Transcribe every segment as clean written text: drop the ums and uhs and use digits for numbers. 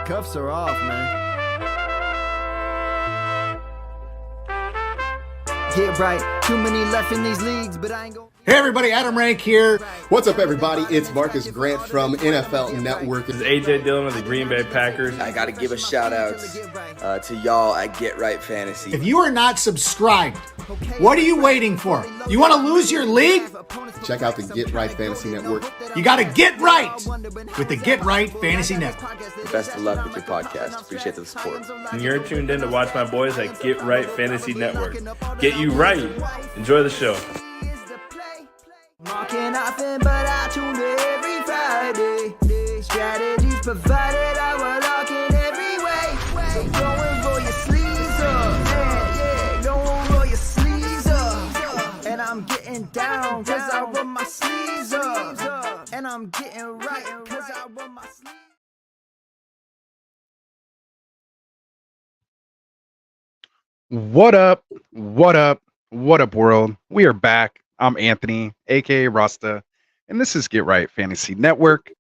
Cuffs are off, man. Get right. Too many left in these leagues, but I ain't gonna... Hey everybody, Adam Rank here. What's up everybody? It's Marcus Grant from NFL Network. This is AJ Dillon of the Green Bay Packers. I got to give a shout out to y'all at Get Right Fantasy. If you are not subscribed, what are you waiting for? You want to lose your league? Check out the Get Right Fantasy Network. You got to get right with the Get Right Fantasy Network. Best of luck with your podcast. Appreciate the support. And you're tuned in to watch my boys at Get Right Fantasy Network. Get you right. Enjoy the show. Marking nothing, but I tune in every Friday. Strategies provided, I will lock in every way. So go and roll your sleeves up, yeah, go and roll your sleeves up. And I'm getting down, cause I roll my sleeves up. And I'm getting right, cause I roll my sleeves up. What up? What up? What up, world? We are back. I'm Anthony, aka Rasta, and this is Get Right Fantasy Network.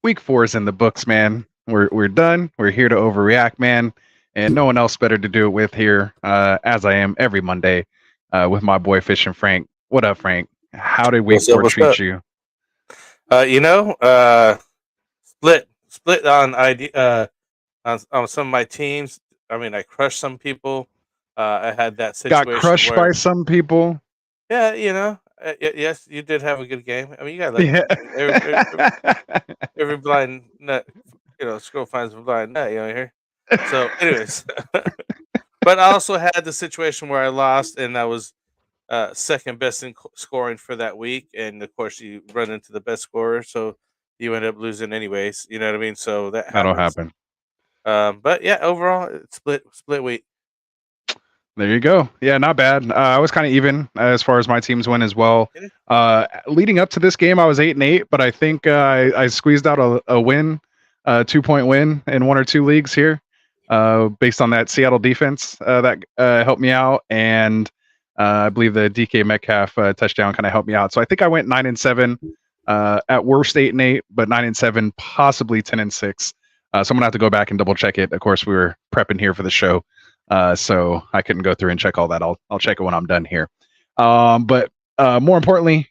Week 4 is in the books, man. We're done. We're here to overreact, man, and no one else better to do it with here, as I am every Monday, with my boy Fish and Frank. What up, Frank? How did Week 4 treat you? Split on idea on some of my teams. I mean, I crushed some people. I had that situation. Got crushed by some people. Yeah, yes, you did have a good game. I mean, you got every blind nut, scroll finds a blind nut, here. So, anyways, but I also had the situation where I lost, and I was second best in scoring for that week, and of course, you run into the best scorer, so you end up losing anyways. You know what I mean? So that'll happen. But yeah, overall, it's split week. There you go. Yeah, not bad. I was kind of even as far as my teams went as well. Leading up to this game, I was 8-8, but I think I squeezed out a win, 2-point win in 1 or 2 leagues here, based on that Seattle defense that helped me out, and I believe the DK Metcalf touchdown kind of helped me out. So I think I went 9-7, at worst 8-8, but 9-7, possibly 10-6. So I'm gonna have to go back and double check it. Of course, we were prepping here for the show. So I couldn't go through and check all that. I'll check it when I'm done here. But more importantly,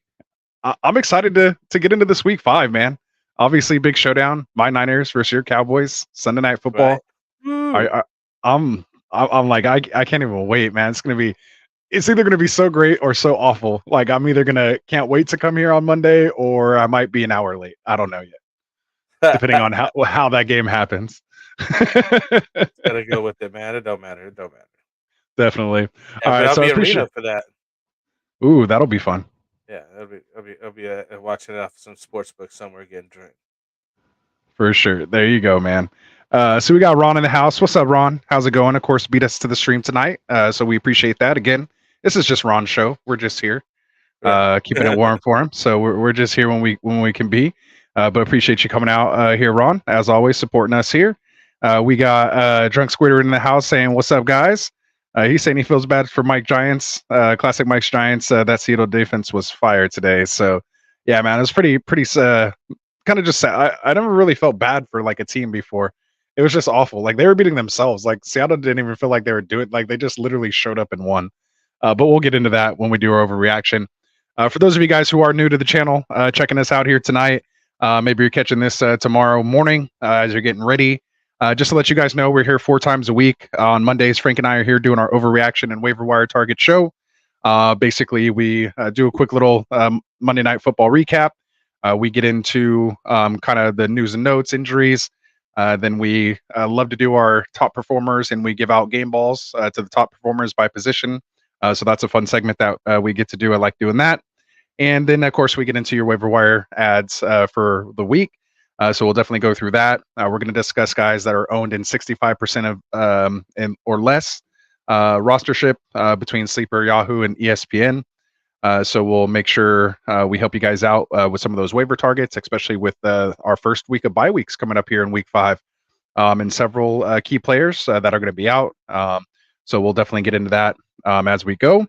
I'm excited to get into this week 5, man. Obviously, big showdown. My Niners versus your Cowboys. Sunday Night Football. Right. I'm like I can't even wait, man. It's either gonna be so great or so awful. Like I'm either can't wait to come here on Monday, or I might be an hour late. I don't know yet, depending on how that game happens. Gotta go with it, man. It don't matter. Definitely. Yeah, all right, I'll so be arena for that. Ooh, that'll be fun. Yeah, I'll be watching it off some sports book somewhere getting drunk. For sure. There you go, man. So we got Ron in the house. What's up, Ron? How's it going? Of course, beat us to the stream tonight. So we appreciate that. Again, this is just Ron's show. We're just here, keeping it warm for him. So we're just here when we can be. But appreciate you coming out here, Ron. As always, supporting us here. We got Drunk Squidward in the house saying, "What's up, guys?" He's saying he feels bad for Mike Giants. Classic Mike's Giants. That Seattle defense was fire today. So, yeah, man, it was pretty kind of just sad. I never really felt bad for like a team before. It was just awful. Like they were beating themselves. Like Seattle didn't even feel like they were doing. Like they just literally showed up and won. But we'll get into that when we do our overreaction. For those of you guys who are new to the channel, checking us out here tonight, maybe you're catching this tomorrow morning as you're getting ready. Just to let you guys know, we're here 4 times a week. On Mondays, Frank and I are here doing our overreaction and waiver wire target show. Basically, we do a quick little Monday Night Football recap. We get into kind of the news and notes, injuries. Then we love to do our top performers, and we give out game balls to the top performers by position. So that's a fun segment that we get to do. I like doing that. And then, of course, we get into your waiver wire ads for the week. So we'll definitely go through that. We're going to discuss guys that are owned in 65% of or less rostership between Sleeper, Yahoo, and ESPN. So we'll make sure we help you guys out with some of those waiver targets, especially with our first week of bye weeks coming up here in week 5, and several key players that are going to be out. So we'll definitely get into that as we go.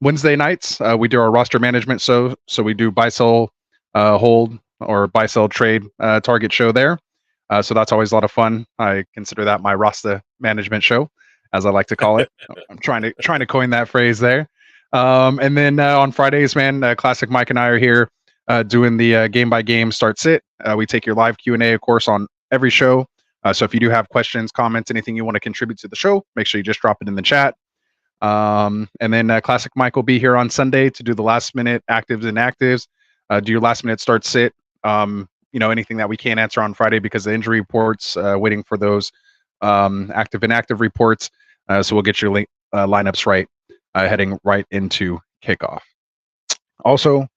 Wednesday nights, we do our roster management. So we do buy, sell, hold, or buy, sell, trade target show there. So that's always a lot of fun. I consider that my Rasta management show, as I like to call it. I'm trying to coin that phrase there. And then on Fridays, man, Classic Mike and I are here doing the game by game start sit. We take your live Q&A, of course, on every show. So if you do have questions, comments, anything you want to contribute to the show, make sure you just drop it in the chat. And then Classic Mike will be here on Sunday to do the last minute actives and actives. Do your last minute start sit. Anything that we can't answer on Friday because the injury reports, waiting for those active and inactive reports. So we'll get your lineups right, heading right into kickoff. Also,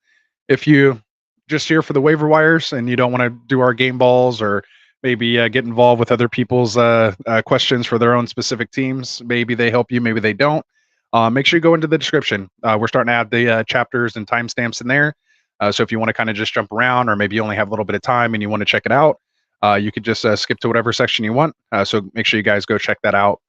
if you just here for the waiver wires and you don't want to do our game balls or maybe get involved with other people's questions for their own specific teams, maybe they help you, maybe they don't. Make sure you go into the description. We're starting to add the chapters and timestamps in there. So if you want to kind of just jump around, or maybe you only have a little bit of time and you want to check it out, you could just skip to whatever section you want. So make sure you guys go check that out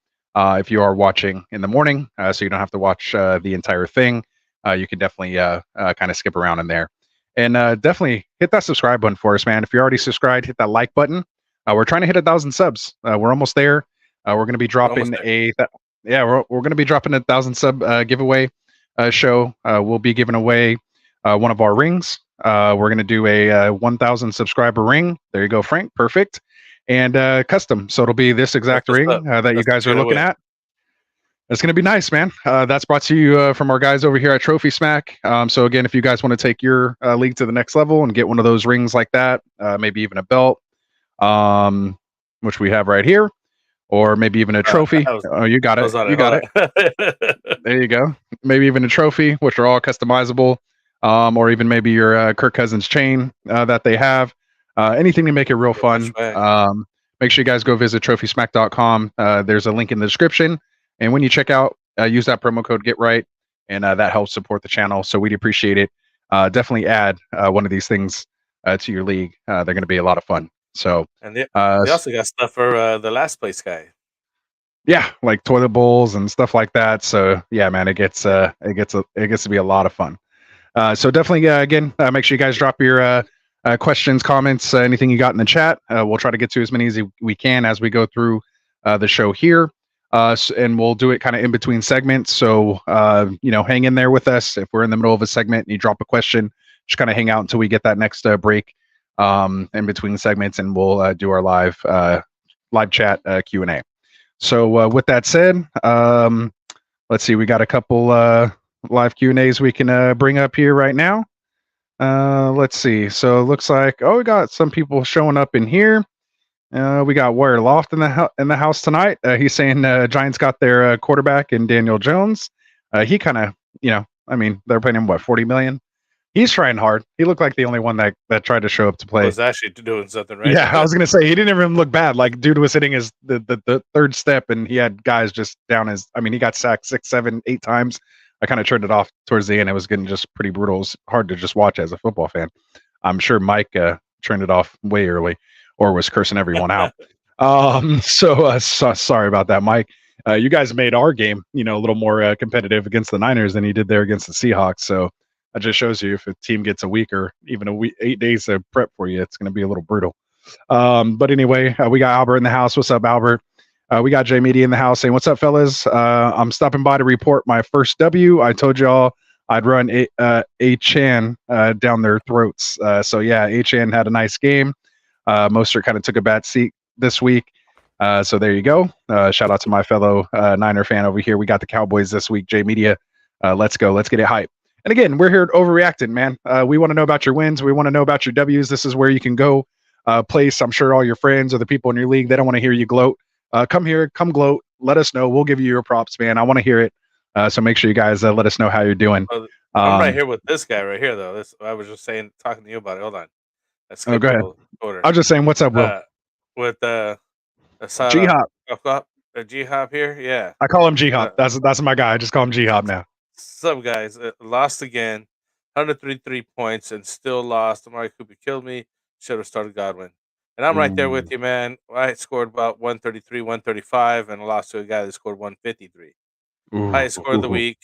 if you are watching in the morning, so you don't have to watch the entire thing. You can definitely kind of skip around in there. And definitely hit that subscribe button for us, man. If you're already subscribed, hit that like button. We're trying to hit 1,000 subs. We're almost there. We're going to be dropping we're going to be dropping 1,000 sub giveaway show. We'll be giving away one of our rings. We're going to do a 1,000 subscriber ring. There you go, Frank. Perfect. And custom. So it'll be this exact ring that you guys are looking at. It's going to be nice, man. That's brought to you from our guys over here at Trophy Smack. So again, if you guys want to take your league to the next level and get one of those rings like that, maybe even a belt, which we have right here, or maybe even a trophy. You got it. You got it. There you go. Maybe even a trophy, which are all customizable. Or even maybe your Kirk Cousins chain that they have. Anything to make it real fun. Make sure you guys go visit trophysmack.com. There's a link in the description. And when you check out, use that promo code GetRight, and that helps support the channel. So we'd appreciate it. Definitely add one of these things to your league. They're going to be a lot of fun. So and they also got stuff for the last place guy. Yeah, like toilet bowls and stuff like that. So yeah, man, it gets to be a lot of fun. So definitely, again, make sure you guys drop your questions, comments, anything you got in the chat. We'll try to get to as many as we can as we go through the show here. And we'll do it kind of in between segments. So, hang in there with us. If we're in the middle of a segment and you drop a question, just kind of hang out until we get that next break in between segments, and we'll do our live chat Q&A. So with that said, let's see. We got a couple live Q&As we can bring up here right now. Let's see. So it looks like, we got some people showing up in here. We got Warrior Loft in the house tonight. He's saying Giants got their quarterback in Daniel Jones. He kind of, they're paying him, what, $40 million? He's trying hard. He looked like the only one that tried to show up to play. Was actually doing something right. Yeah, I was gonna say he didn't even look bad. Like, dude was hitting his the third step, and he had guys just down his. He got sacked 6, 7, 8 times. I kind of turned it off towards the end. It was getting just pretty brutal. It was hard to just watch as a football fan. I'm sure Mike turned it off way early, or was cursing everyone out. So sorry about that, Mike. You guys made our game, a little more competitive against the Niners than you did there against the Seahawks. So that just shows you if a team gets a week or even a week, 8 days of prep for you, it's going to be a little brutal. But anyway, we got Albert in the house. What's up, Albert? We got Jay Media in the house saying, "What's up, fellas? I'm stopping by to report my first W. I told y'all I'd run A-Chan down their throats. So yeah, A-Chan had a nice game. Mostert kind of took a bad seat this week. So there you go. Shout out to my fellow Niner fan over here. We got the Cowboys this week. Jay Media, let's go. Let's get it hype. And again, we're here at Overreacting, man. We want to know about your wins. We want to know about your W's. This is where you can go place. I'm sure all your friends or the people in your league, they don't want to hear you gloat. Come here, come gloat. Let us know. We'll give you your props, man. I want to hear it. So make sure you guys let us know how you're doing. I'm right here with this guy right here, though. I was just talking to you about it. Hold on. Go ahead. I was just saying, what's up, Will? With G-Hop. G-Hop here, yeah. I call him G-Hop. That's my guy. I just call him G-Hop now. Some guys lost again, 133 points, and still lost. Amari Cooper killed me. Should have started Godwin. And I'm right there with you, man. I scored about 133, 135, and I lost to a guy that scored 153. Highest score of the week.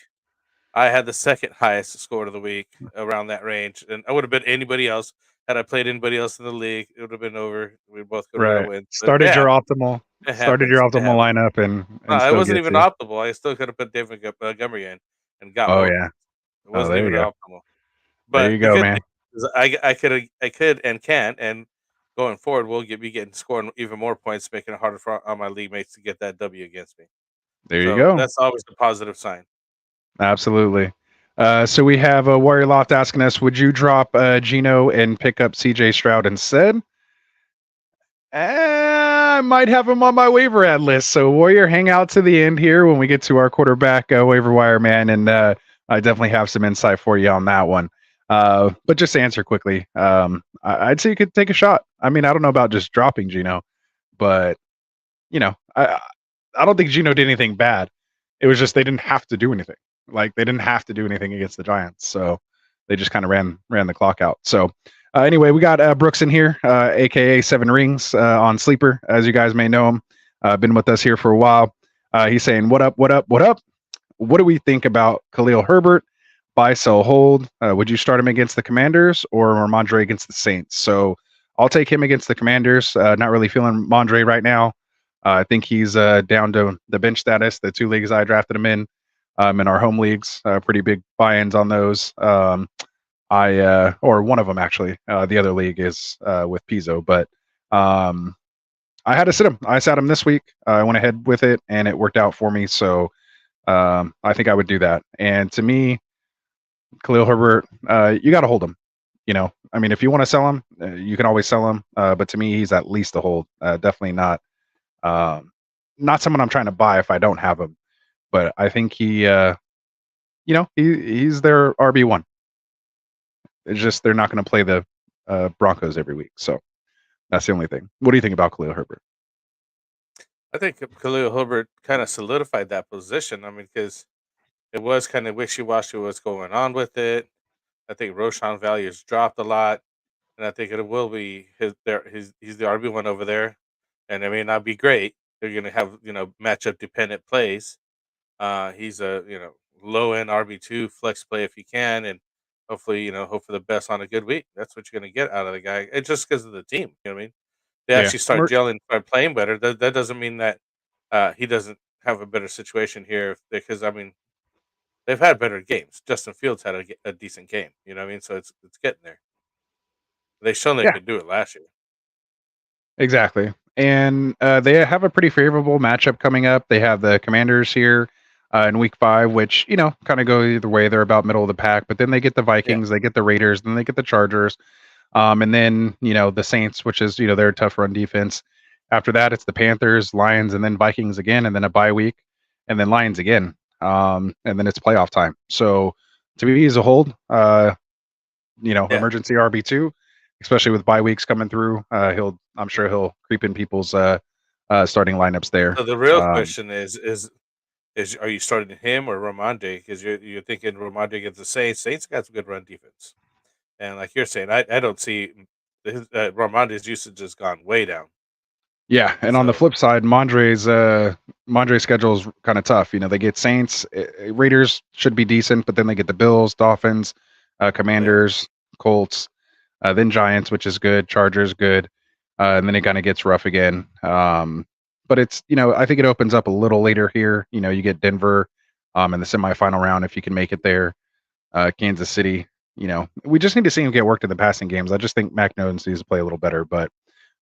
I had the second highest score of the week around that range. And I would have been anybody else. Had I played anybody else in the league, it would have been over. We both could have Right. win. But Started your yeah, optimal. it Started your happens. It optimal happens. lineup No, and it still wasn't gets even you. optimal. I still could have put David Montgomery in and got Oh both. yeah. It Oh, wasn't there even you go. optimal. There But you the go, good man. thing is I could and can, and going forward, we'll be getting scoring even more points, making it harder for all my league mates to get that W against me. There you So go. that's always a positive sign. Absolutely. So we have Warrior Loft asking us, would you drop Gino and pick up CJ Stroud instead? I might have him on my waiver ad list. So Warrior, hang out to the end here when we get to our quarterback waiver wire, man, and I definitely have some insight for you on that one. But just to answer quickly, I'd say you could take a shot. I mean, I don't know about just dropping Gino, but you know, I don't think Gino did anything bad. It was just they didn't have to do anything. Like they didn't have to do anything against the Giants, so they just kind of ran the clock out. So anyway, we got Brooks in here, aka Seven Rings on Sleeper, as you guys may know him. Been with us here for a while. He's saying, "What up? What up? What up? What do we think about Khalil Herbert? Buy, sell, hold. Would you start him against the Commanders or Ramondre against the Saints?" So I'll take him against the Commanders. Not really feeling Mondre right now. I think he's down to the bench status. The two leagues I drafted him in our home leagues, pretty big buy-ins on those. Or one of them actually. The other league is with Pizzo, but I had to sit him. I sat him this week. I went ahead with it, and it worked out for me. So I think I would do that. And to me, Khalil Herbert, you got to hold him. You know, I mean, if you want to sell him, you can always sell him. But to me, he's at least a hold. Definitely not someone I'm trying to buy if I don't have him. But I think he's their RB1. It's just they're not going to play the Broncos every week. So that's the only thing. What do you think about Khalil Herbert? I think Khalil Herbert kind of solidified that position. I mean, because it was kind of wishy-washy what's going on with it. I think Roshan values dropped a lot, and I think it will be he's the RB1 over there, and it may not be great. They're going to have matchup dependent plays. He's a low end RB2 flex play if you can, and hopefully hope for the best on a good week. That's what you're going to get out of the guy. It's just because of the team. You know what I mean? They Yeah. actually start gelling, start playing better. That doesn't mean that he doesn't have a better situation here because I mean they've had better games. Justin Fields had a decent game. You know what I mean? So it's getting there. They shown they Yeah. could do it last year. Exactly. And they have a pretty favorable matchup coming up. They have the Commanders here in week 5, which, kind of go either way. They're about middle of the pack, but then they get the Vikings, they get the Raiders, then they get the Chargers. And then, the Saints, which is, they're a tough run defense. After that, it's the Panthers, Lions, and then Vikings again, and then a bye week, and then Lions again. And then it's playoff time. So to me, he's a hold, emergency RB2, especially with bye weeks coming through. I'm sure he'll creep in people's starting lineups there. So the real question is are you starting him or Ramondre? Because you're thinking Ramondre against the Saints. Saints got some good run defense, and like you're saying, I don't see Ramondre's usage has gone way down. Yeah, and on the flip side, Mondre's schedule is kind of tough. They get Saints, Raiders should be decent, but then they get the Bills, Dolphins, Commanders, Colts, then Giants, which is good, Chargers good, and then it kind of gets rough again. But it's I think it opens up a little later here. You get Denver in the semifinal round if you can make it there. Kansas City. We just need to see him get worked in the passing games. I just think Mac Jones needs to play a little better, but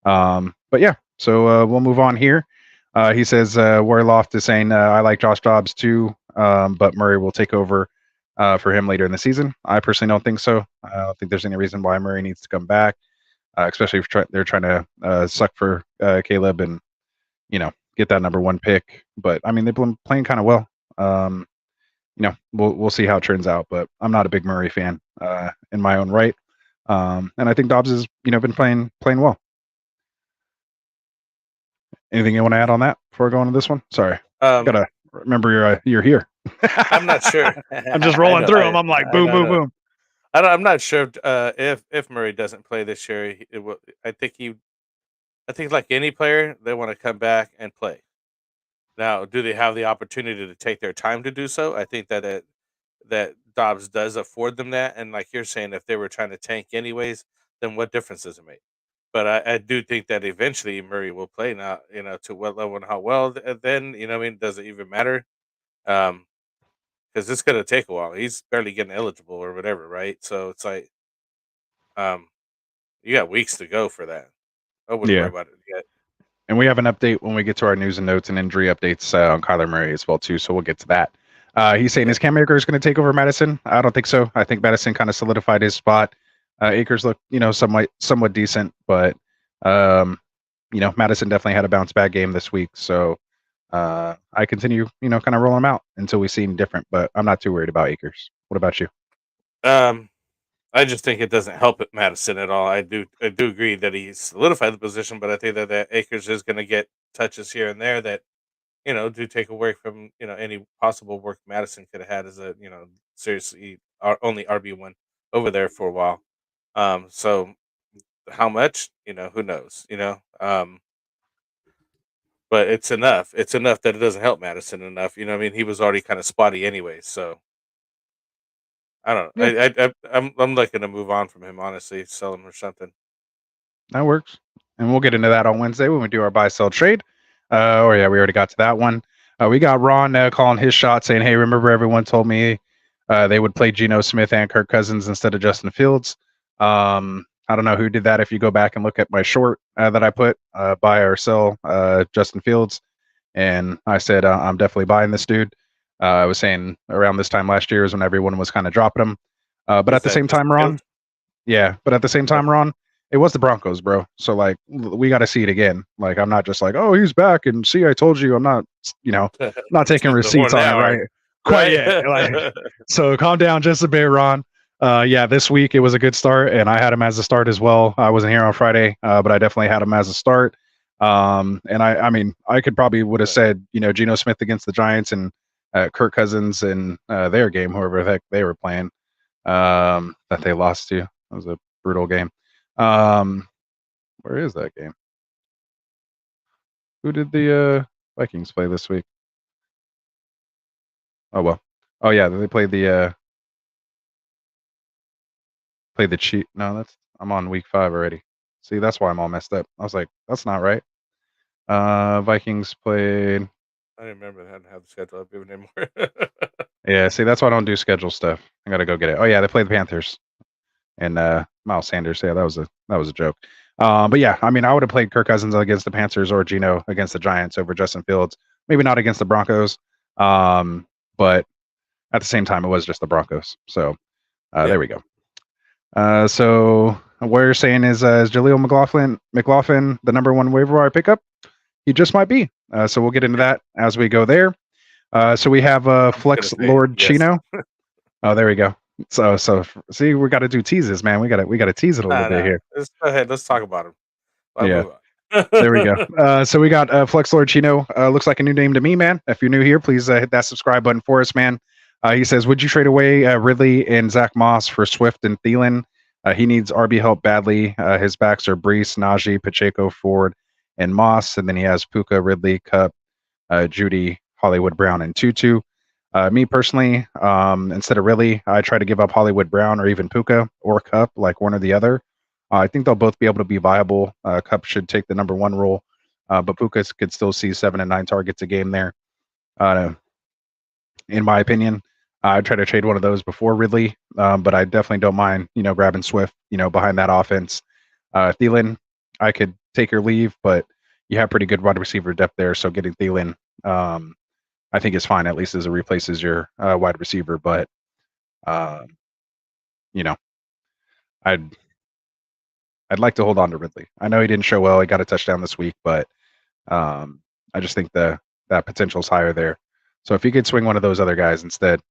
yeah. So we'll move on here. He says Warloft is saying I like Josh Dobbs too, but Murray will take over for him later in the season. I personally don't think so. I don't think there's any reason why Murray needs to come back, especially if they're trying to suck for Caleb and get that number 1 pick. But I mean they've been playing kind of well. We'll see how it turns out. But I'm not a big Murray fan in my own right, and I think Dobbs has been playing well. Anything you want to add on that before going to this one? Sorry, gotta remember you're here. I'm not sure. I'm just rolling through them. I'm like boom, boom, boom. I'm not sure if Murray doesn't play this year. I think like any player, they want to come back and play. Now, do they have the opportunity to take their time to do so? I think that Dobbs does afford them that. And like you're saying, if they were trying to tank anyways, then what difference does it make? But I do think that eventually Murray will play now, to what level and how well. Then does it even matter? Because it's gonna take a while. He's barely getting eligible or whatever, right? So it's like, um, you got weeks to go for that. I wouldn't worry Yeah. about it yet. And we have an update when we get to our news and notes and injury updates on Kyler Murray as well too. So we'll get to that. He's saying, is Cam Akers going to take over Madison? I don't think so. I think Madison kind of solidified his spot. Akers looked, somewhat decent, but Madison definitely had a bounce back game this week. So I continue, kind of rolling him out until we see him different. But I'm not too worried about Akers. What about you? I just think it doesn't help at Madison at all. I do agree that he solidified the position, but I think that Akers is going to get touches here and there that do take away from any possible work Madison could have had as a seriously our only RB1 over there for a while. So how much who knows, but it's enough. It's enough that it doesn't help Madison enough. He was already kind of spotty anyway, so I don't know. Yeah. I'm looking to move on from him, honestly, sell him or something. That works. And we'll get into that on Wednesday when we do our buy sell trade. We already got to that one. We got Ron calling his shot saying, hey, remember everyone told me they would play Geno Smith and Kirk Cousins instead of Justin Fields. I don't know who did that. If you go back and look at my short that I put, buy or sell Justin Fields. And I said, I'm definitely buying this dude. I was saying around this time last year is when everyone was kind of dropping him. But at the same time, Ron, it was the Broncos, bro. So like, we got to see it again. Like, I'm not just like, oh, he's back, and see, I told you. I'm not, not taking receipts on it, right? Quite yet. Like, so calm down just a bit, Ron. This week it was a good start, and I had him as a start as well. I wasn't here on Friday, but I definitely had him as a start. And I could probably would have said, Geno Smith against the Giants and Kirk Cousins in their game, whoever the heck they were playing, that they lost to. That was a brutal game. Where is that game? Who did the Vikings play this week? Oh well. Oh yeah, they played the Chiefs. No, I'm on week 5 already. See, that's why I'm all messed up. I was like, that's not right. Vikings played. I didn't remember I hadn't had the schedule up even anymore. Yeah, see, that's why I don't do schedule stuff. I gotta go get it. Oh yeah, they played the Panthers and Miles Sanders. Yeah, that was a joke. But yeah, I would have played Kirk Cousins against the Panthers or Geno against the Giants over Justin Fields. Maybe not against the Broncos. But at the same time, it was just the Broncos. So there we go. So what you're saying is Jaleel McLaughlin the number 1 waiver wire pickup? He just might be. So we'll get into that as we go there. So we have Flex Lord yes. Chino. Oh, there we go. So see, we got to do teases, man. We got to tease it a little bit here. Let's go ahead. Let's talk about him. There we go. So we got Flex Lord Chino. Looks like a new name to me, man. If you're new here, please hit that subscribe button for us, man. He says, would you trade away Ridley and Zach Moss for Swift and Thielen? He needs RB help badly. His backs are Brees, Najee, Pacheco, Ford, and Moss. And then he has Puka, Ridley, Cup, Judy, Hollywood Brown, and Tutu. Me personally, instead of Ridley, I try to give up Hollywood Brown or even Puka or Cup, like one or the other. I think they'll both be able to be viable. Cup should take the number 1 role, but Puka could still see 7 and 9 targets a game there. In my opinion, I try to trade one of those before Ridley, but I definitely don't mind, grabbing Swift, behind that offense. Thielen, I could take or leave, but you have pretty good wide receiver depth there, so getting Thielen, I think is fine, at least as it replaces your wide receiver. But I'd like to hold on to Ridley. I know he didn't show well; he got a touchdown this week, but I just think that potential is higher there. So if you could swing one of those other guys instead,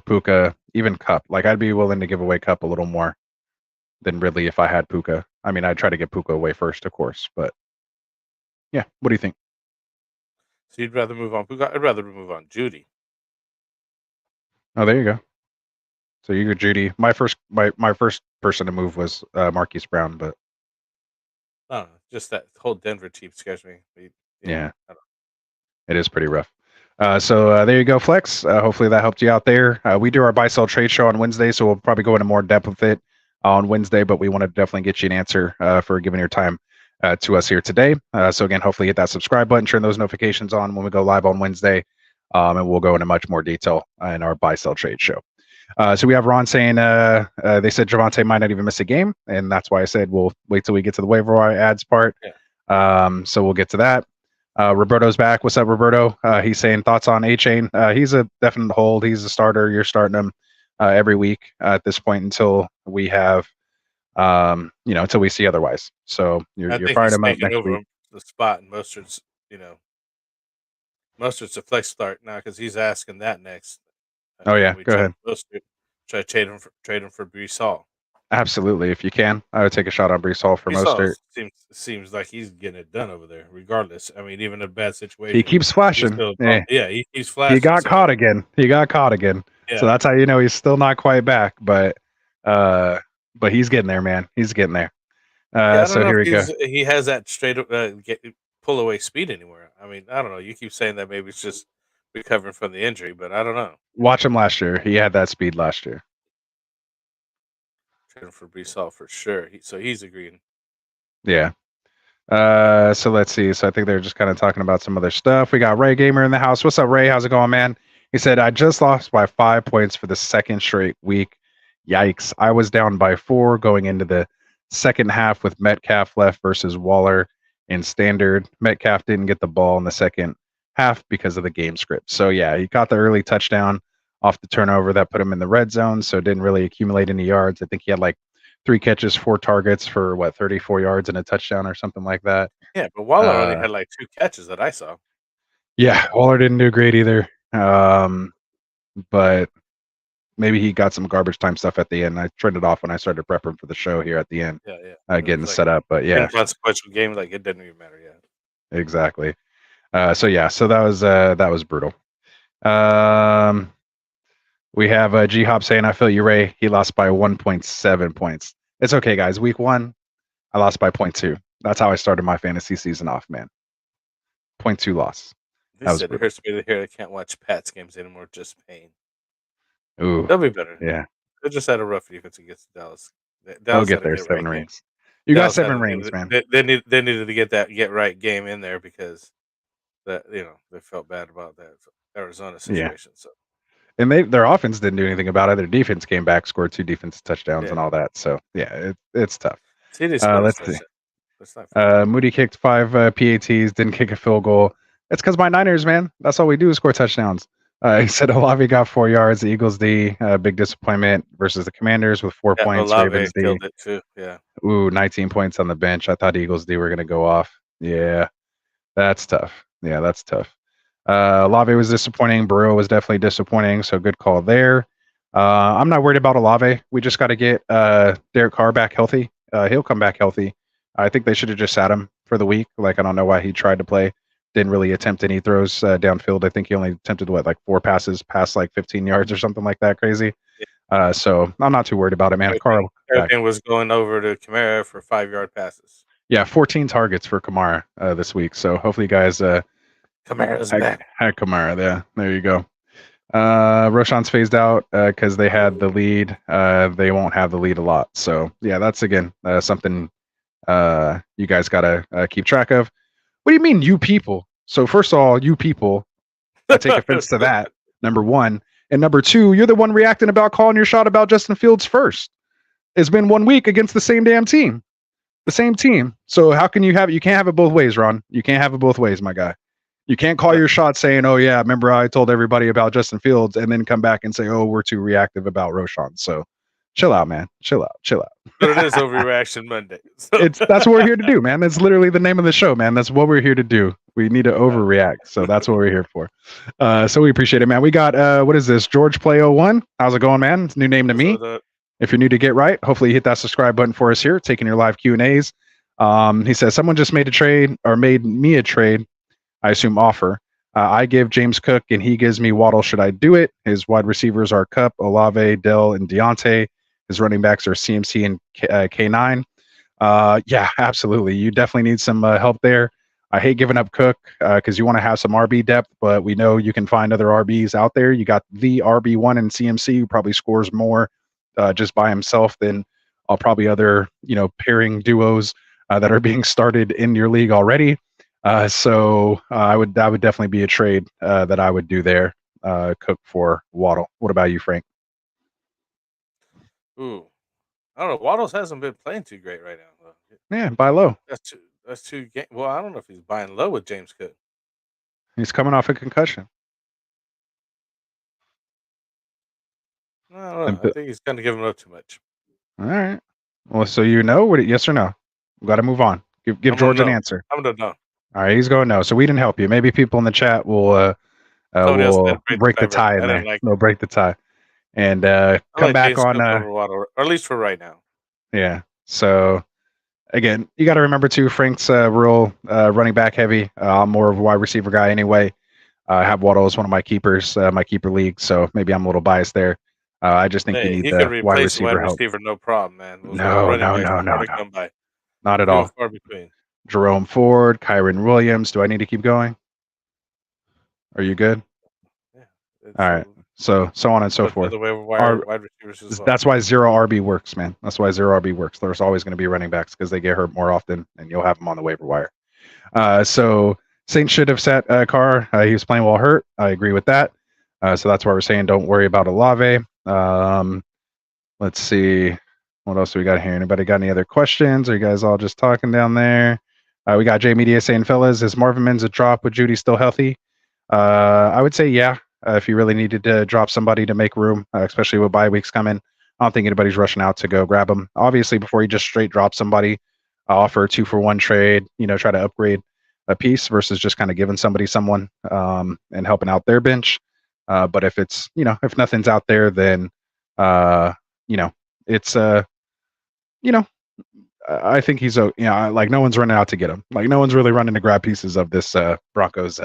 Puka, even Cup, like I'd be willing to give away Cup a little more than Ridley if I had Puka. I'd try to get Puka away first, of course, but yeah, what do you think? So you'd rather move on Puka? I'd rather move on Judy. Oh, there you go. So you go Judy. My first person to move was Marquise Brown, but just that whole Denver team scares me. Yeah, it is pretty rough. So there you go, Flex. Hopefully that helped you out there. We do our buy sell trade show on Wednesday, so we'll probably go into more depth with it. on Wednesday, but we want to definitely get you an answer for giving your time to us here today. So again, hopefully hit that subscribe button, turn those notifications on when we go live on Wednesday, and we'll go into much more detail in our buy sell trade show. So we have Ron saying they said Javonte might not even miss a game, and that's why I said we'll wait till we get to the waiver wire ads part. Yeah. So we'll get to that. Roberto's back. What's up, Roberto? He's saying thoughts on A-Chain. He's a definite hold. He's a starter. You're starting him every week at this point until we have, until we see otherwise. So you're firing him up next week. The spot, and Mostert's a flex start now because he's asking that next. Oh yeah, go ahead. Try to trade him for Breece Hall. Absolutely, if you can, I would take a shot on Breece Hall for Mostert. Seems like he's getting it done over there, regardless. I mean, even in a bad situation, he keeps flashing. He's flashing. He got caught again. Yeah. So that's how you know he's still not quite back, but he's getting there, man. He's getting there. So here we go. He has that straight pull away speed anywhere. I mean, I don't know. You keep saying that maybe it's just recovering from the injury, but I don't know. Watch him last year. He had that speed last year. Trading for Breece Hall for sure. So he's agreeing. Yeah. So let's see. So I think they're just kind of talking about some other stuff. We got Ray Gamer in the house. What's up, Ray? How's it going, man? He said, I just lost by 5 points for the second straight week. Yikes. I was down by 4 going into the second half with Metcalf left versus Waller in standard. Metcalf didn't get the ball in the second half because of the game script. So yeah, he got the early touchdown off the turnover that put him in the red zone, so didn't really accumulate any yards. I think he had like 3 catches, 4 targets for 34 yards and a touchdown or something like that. Yeah, but Waller only had like 2 catches that I saw. Yeah, Waller didn't do great either. But maybe he got some garbage time stuff at the end. I turned it off when I started prepping for the show here at the end. Yeah. Getting set up, but yeah. Inconsequential game, like it didn't even matter. Yeah. Exactly. So that was brutal. We have G Hop saying, I feel you, Ray. He lost by 1.7 points. It's okay, guys. Week 1, I lost by 0.2. That's how I started my fantasy season off, man. 0.2 loss. They said it hurts me to hear I can't watch Pats games anymore. Just pain. Ooh, they'll be better. Yeah, they just had a rough defense against Dallas. They'll get there. 7 rings. You got 7 rings, man. They needed to get that get right game in there because that they felt bad about that Arizona situation. So. And their offense didn't do anything about it. Their defense came back, scored 2 defensive touchdowns and all that. So yeah, it's tough. Let's see. Moody kicked 5 PATs, didn't kick a field goal. It's because my Niners, man. That's all we do is score touchdowns. He said Olave got 4 yards. The Eagles D, big disappointment versus the Commanders with 4 points. Olave Ravens D killed it too. Yeah. Ooh, 19 points on the bench. I thought Eagles D were going to go off. Yeah, that's tough. Yeah, that's tough. Olave was disappointing. Burrow was definitely disappointing. So good call there. I'm not worried about Olave. We just got to get Derek Carr back healthy. He'll come back healthy. I think they should have just sat him for the week. I don't know why he tried to play. Didn't really attempt any throws downfield. I think he only attempted 4 passes past 15 yards or something like that. Crazy. Yeah. So I'm not too worried about it, man. Everything was going over to Kamara for 5-yard passes. Yeah, 14 targets for Kamara this week. So hopefully, you guys. Kamara's back. Had Kamara. Yeah, there you go. Roshan's phased out because they had the lead. They won't have the lead a lot. So yeah, that's again something you guys gotta keep track of. What do you mean, you people? So first of all, you people, I take offense to that, number 1. And number 2, you're the one reacting about calling your shot about Justin Fields first. It's been 1 week against the same damn team. The same team. So how can you have it? You can't have it both ways, Ron. You can't have it both ways, my guy. You can't call your shot saying, oh, yeah, remember I told everybody about Justin Fields, and then come back and say, oh, we're too reactive about Roshan. So chill out, man. Chill out. But it is Overreaction Monday. So. That's what we're here to do, man. That's literally the name of the show, man. That's what we're here to do. We need to overreact. So that's what we're here for. So we appreciate it, man. We got, what is this? George Play 01. How's it going, man? It's a new name to me. If you're new to Get Right, hopefully you hit that subscribe button for us here, taking your live Q&As. He says, someone just made me a trade, I assume offer. I give James Cook and he gives me Waddle. Should I do it? His wide receivers are Kupp, Olave, Dell, and Deontay. His running backs are CMC and K9. Yeah, absolutely. You definitely need some help there. I hate giving up Cook because you want to have some RB depth, but we know you can find other RBs out there. You got the RB1 in CMC who probably scores more just by himself than probably other pairing duos that are being started in your league already. So that would definitely be a trade that I would do there. Cook for Waddle. What about you, Frank? Ooh, I don't know. Waddles hasn't been playing too great right now, though. Yeah, buy low. That's two games. Well, I don't know if he's buying low with James Cook. He's coming off a concussion. I don't know. I think he's kind of giving up too much. All right. Well, so yes or no? We got to move on. Give George an answer. I'm gonna know. All right, he's going no. So we didn't help you. Maybe people in the chat will break the tie in there. They'll break the tie and come back on. Or at least for right now. Yeah. So again, you got to remember too, Frank's real running back heavy. I'm more of a wide receiver guy anyway. I have Waddle as one of my keepers, my keeper league. So maybe I'm a little biased there. I just think you need the wide receiver help. No problem, man. No. Not at all. Far between. Jerome Ford, Kyron Williams. Do I need to keep going? Are you good? Yeah. All right. So on and so forth. Wide receivers as well. That's why zero RB works, man. That's why zero RB works. There's always going to be running backs because they get hurt more often, and you'll have them on the waiver wire. So Saints should have sat Carr. He was playing while hurt. I agree with that. So that's why we're saying don't worry about Olave. Let's see. What else do we got here? Anybody got any other questions? Are you guys all just talking down there? We got J Media saying, fellas, is Marvin Mims a drop with Judy still healthy? I would say yeah. If you really needed to drop somebody to make room, especially with bye weeks coming, I don't think anybody's rushing out to go grab them. Obviously, before you just straight drop somebody, offer a 2-for-1 trade, try to upgrade a piece versus just kind of giving somebody someone and helping out their bench. But if it's, if nothing's out there, then, it's, I think he's, like no one's running out to get him. Like no one's really running to grab pieces of this Broncos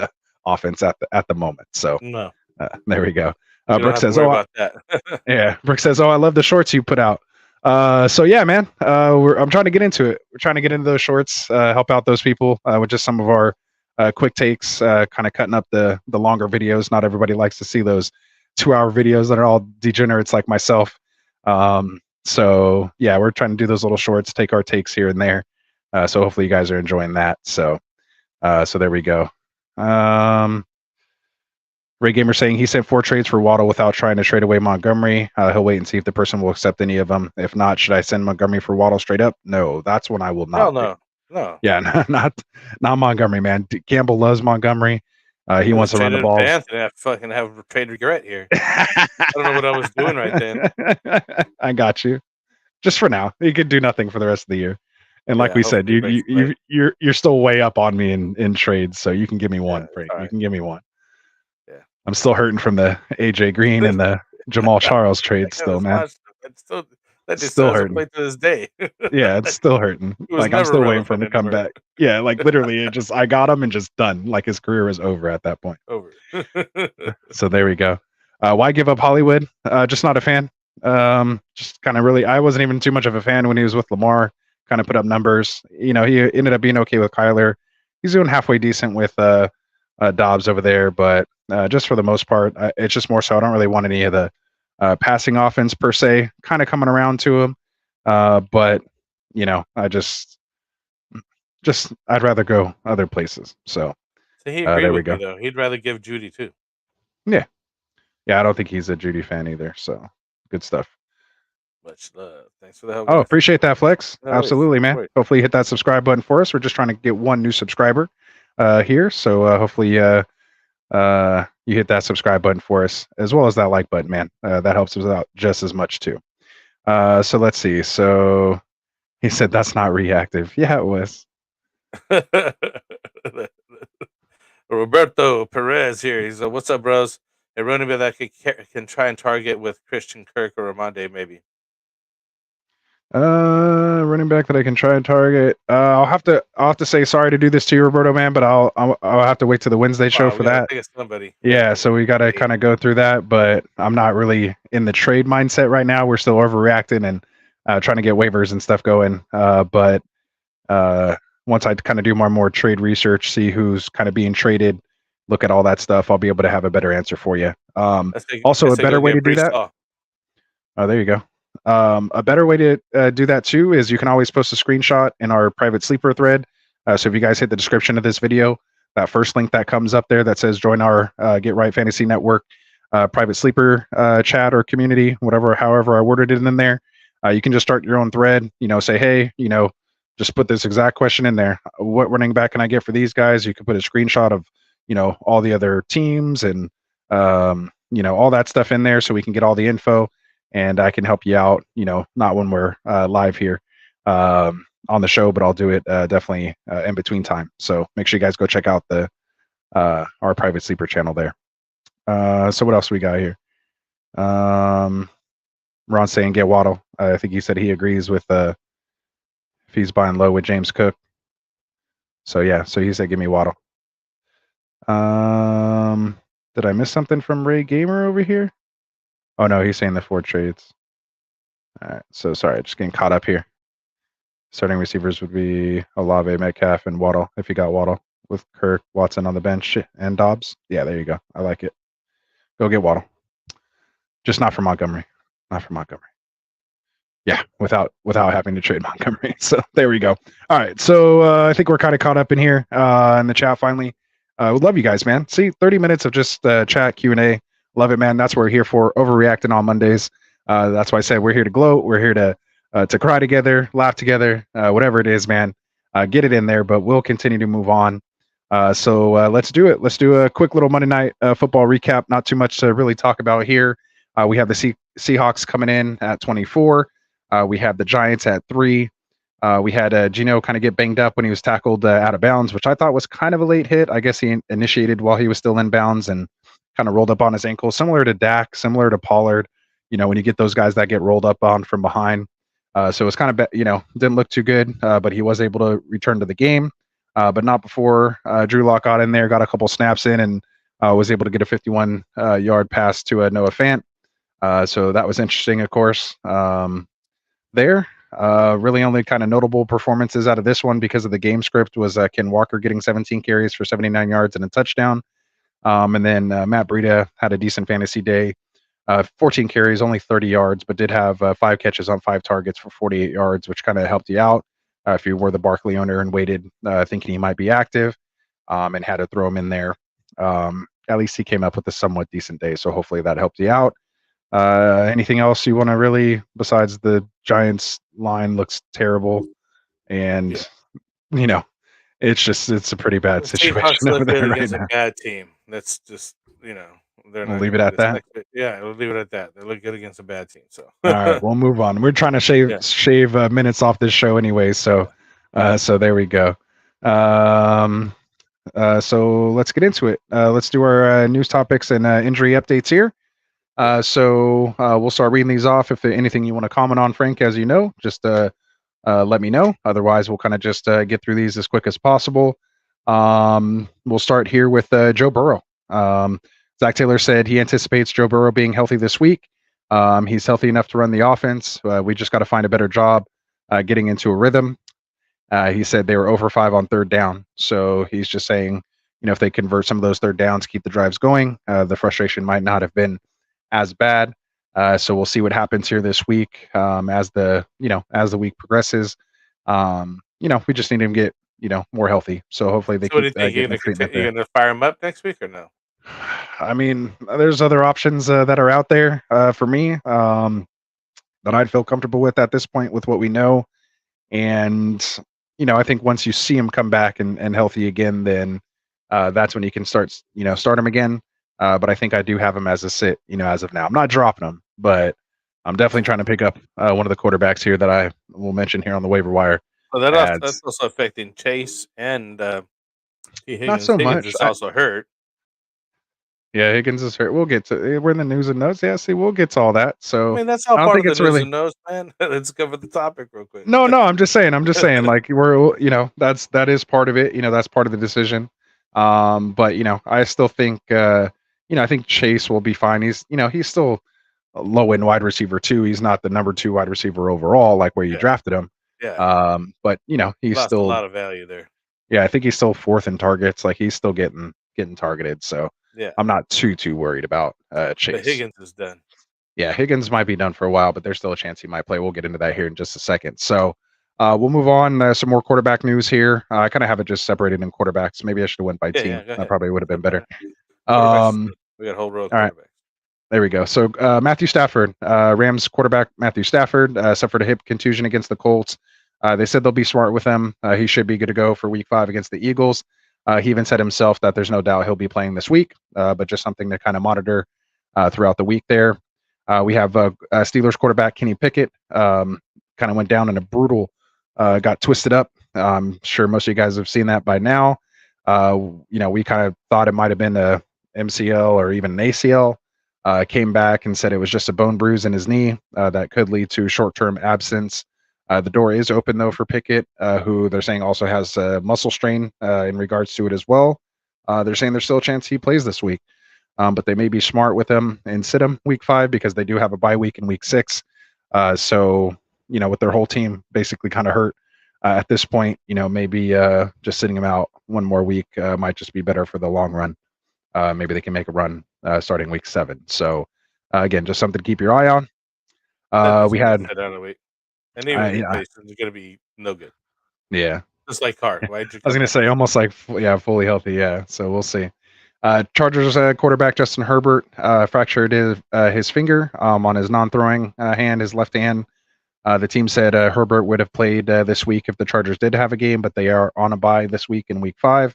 offense at the moment. So no. There we go. Brooke says, yeah. Brooke says, I love the shorts you put out. So yeah, man, I'm trying to get into it. We're trying to get into those shorts, help out those people with just some of our quick takes, kind of cutting up the longer videos. Not everybody likes to see those 2-hour videos that are all degenerates like myself. So yeah, we're trying to do those little shorts, take our takes here and there. So hopefully you guys are enjoying that. So there we go. Ray Gamer saying he sent 4 trades for Waddle without trying to trade away Montgomery. He'll wait and see if the person will accept any of them. If not, should I send Montgomery for Waddle straight up? No, that's when I will not. No. Yeah, not Montgomery, man. Campbell loves Montgomery. He wants to run the ball. Anthony, I fucking have trade regret here. I don't know what I was doing right then. I got you. Just for now, you could do nothing for the rest of the year. And like we said, you're still way up on me in trades, so you can give me one, Frank. Right. You can give me one. Yeah, I'm still hurting from the AJ Green and the Jamal Charles trade, still, man. That just still hurting to this day. Yeah, it's still hurting. Like I'm still waiting for him to come back. Yeah, like literally, I got him and just done. Like his career was over at that point. Over. So there we go. Why give up Hollywood? Just not a fan. Just kind of really, I wasn't even too much of a fan when he was with Lamar. Kind of put up numbers. He ended up being okay with Kyler. He's doing halfway decent with Dobbs over there, but just for the most part, it's just more so I don't really want any of the passing offense per se kind of coming around to him. But I just I'd rather go other places. So he agreed with me, though. He'd rather give Judy too. Yeah. I don't think he's a Judy fan either. So good stuff. Much love. Thanks for the help. Oh, appreciate that, Flex. Absolutely, man. Hopefully you hit that subscribe button for us. We're just trying to get one new subscriber here. So hopefully you hit that subscribe button for us, as well as that like button, man. That helps us out just as much too. So let's see. So he said that's not reactive. Yeah, it was. Roberto Perez here. He's like, what's up, bros? A running back that can try and target with Christian Kirk or Ramondre, maybe. Running back that I can try and target. I'll have to say sorry to do this to you, Roberto, man, but I'll have to wait to the Wednesday show for that. Yeah, so we got to kind of go through that, but I'm not really in the trade mindset right now. We're still overreacting and trying to get waivers and stuff going. But once I kind of do more trade research, see who's kind of being traded, look at all that stuff, I'll be able to have a better answer for you. Also, a better way to do that. Oh, there you go. A better way to do that too is you can always post a screenshot in our private sleeper thread. So if you guys hit the description of this video, that first link that comes up there that says join our Get Right Fantasy Network private sleeper chat or community, however I worded it in there. You can just start your own thread. Say, hey, just put this exact question in there. What running back can I get for these guys? You can put a screenshot of all the other teams and all that stuff in there, so we can get all the info. And I can help you out, not when we're live here on the show, but I'll do it definitely in between time. So make sure you guys go check out the our private sleeper channel there. So what else we got here? Ron saying get Waddle. I think he said he agrees with if he's buying low with James Cook. So yeah, so he said give me Waddle. Did I miss something from Ray Gamer over here? Oh no, he's saying the 4 trades. All right, so sorry, just getting caught up here. Starting receivers would be Olave, Metcalf, and Waddle if you got Waddle with Kirk, Watson on the bench, and Dobbs. Yeah, there you go. I like it. Go get Waddle. Just not for Montgomery. Not for Montgomery. Yeah, without having to trade Montgomery. So there we go. All right, so I think we're kind of caught up in here in the chat finally. Would love you guys, man. See, 30 minutes of just chat, Q&A. Love it, man. That's what we're here for. Overreacting on Mondays. That's why I said we're here to gloat. We're here to cry together, laugh together, whatever it is, man. Get it in there, but we'll continue to move on. So let's do it. Let's do a quick little Monday night football recap. Not too much to really talk about here. We have the Seahawks coming in at 24. We have the Giants at 3. We had Gino kind of get banged up when he was tackled out of bounds, which I thought was kind of a late hit. I guess he initiated while he was still in bounds and kind of rolled up on his ankle, similar to Dak, similar to Pollard. When you get those guys that get rolled up on from behind. So it's kind of, didn't look too good, but he was able to return to the game, but not before Drew Lock got in there, got a couple snaps in, and was able to get a 51-yard pass to Noah Fant. So that was interesting, of course. There, really only kind of notable performances out of this one because of the game script was Ken Walker getting 17 carries for 79 yards and a touchdown. And then Matt Breida had a decent fantasy day. 14 carries, only 30 yards, but did have 5 catches on 5 targets for 48 yards, which kind of helped you out if you were the Barkley owner and waited thinking he might be active and had to throw him in there. At least he came up with a somewhat decent day, so hopefully that helped you out. Anything else you want to really, besides the Giants line looks terrible, and it's a pretty bad situation over there right now. A bad team. That's just We'll leave it at that. Yeah, we'll leave it at that. They look good against a bad team. So all right, we'll move on. We're trying to shave minutes off this show anyway. So so there we go. So let's get into it. Let's do our news topics and injury updates here. So we'll start reading these off. If there's anything you want to comment on, Frank, as you know, just let me know. Otherwise, we'll kind of just get through these as quick as possible. We'll start here with Joe Burrow. Zach Taylor said he anticipates Joe Burrow being healthy this week. He's healthy enough to run the offense. We just got to find a better job getting into a rhythm. He said they were over 5 on 3rd down. So he's just saying, if they convert some of those 3rd downs, keep the drives going, the frustration might not have been as bad. So we'll see what happens here this week as the week progresses. We just need him to get, more healthy. So hopefully they keep getting the treatment there. You're going to fire him up next week or no? I mean, there's other options that are out there for me that I'd feel comfortable with at this point with what we know. And, I think once you see him come back and healthy again, then that's when you can start him again. But I think I do have him as a sit, as of now. I'm not dropping him, but I'm definitely trying to pick up one of the quarterbacks here that I will mention here on the waiver wire. Well, that's also affecting Chase and Higgins. Not so much. Higgins is also hurt. Yeah, Higgins is hurt. We'll get to. We're in the news and notes. Yeah, see, we'll get to all that. So I mean, that's all part of the news and notes, man. Let's cover the topic real quick. No, I'm just saying. Like we're, that is part of it. That's part of the decision. But I still think, I think Chase will be fine. He's still a low end wide receiver too. He's not the number 2 wide receiver overall, like where you drafted him. Yeah. But he's lost still a lot of value there. Yeah, I think he's still 4th in targets. Like he's still getting targeted. So yeah, I'm not too worried about Chase. But Higgins is done. Yeah, Higgins might be done for a while, but there's still a chance he might play. We'll get into that here in just a second. So we'll move on. Some more quarterback news here. I kind of have it just separated in quarterbacks. Maybe I should have went by team. Go That ahead. probably would have been better. Quarterbacks, we got a whole row of all right. quarterbacks. There we go. So Matthew Stafford, Rams quarterback Matthew Stafford, suffered a hip contusion against the Colts. They said they'll be smart with him. He should be good to go for Week 5 against the Eagles. He even said himself that there's no doubt he'll be playing this week, but just something to kind of monitor throughout the week there. We have Steelers quarterback Kenny Pickett, kind of went down in a brutal, got twisted up. I'm sure most of you guys have seen that by now. We kind of thought it might have been a MCL or even an ACL. Came back and said it was just a bone bruise in his knee that could lead to short-term absence. The door is open, though, for Pickett, who they're saying also has muscle strain in regards to it as well. They're saying there's still a chance he plays this week. But they may be smart with him and sit him Week 5 because they do have a bye week in Week 6. So, with their whole team basically kind of hurt at this point, maybe just sitting him out one more week might just be better for the long run. Maybe they can make a run starting Week 7. So, again, just something to keep your eye on. We had down a week. And even he plays, it's going to be no good. Yeah. Just like Hart. I was going to say almost like, fully healthy. Yeah. So we'll see. Chargers quarterback Justin Herbert fractured his finger on his non-throwing hand, his left hand. The team said Herbert would have played this week if the Chargers did have a game, but they are on a bye this week in Week 5.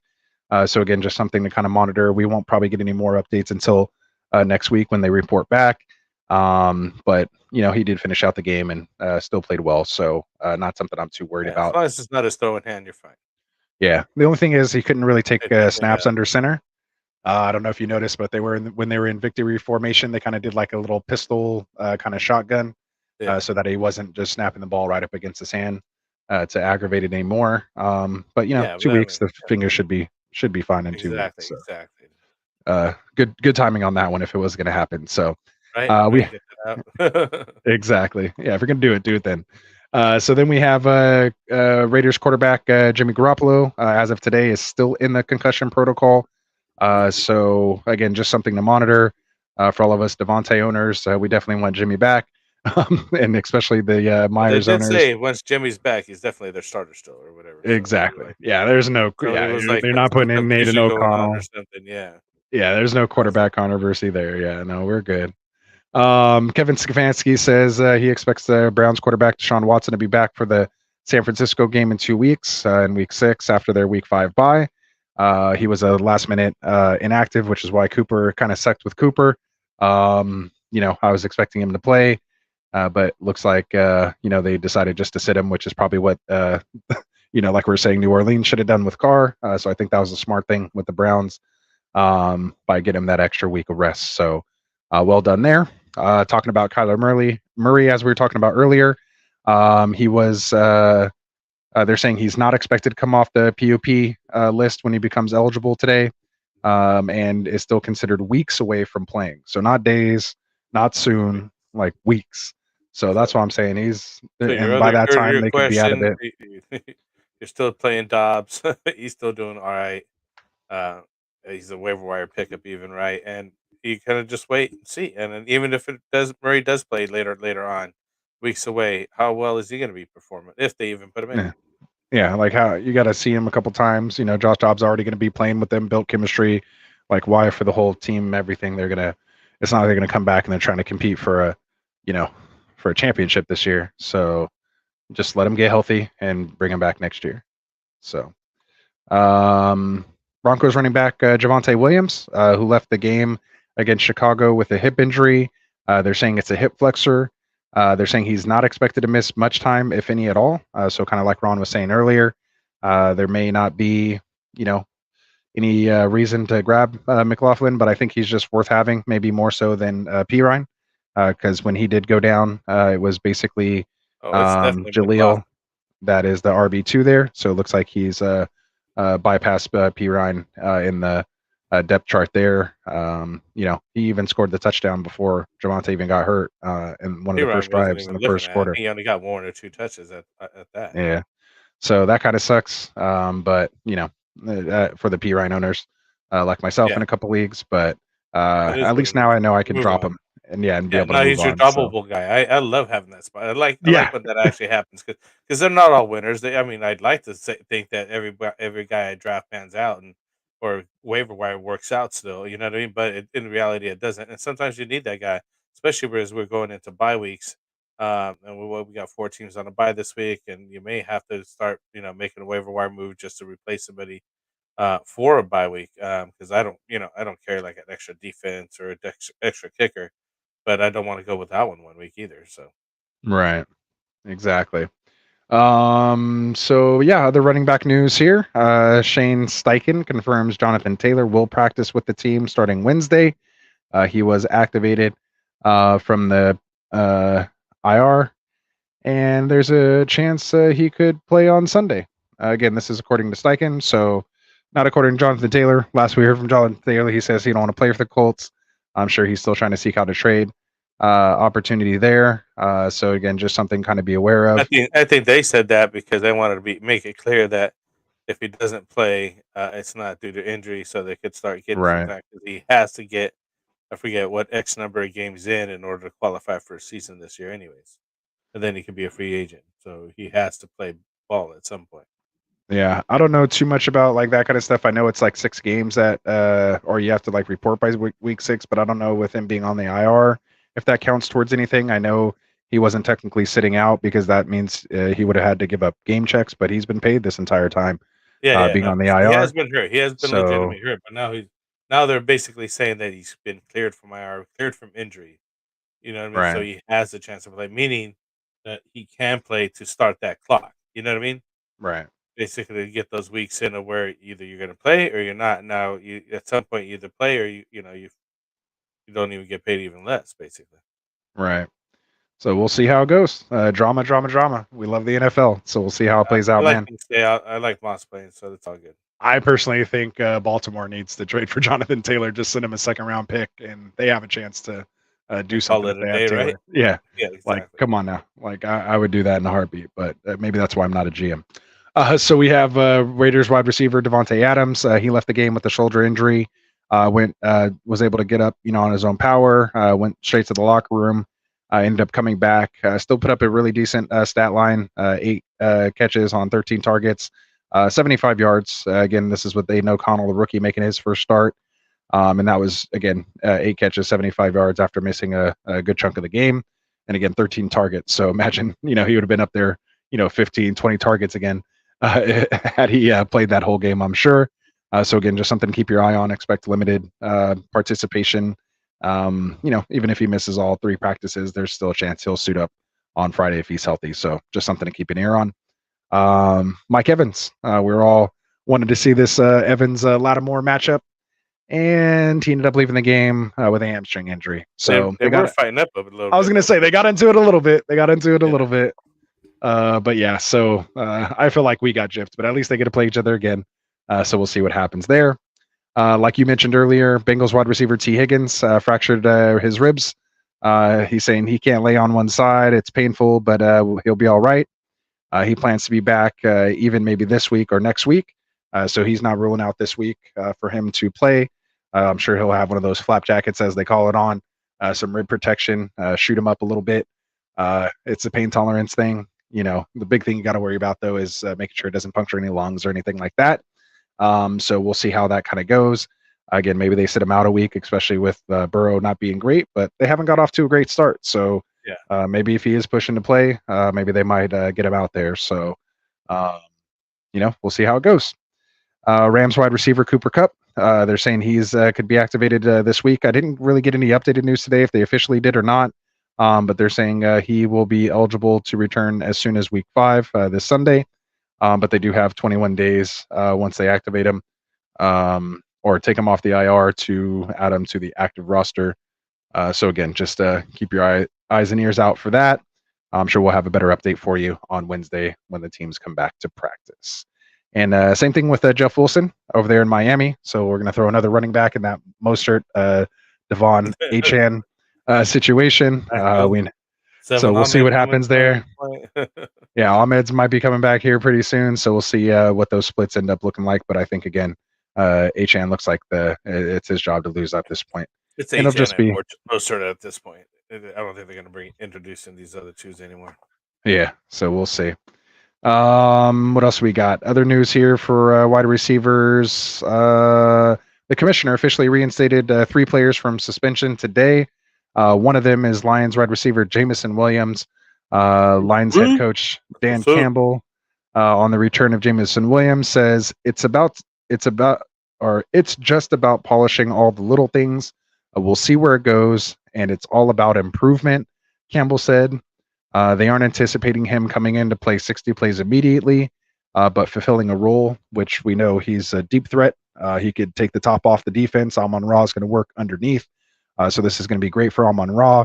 So again, just something to kind of monitor. We won't probably get any more updates until next week when they report back. But he did finish out the game and still played well. So not something I'm too worried about. As long as it's not his throwing hand, you're fine. Yeah. The only thing is he couldn't really take snaps under center. I don't know if you noticed, but when they were in victory formation, they kind of did like a little pistol kind of shotgun, so that he wasn't just snapping the ball right up against his hand to aggravate it anymore. But 2 weeks, the finger should be fine in 2 weeks. So. Exactly. Good timing on that one if it was going to happen. So exactly. Yeah, if you're going to do it then. So then we have Raiders quarterback Jimmy Garoppolo. As of today, is still in the concussion protocol. So again, just something to monitor for all of us Devontae owners. We definitely want Jimmy back, and especially the Myers owners. They did say once Jimmy's back, he's definitely their starter still, or whatever. Exactly. So, yeah, there's no. So they're not putting in Nathan O'Connell or something. Yeah. Yeah, there's no quarterback controversy there. Yeah, no, we're good. Kevin Stefanski says he expects the Browns quarterback Deshaun Watson to be back for the San Francisco game in 2 weeks in Week 6 after their Week 5 bye. He was a last-minute inactive, which is why Cooper kind of sucked with Cooper. I was expecting him to play, but looks like they decided just to sit him, which is probably what like we were saying, New Orleans should have done with Carr. So I think that was a smart thing with the Browns by getting him that extra week of rest. So well done there. Talking about Kyler Murray, as we were talking about earlier, he was. They're saying he's not expected to come off the PUP list when he becomes eligible today, and is still considered weeks away from playing. So not days, not soon, like weeks. So that's what I'm saying. By that time they could be out of it. You're still playing Dobbs. He's still doing all right. He's a waiver wire pickup, even right, and you kind of just wait and see. And then even if Murray does play later on. Weeks away, how well is he going to be performing if they even put him in? Yeah, like how you got to see him a couple times. Josh Dobbs already going to be playing with them, built chemistry. Like why for the whole team, everything it's not like they're going to come back and they're trying to compete for a championship this year. So just let him get healthy and bring him back next year. So Broncos running back Javonte Williams, who left the game against Chicago with a hip injury. They're saying it's a hip flexor. They're saying he's not expected to miss much time, if any at all. So kind of like Ron was saying earlier, there may not be, any reason to grab McLaughlin, but I think he's just worth having, maybe more so than Pirine, because when he did go down, it was basically Jaleel that is the RB2 there. So it looks like he's bypassed Pirine in the depth chart there. He even scored the touchdown before Javonte even got hurt in one of the first drives in the first quarter. He only got 1 or 2 touches at that. Yeah, so that kind of sucks. But for the Pirine owners like myself in a couple leagues, but at least now I know I can drop him and be Yeah, able to no, move he's your on. So, droppable guy. I love having that spot. I like when that actually happens because they're not all winners. I mean, I'd like to think that every guy I draft pans out and or waiver wire works out still. You know what I mean? But in reality, it doesn't. And sometimes you need that guy, especially as we're going into bye weeks. And we got 4 teams on a bye this week, and you may have to start making a waiver wire move just to replace somebody for a bye week. Because I don't carry like an extra defense or an extra kicker, but I don't want to go without one week either. So right, exactly. So yeah, other running back news here. Shane Steichen confirms Jonathan Taylor will practice with the team starting Wednesday. He was activated from the IR, and there's a chance he could play on Sunday. Again, this is according to Steichen, so not according to Jonathan Taylor. Last we heard from Jonathan Taylor, he says he don't want to play for the Colts. I'm sure he's still trying to seek out a trade opportunity there. So again, just something kind of be aware of. I think they said that because they wanted to make it clear that if he doesn't play, it's not due to injury, so they could start getting some time because he has to get, I forget what X number of games in order to qualify for a season this year, anyways. And then he can be a free agent, so he has to play ball at some point. Yeah, I don't know too much about like that kind of stuff. I know it's like 6 games that, or you have to like report by week 6, but I don't know with him being on the IR if that counts towards anything. I know he wasn't technically sitting out because that means he would have had to give up game checks, but he's been paid this entire time. Being on the IR. He has been hurt. He has been legitimately hurt, but now they're basically saying that he's been cleared from IR, cleared from injury. You know what I mean? Right. So he has the chance to play, meaning that he can play to start that clock. You know what I mean? Right. Basically, to get those weeks in of where either you're going to play or you're not. Now, you at some point you either play or you don't even get paid even less, basically. Right. So we'll see how it goes. Drama. We love the NFL, so we'll see how it plays out, man. I like Moss playing, so that's all good. I personally think Baltimore needs to trade for Jonathan Taylor. Just send him a 2nd-round pick, and they have a chance to do something. Call it a day, right? Yeah. Exactly. Like, come on now. Like, I would do that in a heartbeat, but maybe that's why I'm not a GM. So we have Raiders wide receiver Devontae Adams. He left the game with a shoulder injury. Was able to get up, on his own power. Went straight to the locker room. Ended up coming back. Still put up a really decent stat line. 8 catches on 13 targets. 75 yards. Again, this is with Aiden O'Connell, the rookie, making his first start. And that was, again, 8 catches, 75 yards after missing a good chunk of the game. And again, 13 targets. So imagine, he would have been up there, 15, 20 targets again had he played that whole game, I'm sure. So again, just something to keep your eye on. Expect limited participation. Even if he misses all 3 practices, there's still a chance he'll suit up on Friday if he's healthy. So just something to keep an ear on. Mike Evans. We're all wanted to see this Evans Lattimore matchup, and he ended up leaving the game with a hamstring injury. So they were fighting up a little bit. I was going to say they got into it a little bit. But yeah, so I feel like we got gypped, but at least they get to play each other again. So we'll see what happens there. Like you mentioned earlier, Bengals wide receiver T. Higgins fractured his ribs. He's saying he can't lay on one side. It's painful, but he'll be all right. He plans to be back even maybe this week or next week. So he's not ruling out this week for him to play. I'm sure he'll have one of those flap jackets, as they call it, on, some rib protection, shoot him up a little bit. It's a pain tolerance thing. The big thing you got to worry about, though, is making sure it doesn't puncture any lungs or anything like that. So we'll see how that kind of goes. Again, maybe they sit him out a week, especially with Burrow not being great, but they haven't got off to a great start. So maybe if he is pushing to play, maybe they might get him out there. So, we'll see how it goes. Rams wide receiver Cooper Kupp. They're saying he's could be activated this week. I didn't really get any updated news today if they officially did or not. But they're saying he will be eligible to return as soon as week 5 this Sunday. But they do have 21 days once they activate him or take him off the IR to add him to the active roster. So again, just keep your eyes and ears out for that. I'm sure we'll have a better update for you on Wednesday when the teams come back to practice. And same thing with Jeff Wilson over there in Miami. So we're going to throw another running back in that Mostert, Devon Achane situation. So we'll see what happens there. Yeah, Ahmed's might be coming back here pretty soon. So we'll see what those splits end up looking like. But I think, again, Achane looks like it's his job to lose at this point. It's It'll HN just be and Mostert at this point. I don't think they're going to introducing these other twos anymore. yeah. So we'll see. What else we got? Other news here for wide receivers. The commissioner officially reinstated 3 players from suspension today. One of them is Lions wide receiver Jamison Williams. Lions head coach Dan Campbell, on the return of Jamison Williams, says it's just about polishing all the little things. We'll see where it goes, and it's all about improvement, Campbell said. They aren't anticipating him coming in to play 60 plays immediately, but fulfilling a role, which we know he's a deep threat. He could take the top off the defense. Amon-Ra is going to work underneath. So this is going to be great for Amon-Ra.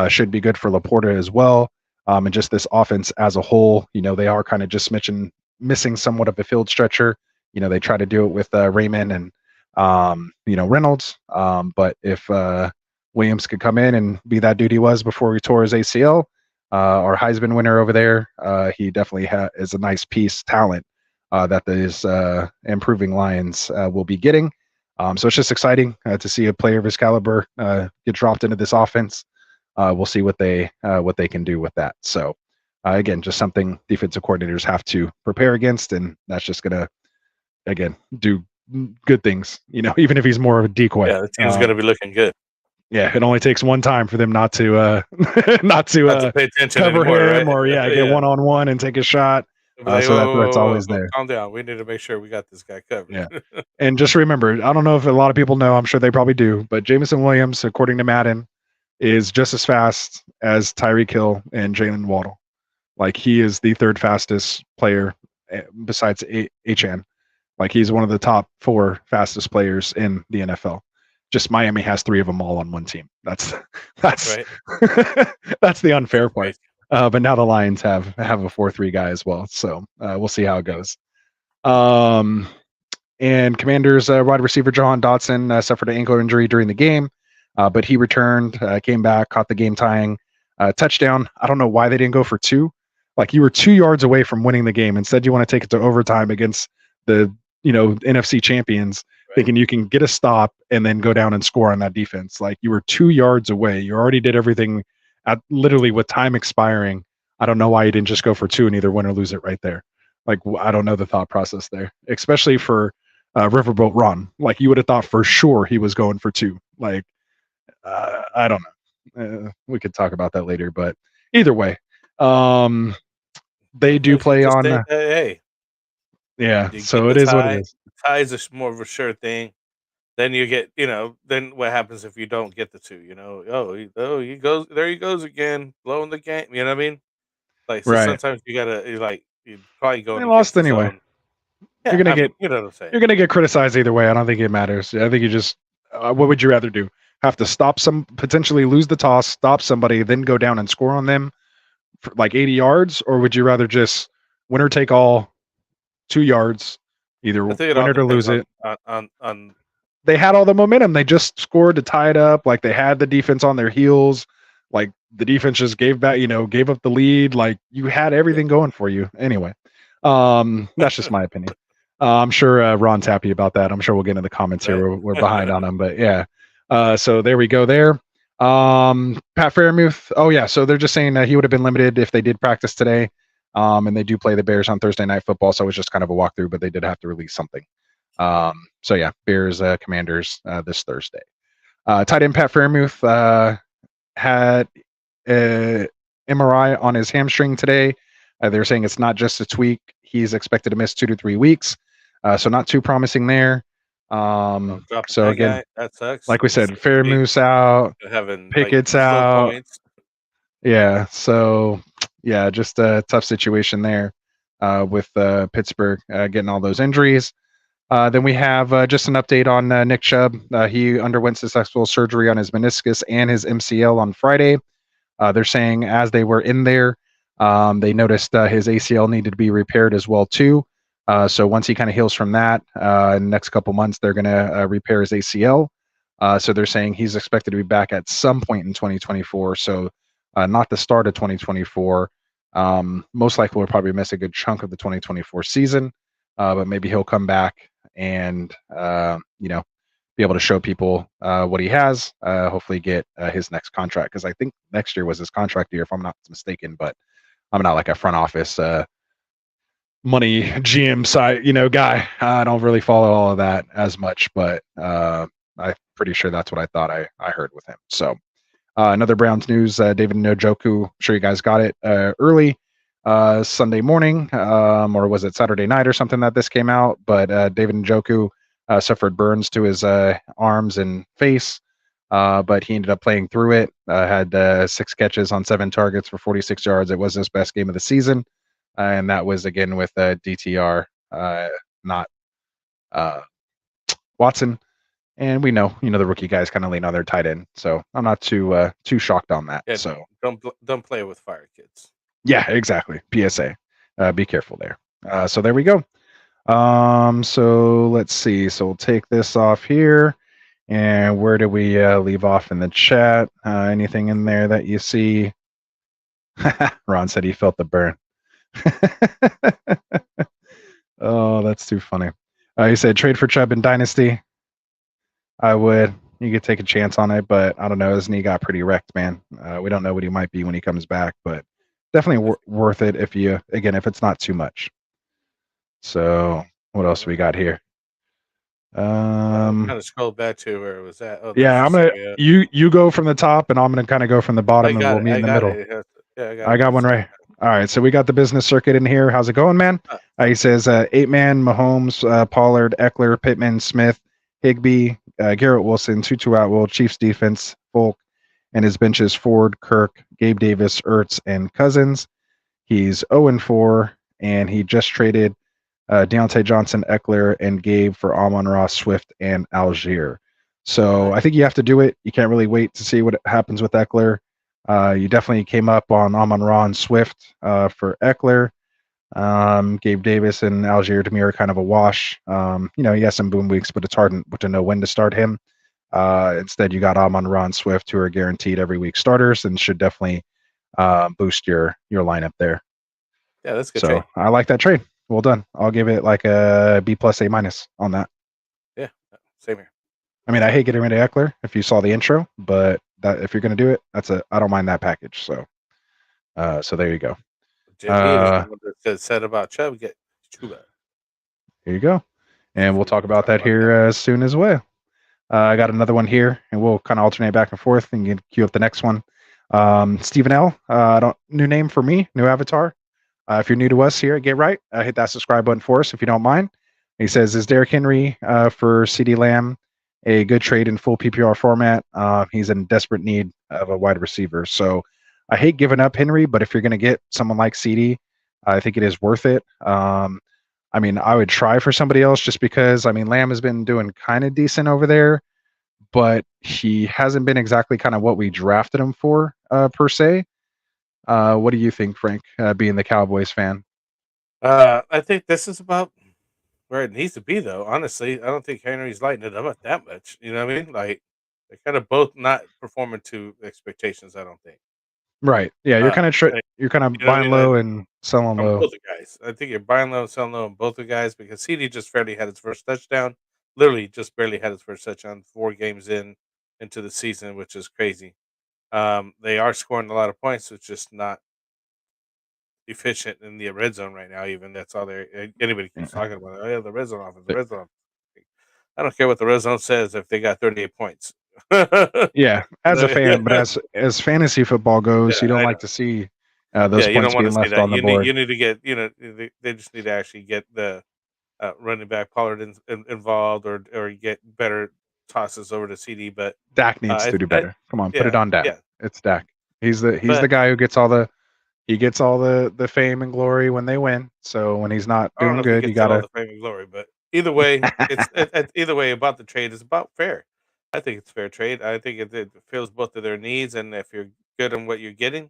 Should be good for Laporta as well. And just this offense as a whole, they are kind of just missing somewhat of a field stretcher. They try to do it with Raymond and, Reynolds. But if Williams could come in and be that dude he was before he tore his ACL, our Heisman winner over there, he definitely is a nice piece, talent that these improving Lions will be getting. So it's just exciting to see a player of his caliber get dropped into this offense. We'll see what they can do with that. So again, just something defensive coordinators have to prepare against, and that's just gonna do good things. Even if he's more of a decoy. Yeah, the team's gonna be looking good. Yeah, it only takes one time for them not to not to pay attention cover anymore, him, right? or get one-on-one and take a shot. Like, So that threat's always there. Calm down. We need to make sure we got this guy covered. Yeah. And just remember, I don't know if a lot of people know, I'm sure they probably do, but Jamison Williams, according to Madden, is just as fast as Tyreek Hill and Jalen Waddle. Like, he is the 3rd fastest player besides HN. Like, he's one of the top 4 fastest players in the NFL. Just Miami has 3 of them all on one team. That's Right. that's the unfair part. But now the Lions have a 4-3 guy as well. So we'll see how it goes. And Commanders wide receiver Jahan Dotson suffered an ankle injury during the game, but he returned, came back, caught the game tying touchdown. I don't know why they didn't go for 2. Like, you were 2 yards away from winning the game. Instead, you want to take it to overtime against the NFC champions, thinking you can get a stop and then go down and score on that defense. Like, you were 2 yards away. You already did everything at literally with time expiring. I don't know why you didn't just go for 2 and either win or lose it right there. Like, I don't know the thought process there, especially for Riverboat Ron. Like, you would have thought for sure he was going for 2. Like, I don't know. We could talk about that later, but either way, they do play on. Hey. Yeah, so it is what it is. Tie is more of a sure thing. Then you get, then what happens if you don't get the 2? He goes, there he goes again, blowing the game. You know what I mean? Like, so Right. Sometimes you probably go. They lost anyway. Yeah, You're gonna get, you know what I'm saying. You're gonna get criticized either way. I don't think it matters. I think you just, what would you rather do? Have to potentially lose the toss, stop somebody, then go down and score on them for like 80 yards, or would you rather just winner take all, 2 yards, either win it or lose it? On They had all the momentum. They just scored to tie it up. Like, they had the defense on their heels. Like, the defense just gave up the lead. Like, you had everything going for you. Anyway, that's just my opinion. I'm sure Ron's happy about that. I'm sure we'll get into the comments here. We're behind on him, but yeah. So there we go there. Pat Freiermuth. Oh yeah. So they're just saying that he would have been limited if they did practice today. And they do play the Bears on Thursday Night Football. So it was just kind of a walkthrough, but they did have to release something. So yeah, Bears, Commanders, this Thursday. Tight end Pat Freiermuth, had MRI on his hamstring today. They're saying it's not just a tweak. He's expected to miss 2 to 3 weeks. So not too promising there. So again, that sucks. like we said, Freiermuth's out, Pickett's out. Yeah. So yeah, just a tough situation there with Pittsburgh getting all those injuries. Then we have just an update on Nick Chubb. He underwent successful surgery on his meniscus and his MCL on Friday. They're saying as they were in there, they noticed his ACL needed to be repaired as well too. So once he kind of heals from that, in the next couple months, they're going to repair his ACL. So they're saying he's expected to be back at some point in 2024. So not the start of 2024. Most likely we'll probably miss a good chunk of the 2024 season, but maybe he'll come back and be able to show people what he has. Hopefully, get his next contract, because I think next year was his contract year, if I'm not mistaken. But I'm not like a front office money GM side, guy. I don't really follow all of that as much, but I'm pretty sure that's what I thought I heard with him. So another Browns news, David Njoku, I'm sure you guys got it early Sunday morning, or was it Saturday night or something that this came out, but David Njoku suffered burns to his arms and face, but he ended up playing through it, had 6 catches on 7 targets for 46 yards. It was his best game of the season. And that was again with DTR, not Watson. And we know, the rookie guys kind of lean on their tight end, so I'm not too shocked on that. Yeah, so don't play with fire, kids. Yeah, exactly. PSA, be careful there. So there we go. So let's see. So we'll take this off here, and where do we leave off in the chat? Anything in there that you see? Ron said he felt the burn. Oh, that's too funny. He said trade for Chubb in Dynasty. I would. You could take a chance on it, but I don't know. His knee got pretty wrecked, man. We don't know what he might be when he comes back, but definitely worth it if it's not too much. So what else we got here? I'm gonna scroll back to where it was at. Oh, yeah, I'm gonna you go from the top, and I'm gonna kind of go from the bottom, and we'll meet in the middle. I got one right. All right, so we got the business circuit in here. How's it going, man? He says 8-man, Mahomes, Pollard, Eckler, Pittman, Smith, Higbee, Garrett Wilson, Tutu Atwell, Chiefs defense, Folk, and his benches Ford, Kirk, Gabe Davis, Ertz, and Cousins. He's 0-4, and he just traded Deontay Johnson, Eckler, and Gabe for Amon-Ra, Swift, and Algier. So I think you have to do it. You can't really wait to see what happens with Eckler. You definitely came up on Amon-Ra and Swift for Eckler. Gabe Davis and Algier to me are kind of a wash. He has some boom weeks, but it's hard to know when to start him. Instead, you got Amon-Ra and Swift, who are guaranteed every week starters and should definitely boost your lineup there. Yeah, that's good. So trade. I like that trade. Well done. I'll give it like a B+, A- on that. Yeah, same here. I mean, I hate getting rid of Eckler if you saw the intro, but that if you're going to do it, I don't mind that package. So there you go. Said about Chubb, get Chuba. Here you go. And we'll talk about that here soon as well. I got another one here, and we'll kind of alternate back and forth and queue up the next one. Stephen L. New name for me, new avatar. If you're new to us here at Get Right, hit that subscribe button for us if you don't mind. He says, is Derrick Henry for CeeDee Lamb a good trade in full PPR format? He's in desperate need of a wide receiver. So I hate giving up Henry, but if you're going to get someone like CeeDee, I think it is worth it. I would try for somebody else just because, Lamb has been doing kind of decent over there, but he hasn't been exactly kind of what we drafted him for, per se. What do you think, Frank, being the Cowboys fan? I think this is about where it needs to be, though. Honestly, I don't think Henry's lighting it up that much. You know what I mean? Like, they're kind of both not performing to expectations, I don't think. Right. Yeah, you're kind of buying low and selling low. Both the guys. I think you're buying low and selling low on both the guys because CeeDee just barely had his first touchdown. Literally just barely had his first touchdown 4 games into the season, which is crazy. They are scoring a lot of points, it's just not efficient in the red zone right now. Even that's all anybody keeps talking about. Oh yeah, the red zone offense, the red zone. I don't care what the red zone says if they got 38 points. Yeah, as a fan, but as fantasy football goes, you don't like to see those points being left on the board. You need to get, they just need to actually get the running back Pollard involved or get better tosses over to CeeDee. But Dak needs to do better. Come on, put it on Dak. Yeah. It's Dak. He's the guy who gets all the fame and glory when they win. So when he's not doing good, you gotta all the fame and glory. But either way, either way about the trade is about fair. I think it's fair trade. I think it fills both of their needs, and if you're good on what you're getting,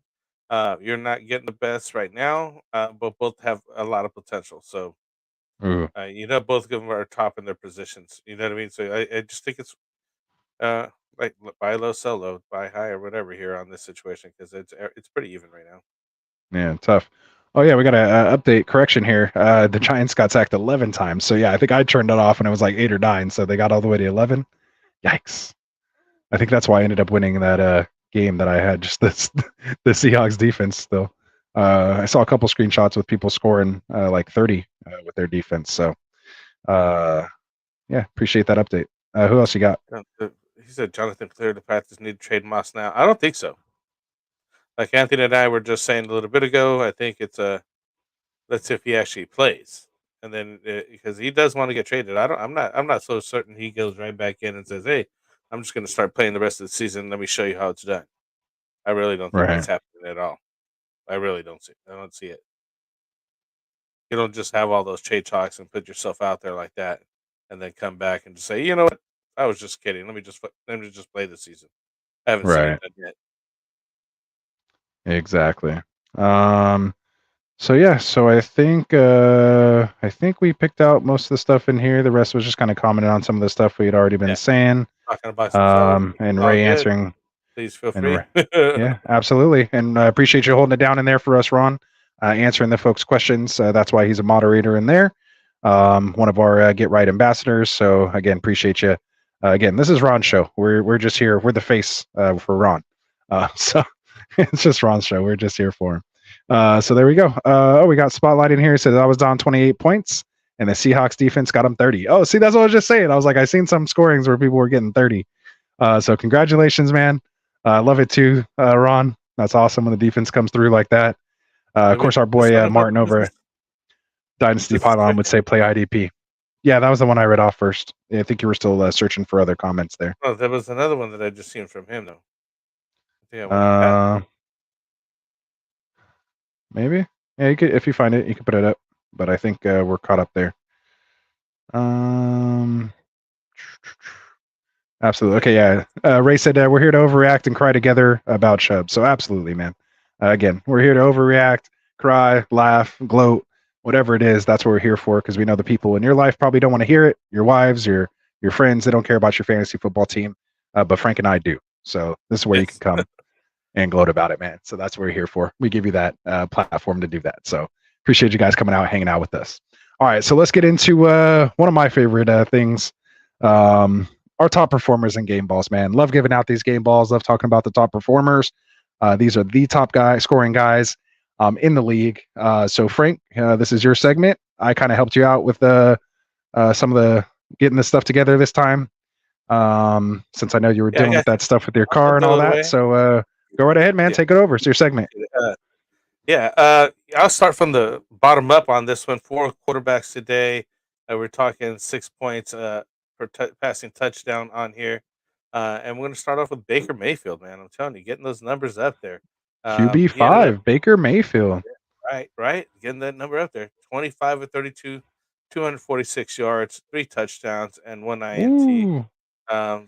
you're not getting the best right now, but both have a lot of potential. So, both of them are top in their positions. You know what I mean? So I just think it's like buy low, sell low, buy high, or whatever here on this situation because it's pretty even right now. Yeah, tough. Oh yeah, we got a update correction here. The Giants got sacked 11 times. So yeah, I think I turned it off when it was like 8 or 9. So they got all the way to 11. Yikes! I think that's why I ended up winning that game that I had. Just this the Seahawks defense still. I saw a couple screenshots with people scoring like 30 with their defense. So yeah, appreciate that update. Who else you got? He said Jonathan cleared the Panthers need to trade Moss now. I don't think so. Like Anthony and I were just saying a little bit ago, I think it's let's see if he actually plays, and then because he does want to get traded. I'm not so certain he goes right back in and says, "Hey, I'm just going to start playing the rest of the season. Let me show you how it's done." I really don't think that's Right. happening at all. I really don't see. I don't see it. You don't just have all those trade talks and put yourself out there like that, and then come back and just say, "You know what? I was just kidding. Let me just play the season." I haven't seen it Right. done yet. Exactly. So yeah, so I think we picked out most of the stuff in here. The rest was just kind of commenting on some of the stuff we had already been Yeah. saying. Talking about yourself. And All Ray good. answering. Please feel And free. yeah, absolutely. And I appreciate you holding it down in there for us, Ron, answering the folks' questions. That's why he's a moderator in there. One of our Get Right ambassadors. So again, appreciate you. Again, this is Ron's show. We're just here. We're the face for Ron. So it's just Ron's show. We're just here for him. So there we go. We got Spotlight in here. He said I was down 28 points, and the Seahawks defense got him 30. Oh, see, that's what I was just saying. I was like, I seen some scorings where people were getting 30. So congratulations, man. I love it too, Ron. That's awesome when the defense comes through like that. Of course, our boy Martin over Dynasty Pylon would say play IDP. Yeah, that was the one I read off first. Yeah, I think you were still searching for other comments there. Oh, there was another one that I just seen from him though. I maybe. Yeah, you could if you find it, you can put it up. But I think we're caught up there. Absolutely. Okay, yeah. Ray said we're here to overreact and cry together about Chubb. So absolutely, man. Again, we're here to overreact, cry, laugh, gloat, whatever it is. That's what we're here for because we know the people in your life probably don't want to hear it. Your wives, your friends, they don't care about your fantasy football team, but Frank and I do. So this is where you can come and gloat about it, man. So that's what we're here for. We give you that platform to do that. So appreciate you guys coming out, hanging out with us. All right, so let's get into one of my favorite things. Our top performers in game balls, man. Love giving out these game balls. Love talking about the top performers. These are the top scoring guys in the league. So Frank, this is your segment. I kind of helped you out with some of the getting this stuff together this time. Since I know you were dealing with that stuff with your car and all that. So go right ahead, man. Take it over. It's your segment. I'll start from the bottom up on this one. 4 quarterbacks today. We're talking 6 points per passing touchdown on here. And we're going to start off with Baker Mayfield, man. I'm telling you, getting those numbers up there. QB5, Baker Mayfield. Right. Getting that number up there. 25 of 32, 246 yards, 3 touchdowns, and 1 INT.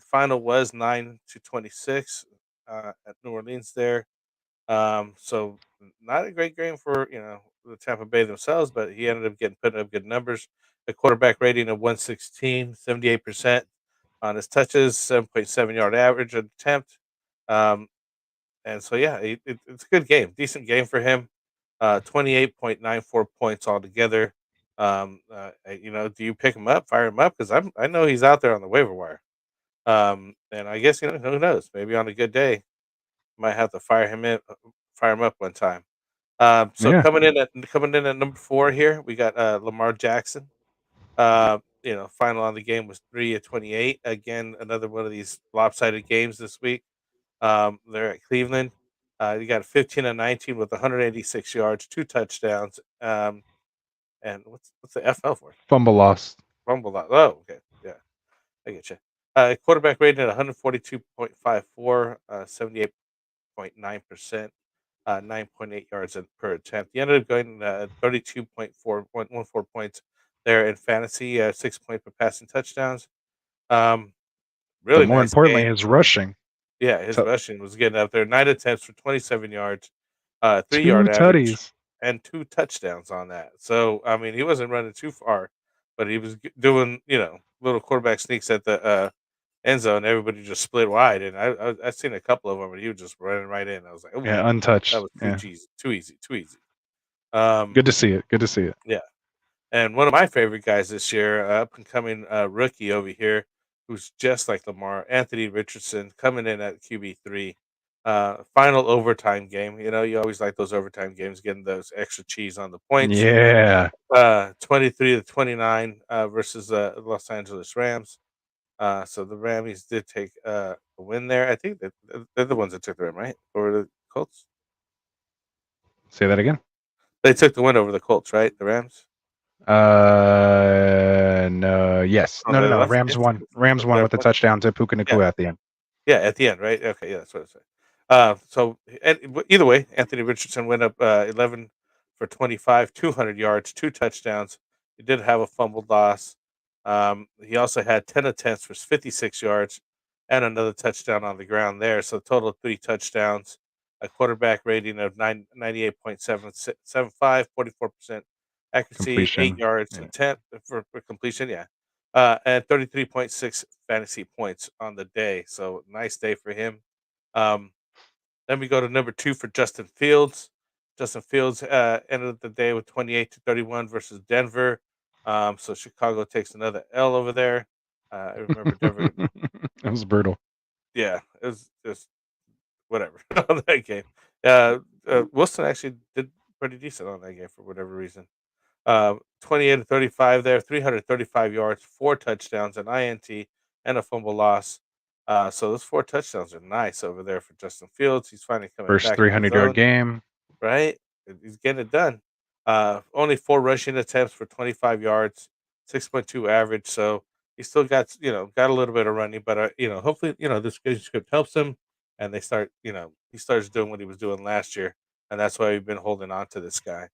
Final was 9-26 at New Orleans there. So not a great game for the Tampa Bay themselves, but he ended up putting up good numbers. A quarterback rating of 116, 78% on his touches, 7.7 yard average attempt. And so yeah, it's a good game, decent game for him. 28.94 points altogether. Do you pick him up, fire him up? Because I know he's out there on the waiver wire. And I guess who knows? Maybe on a good day, might have to fire him up one time. Coming in at number 4 here, we got Lamar Jackson. Final on the game was 3 of 28. Again, another one of these lopsided games this week. They're at Cleveland. You got 15 of 19 with 186 yards, 2 touchdowns. And what's the FL for? Fumble loss. Fumble loss. Oh, okay. Yeah, I get you. Quarterback rating at 142.54, 78.9%, 9.8 yards per attempt. He ended up going 32.414 points there in fantasy, 6 points per passing touchdowns. Really, but more nice importantly, game. his rushing. Yeah, his rushing was getting up there. 9 attempts for 27 yards, 3-yard average, and 2 touchdowns on that. So I mean, he wasn't running too far, but he was doing little quarterback sneaks at the end zone. Everybody just split wide, and I've seen a couple of them, and he was just running right in. I was like, oh, yeah, untouched. That was too easy. Good to see it. Yeah, and one of my favorite guys this year, up and coming rookie over here, who's just like Lamar, Anthony Richardson, coming in at QB3. Final overtime game. You know, you always like those overtime games, getting those extra cheese on the points. Yeah. 23-29 versus Los Angeles Rams. So the Rammies did take a win there. I think that they're the ones that took the win, right? Over the Colts. Say that again. They took the win over the Colts, right? The Rams. No. Yes. Oh, No. that's Rams won. Rams won with the touchdown to Puka Nacua at the end. Yeah, at the end, right? Okay, yeah, that's what I said. So either way, Anthony Richardson went up 11 for 25, 200 yards, 2 touchdowns. He did have a fumbled loss. He also had 10 attempts for 56 yards and another touchdown on the ground there. So total of 3 touchdowns, a quarterback rating of 98.775, 44% accuracy, Completion. 8 yards, Yeah. intent for completion, yeah. And 33.6 fantasy points on the day. So nice day for him. Then we go to number 2 for Justin Fields. Justin Fields ended the day with 28-31 versus Denver. So Chicago takes another L over there. I remember Denver. It was brutal. Yeah, it was just whatever on that game. Wilson actually did pretty decent on that game for whatever reason. 28-35 there, 335 yards, 4 touchdowns, an INT, and a fumble loss. So those 4 touchdowns are nice over there for Justin Fields. He's finally coming First back. 300-yard game. Right? He's getting it done. Only 4 rushing attempts for 25 yards, 6.2 average. So he still got a little bit of running, but hopefully, this good script helps him, and they start, he starts doing what he was doing last year, and that's why we've been holding on to this guy.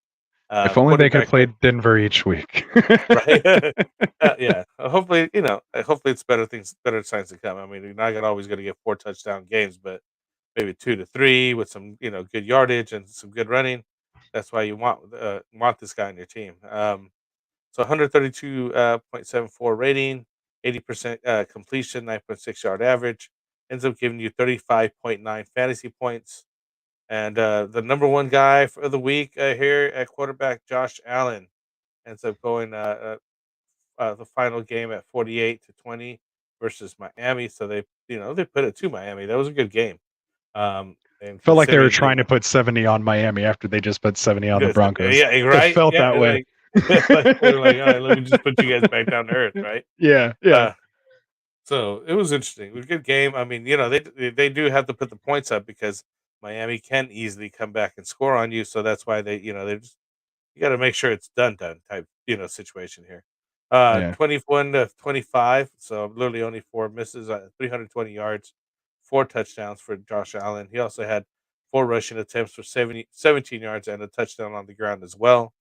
If only they could play Denver each week. Right? Yeah. Hopefully, hopefully it's better signs to come. I mean, you're not always going to get 4 touchdown games, but maybe 2 to 3 with some, good yardage and some good running. That's why you want this guy on your team. So 132.74 rating, 80% completion, 9.6 yard average, ends up giving you 35.9 fantasy points. And the number 1 guy for the week here at quarterback, Josh Allen, ends up going the final game at 48-20 versus Miami. So they put it to Miami. That was a good game. And felt like they were trying to put 70 on Miami after they just put 70 on the Broncos. Yeah, right. It felt that way. They're like, all right, let me just put you guys back down to earth, right? Yeah. So it was interesting. It was a good game. I mean, they do have to put the points up because Miami can easily come back and score on you. So that's why they just, you got to make sure it's done type, situation here. 21-25. So literally only 4 misses, 320 yards, 4 touchdowns for Josh Allen. He also had 4 rushing attempts for 17 yards and a touchdown on the ground as well.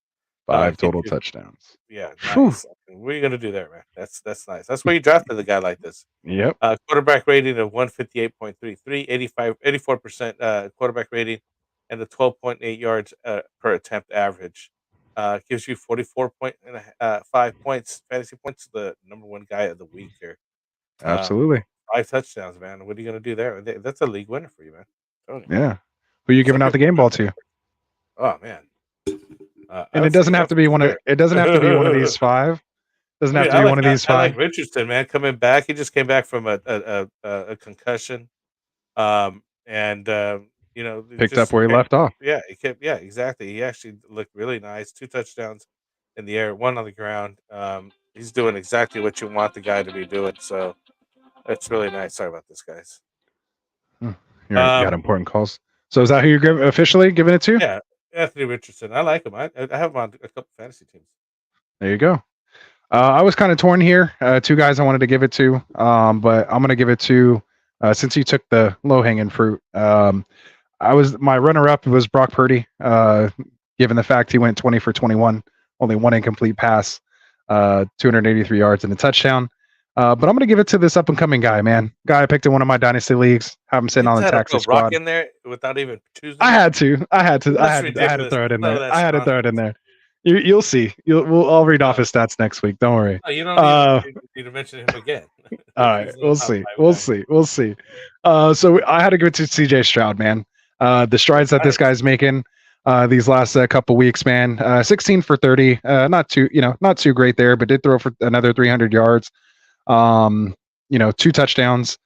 5 total touchdowns. Yeah, nice. What are you gonna do there, man? That's nice. That's why you drafted a guy like this. Yep. Quarterback rating of 158.33, 84% quarterback rating, and the 12.8 yards per attempt average. Gives you 44.5 points, fantasy points. The number 1 guy of the week here. Absolutely. 5 touchdowns, man. What are you gonna do there? That's a league winner for you, man. Yeah. Who are you giving out the game ball to? Oh man. And it doesn't have to be one of these 5. Doesn't have to be one of these 5. I like Richardson, man, coming back. He just came back from a concussion, and picked up where he left off. Yeah, exactly. He actually looked really nice. 2 touchdowns in the air, 1 on the ground. He's doing exactly what you want the guy to be doing. So that's really nice. Sorry about this, guys. You got important calls. So is that who you're officially giving it to? Yeah. Anthony Richardson. I like him. I have him on a couple fantasy teams. There you go. I was kind of torn here. 2 guys I wanted to give it to, but I'm going to give it to, since he took the low-hanging fruit. My runner-up was Brock Purdy, given the fact he went 20 for 21, only 1 incomplete pass, 283 yards and a touchdown. But I'm going to give it to this up-and-coming guy, man. Guy I picked in one of my dynasty leagues. Have him sitting on the taxi squad. Brock in there without even choosing. I had to throw it in there. I had to throw it in there. You'll see. I'll read off his stats next week. Don't worry. No, you don't need to mention him again. All right, we'll see. So I had to give it to CJ Stroud, man. The strides that this guy's making these last couple weeks, man. 16 for 30. Not too great there, but did throw for another 300 yards. 2 touchdowns,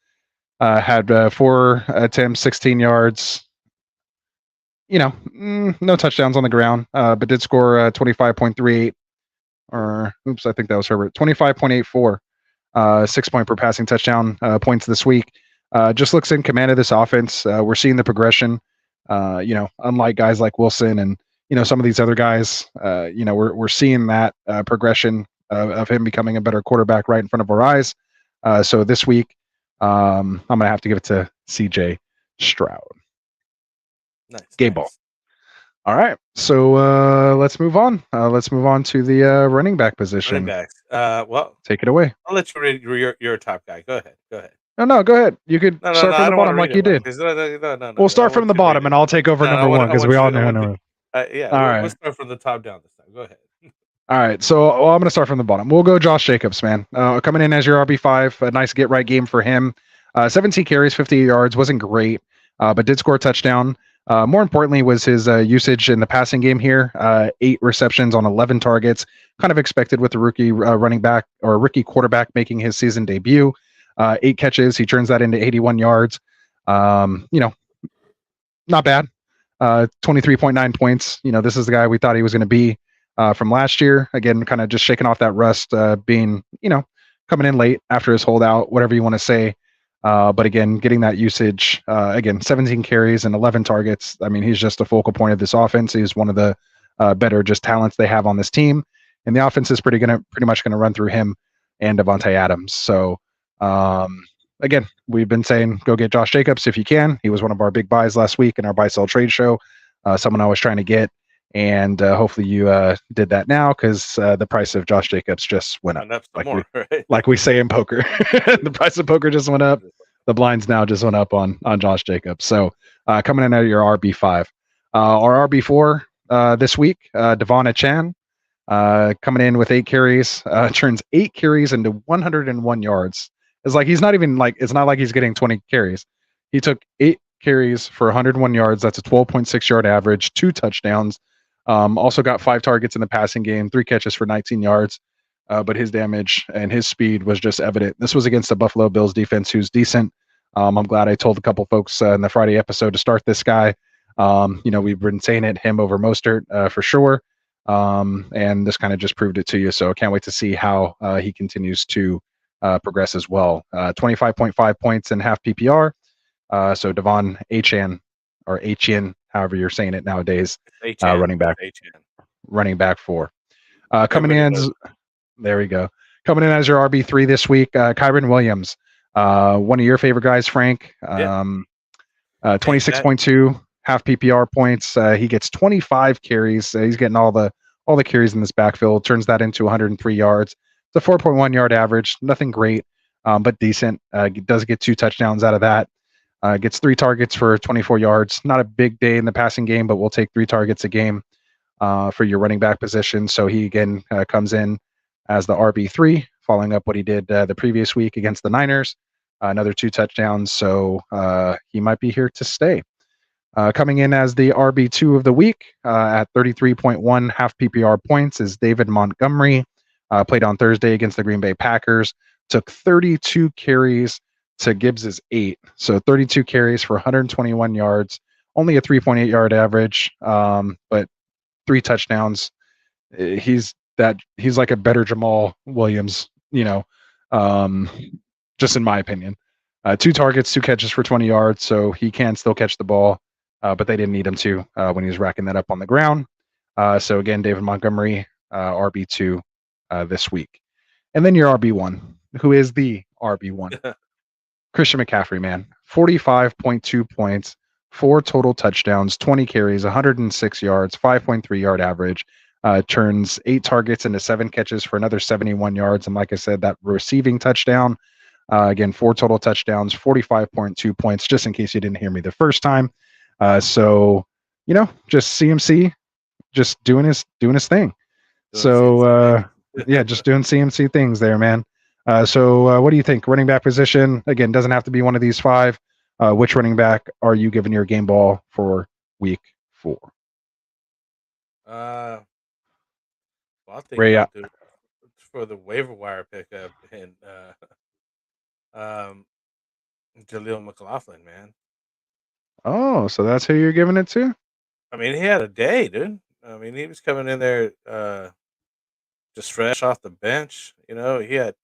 had 4 attempts, 16 yards. No touchdowns on the ground, but did score 25.38, or oops, I think that was Herbert, 25.84, 6-point per passing touchdown points this week. Just looks in command of this offense. We're seeing the progression. Unlike guys like Wilson and some of these other guys, we're seeing that progression of him becoming a better quarterback right in front of our eyes. So this week, I'm gonna have to give it to CJ Stroud. Nice. Game ball. All right, so let's move on. Let's move on to the running back position. Running backs. Well, take it away. I'll let you read your top guy. Go ahead. No, go ahead. You could start from the bottom like you did. No. We'll start from the bottom, and I'll take over number one because we all know. Yeah, all right. We'll start from the top down this time. Go ahead. All right, so I'm going to start from the bottom. We'll go Josh Jacobs, man. Coming in as your RB5, a nice get-right game for him. 17 carries, 58 yards, wasn't great, but did score a touchdown. More importantly was his usage in the passing game here. 8 receptions on 11 targets, kind of expected with the rookie running back or rookie quarterback making his season debut. 8 catches, he turns that into 81 yards. Not bad. 23.9 points. This is the guy we thought he was going to be from last year. Again, kind of just shaking off that rust, being, coming in late after his holdout, whatever you want to say. But again, getting that usage, 17 carries and 11 targets. I mean, he's just a focal point of this offense. He's one of the better just talents they have on this team. And the offense is pretty much going to run through him and Devontae Adams. So, again, we've been saying go get Josh Jacobs if you can. He was one of our big buys last week in our buy sell trade show. Someone I was trying to get, and hopefully you did that now because the price of Josh Jacobs just went up. Like we say in poker, the price of poker just went up. The blinds now just went up on Josh Jacobs. So coming in at your RB5, our RB4 this week, Devon Achane, coming in with 8 carries, turns 8 carries into 101 yards. It's like he's not even it's not like he's getting 20 carries. He took 8 carries for 101 yards. That's a 12.6 yard average, 2 touchdowns. Also got 5 targets in the passing game, 3 catches for 19 yards. But his damage and his speed was just evident. This was against the Buffalo Bills defense, who's decent. I'm glad I told a couple folks in the Friday episode to start this guy. We've been saying it, him over Mostert for sure. And this kind of just proved it to you. So I can't wait to see how he continues to progress as well. 25.5 points in half PPR. So Devon Achane, or Achane, however you're saying it nowadays, running back 4. Coming in, there we go. Coming in as your RB3 this week, Kyren Williams, one of your favorite guys, Frank. 26.2 half PPR points. He gets 25 carries. He's getting all the carries in this backfield. Turns that into 103 yards. It's a 4.1 yard average. Nothing great, but decent. Does get 2 touchdowns out of that. Gets 3 targets for 24 yards. Not a big day in the passing game, but we'll take 3 targets a game for your running back position. So he again comes in as the RB3, following up what he did the previous week against the Niners. Another 2 touchdowns. So he might be here to stay. Coming in as the RB2 of the week at 33.1 half PPR points is David Montgomery. Played on Thursday against the Green Bay Packers. Took 32 carries to Gibbs's 8. So 32 carries for 121 yards. Only a 3.8 yard average, but 3 touchdowns. He's like a better Jamal Williams, just in my opinion. 2 targets, 2 catches for 20 yards, so he can still catch the ball, but they didn't need him to when he was racking that up on the ground. So again, David Montgomery, RB2 this week. And then your RB1, who is the RB1. Christian McCaffrey, man. 45.2 points, 4 total touchdowns, 20 carries, 106 yards, 5.3 yard average. Turns 8 targets into 7 catches for another 71 yards. And like I said, that receiving touchdown, again, 4 total touchdowns, 45.2 points, just in case you didn't hear me the first time. So, just CMC, just doing his thing. Yeah, just doing CMC things there, man. So what do you think? Running back position, again, doesn't have to be one of these 5. Which running back are you giving your game ball for week 4? I think Ray, I'll do for the waiver wire pickup, and Um, Jaleel McLaughlin, man. Oh, so that's who you're giving it to? I mean, he had a day, dude. I mean, he was coming in there just fresh off the bench. You know, he had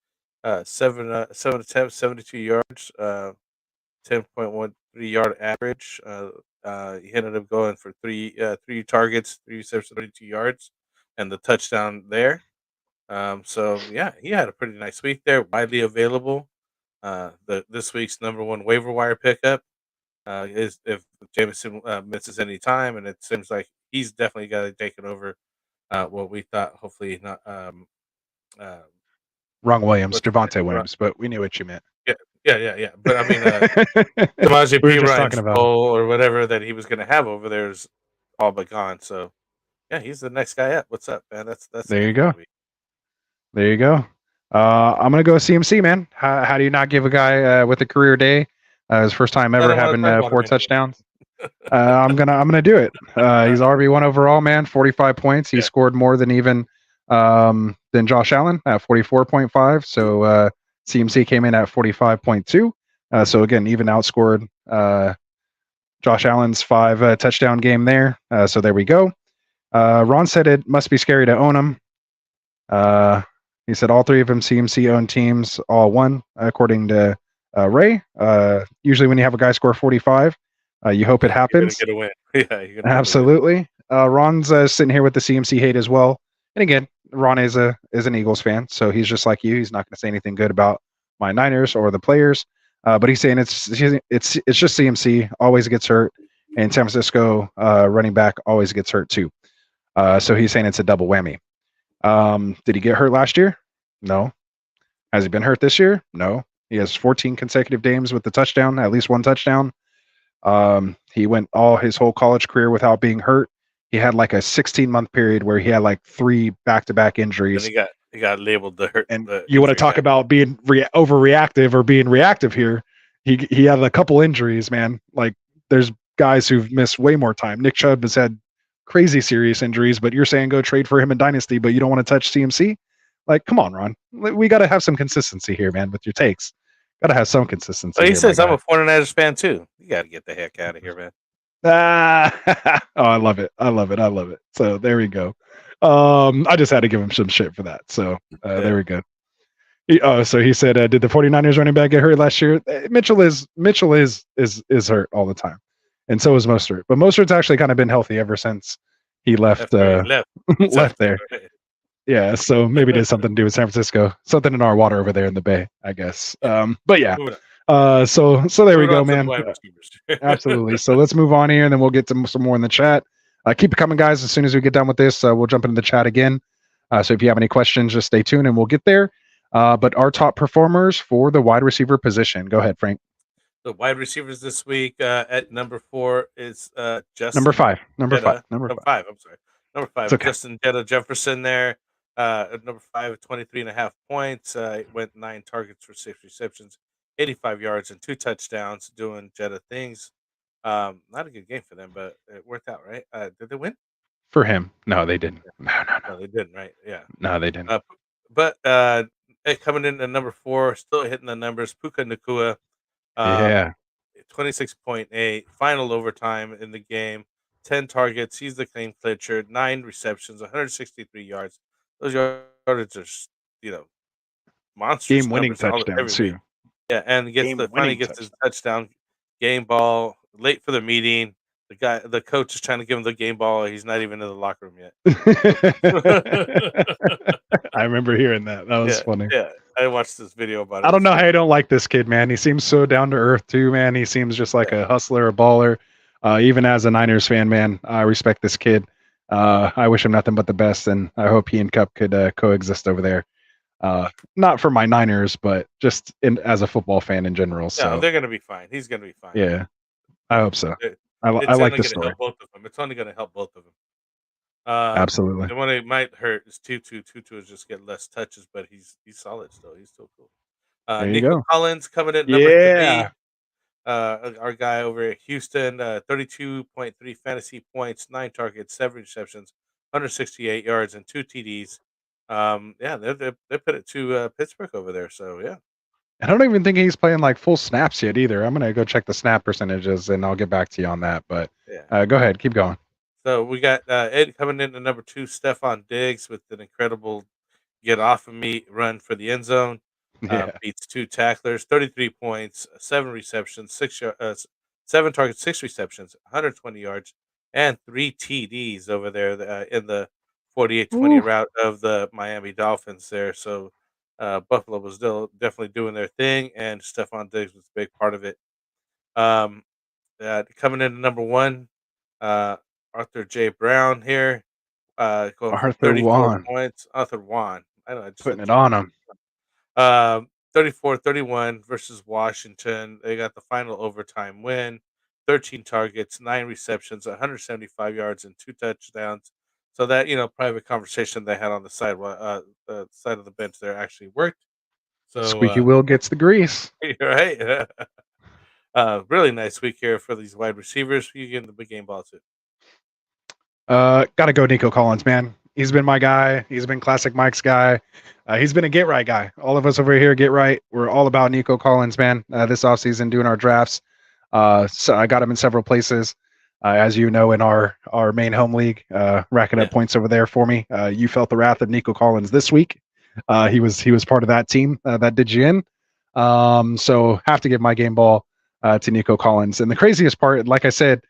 seven attempts, 72 yards, 10.13 yard average. He ended up going for three targets, 3 receptions, 32 yards, and the touchdown there. So yeah, he had a pretty nice week there, widely available. This week's number one waiver wire pickup is if Jameson misses any time, and it seems like he's definitely got to take it over. What we thought, hopefully not. Uh, Wrong Williams, what's his Devontae name? Williams, but we knew what you meant. Yeah. But I mean, Samaje We were P. just Ryan's talking about him. role or whatever that he was going to have over there is all but gone. So yeah, he's the next guy up. What's up, man? That's There it you for go. the week. There you go. I'm gonna go CMC, man. How do you not give a guy with a career day, his first time I ever don't want to having talk about him 4 anymore. touchdowns? I'm gonna do it. He's RB1 overall, man. 45 points. He Yeah. scored more than even than Josh Allen at 44.5. So CMC came in at 45.2. So again, even outscored Josh Allen's 5 touchdown game there. So there we go. Ron said it must be scary to own him. He said all 3 of them CMC owned teams all won, according to Ray. Usually when you have a guy score 45, you hope it happens. You're gonna get a win. Yeah, you're gonna Absolutely. Ron's sitting here with the CMC hate as well. And again, Ron is an Eagles fan, so he's just like you. He's not going to say anything good about my Niners or the players. But he's saying it's just CMC always gets hurt, and San Francisco running back always gets hurt too. So he's saying it's a double whammy. Did he get hurt last year? No. Has he been hurt this year? No. He has 14 consecutive games with the touchdown, at least 1 touchdown. He went all his whole college career without being hurt. He had like a 16-month period where he had like 3 back-to-back injuries. And he got labeled the hurt. And you want to talk about being overreactive or being reactive here? He had a couple injuries, man. Like there's guys who've missed way more time. Nick Chubb has had crazy serious injuries, but you're saying go trade for him in Dynasty, but you don't want to touch CMC? Like, come on, Ron. We got to have some consistency here, man, with your takes. Got to have some consistency. Well, he here, says I'm my a 49ers fan too. You got to get the heck out of here, man. guy. Oh, I love it. I love it. So there we go. I just had to give him some shit for that. So there we go. So he said, did the 49ers running back get hurt last year? Mitchell is hurt all the time. And so is Mostert. But Mostert's actually kind of been healthy ever since he left left there. Yeah, so maybe it has something to do with San Francisco. Something in our water over there in the Bay, I guess. But yeah. So there we go, man. Absolutely. So let's move on here, and then we'll get to some more in the chat. Keep it coming, guys. As soon as we get done with this, we'll jump into the chat again. So if you have any questions, just stay tuned, and we'll get there. But our top performers for the wide receiver position. Go ahead, Frank. The wide receivers this week at number 4 is Justin. Number 5. I'm sorry. Number 5. Okay. Justin Jetta Jefferson there. At number 5, 23.5 points. Went 9 targets for 6 receptions, 85 yards, and 2 touchdowns doing Jetta things. Not a good game for them, but it worked out, right? Did they win? For him. No, they didn't. No, they didn't, right? Yeah. No, they didn't. But coming in at number 4, still hitting the numbers, Puka Nacua. Yeah. 26.8, final overtime in the game, 10 targets. He's the clean clincher, 9 receptions, 163 yards. Those yards are, monstrous. Game-winning numbers touchdowns too. Yeah, and finally gets his touchdown. Game ball, late for the meeting. The coach is trying to give him the game ball. He's not even in the locker room yet. I remember hearing that. That was funny. Yeah, I watched this video about it. I don't know how you don't like this kid, man. He seems so down to earth too, man. He seems just like a hustler, a baller. Even as a Niners fan, man, I respect this kid. I wish him nothing but the best, and I hope he and Cup could coexist over there. Not for my Niners, but just as a football fan in general. So they're gonna be fine. He's gonna be fine. Yeah, I hope so. I like the story. Help both of them. It's only gonna help both of them. Absolutely. The one that might hurt is Tutu. Tutu is just get less touches, but he's solid still. He's still cool. There you Nico go. Collins coming in number 3. Our guy over at Houston, 32.3 fantasy points, 9 targets, 7 receptions, 168 yards, and 2 TDs. They put it to Pittsburgh over there. So yeah, I don't even think he's playing like full snaps yet either. I'm gonna go check the snap percentages and I'll get back to you on that. But Yeah. go ahead, keep going. So we got Ed coming in at number 2, Stephon Diggs with an incredible get off of me run for the end zone. Yeah. Beats 2 tacklers, 33 points, 7 receptions, 7 targets, 6 receptions, 120 yards, and 3 TDs over there in the 48-20 Ooh. route of the Miami Dolphins there. So Buffalo was still definitely doing their thing, and Stephon Diggs was a big part of it. Um, coming in at number 1, uh, Arthur J. Brown here, going for Arthur 34 Juan points. Arthur Juan. I don't know, I just putting said it J. on him. 34-31 versus Washington. They got the final overtime win. 13 targets, 9 receptions, 175 yards, and 2 touchdowns. So that private conversation they had on the side of the bench there actually worked. So Squeaky wheel gets the grease. you're right. Really nice week here for these wide receivers. You get in the big game ball too. Gotta go Nico Collins, man. He's been my guy. He's been Classic Mike's guy. He's been a get right guy. All of us over here get right. We're all about Nico Collins, man. This offseason doing our drafts. So I got him in several places. As you know, in our main home league, racking up points over there for me. You felt the wrath of Nico Collins this week. He was part of that team that did you in. So have to give my game ball to Nico Collins. And the craziest part, like I said,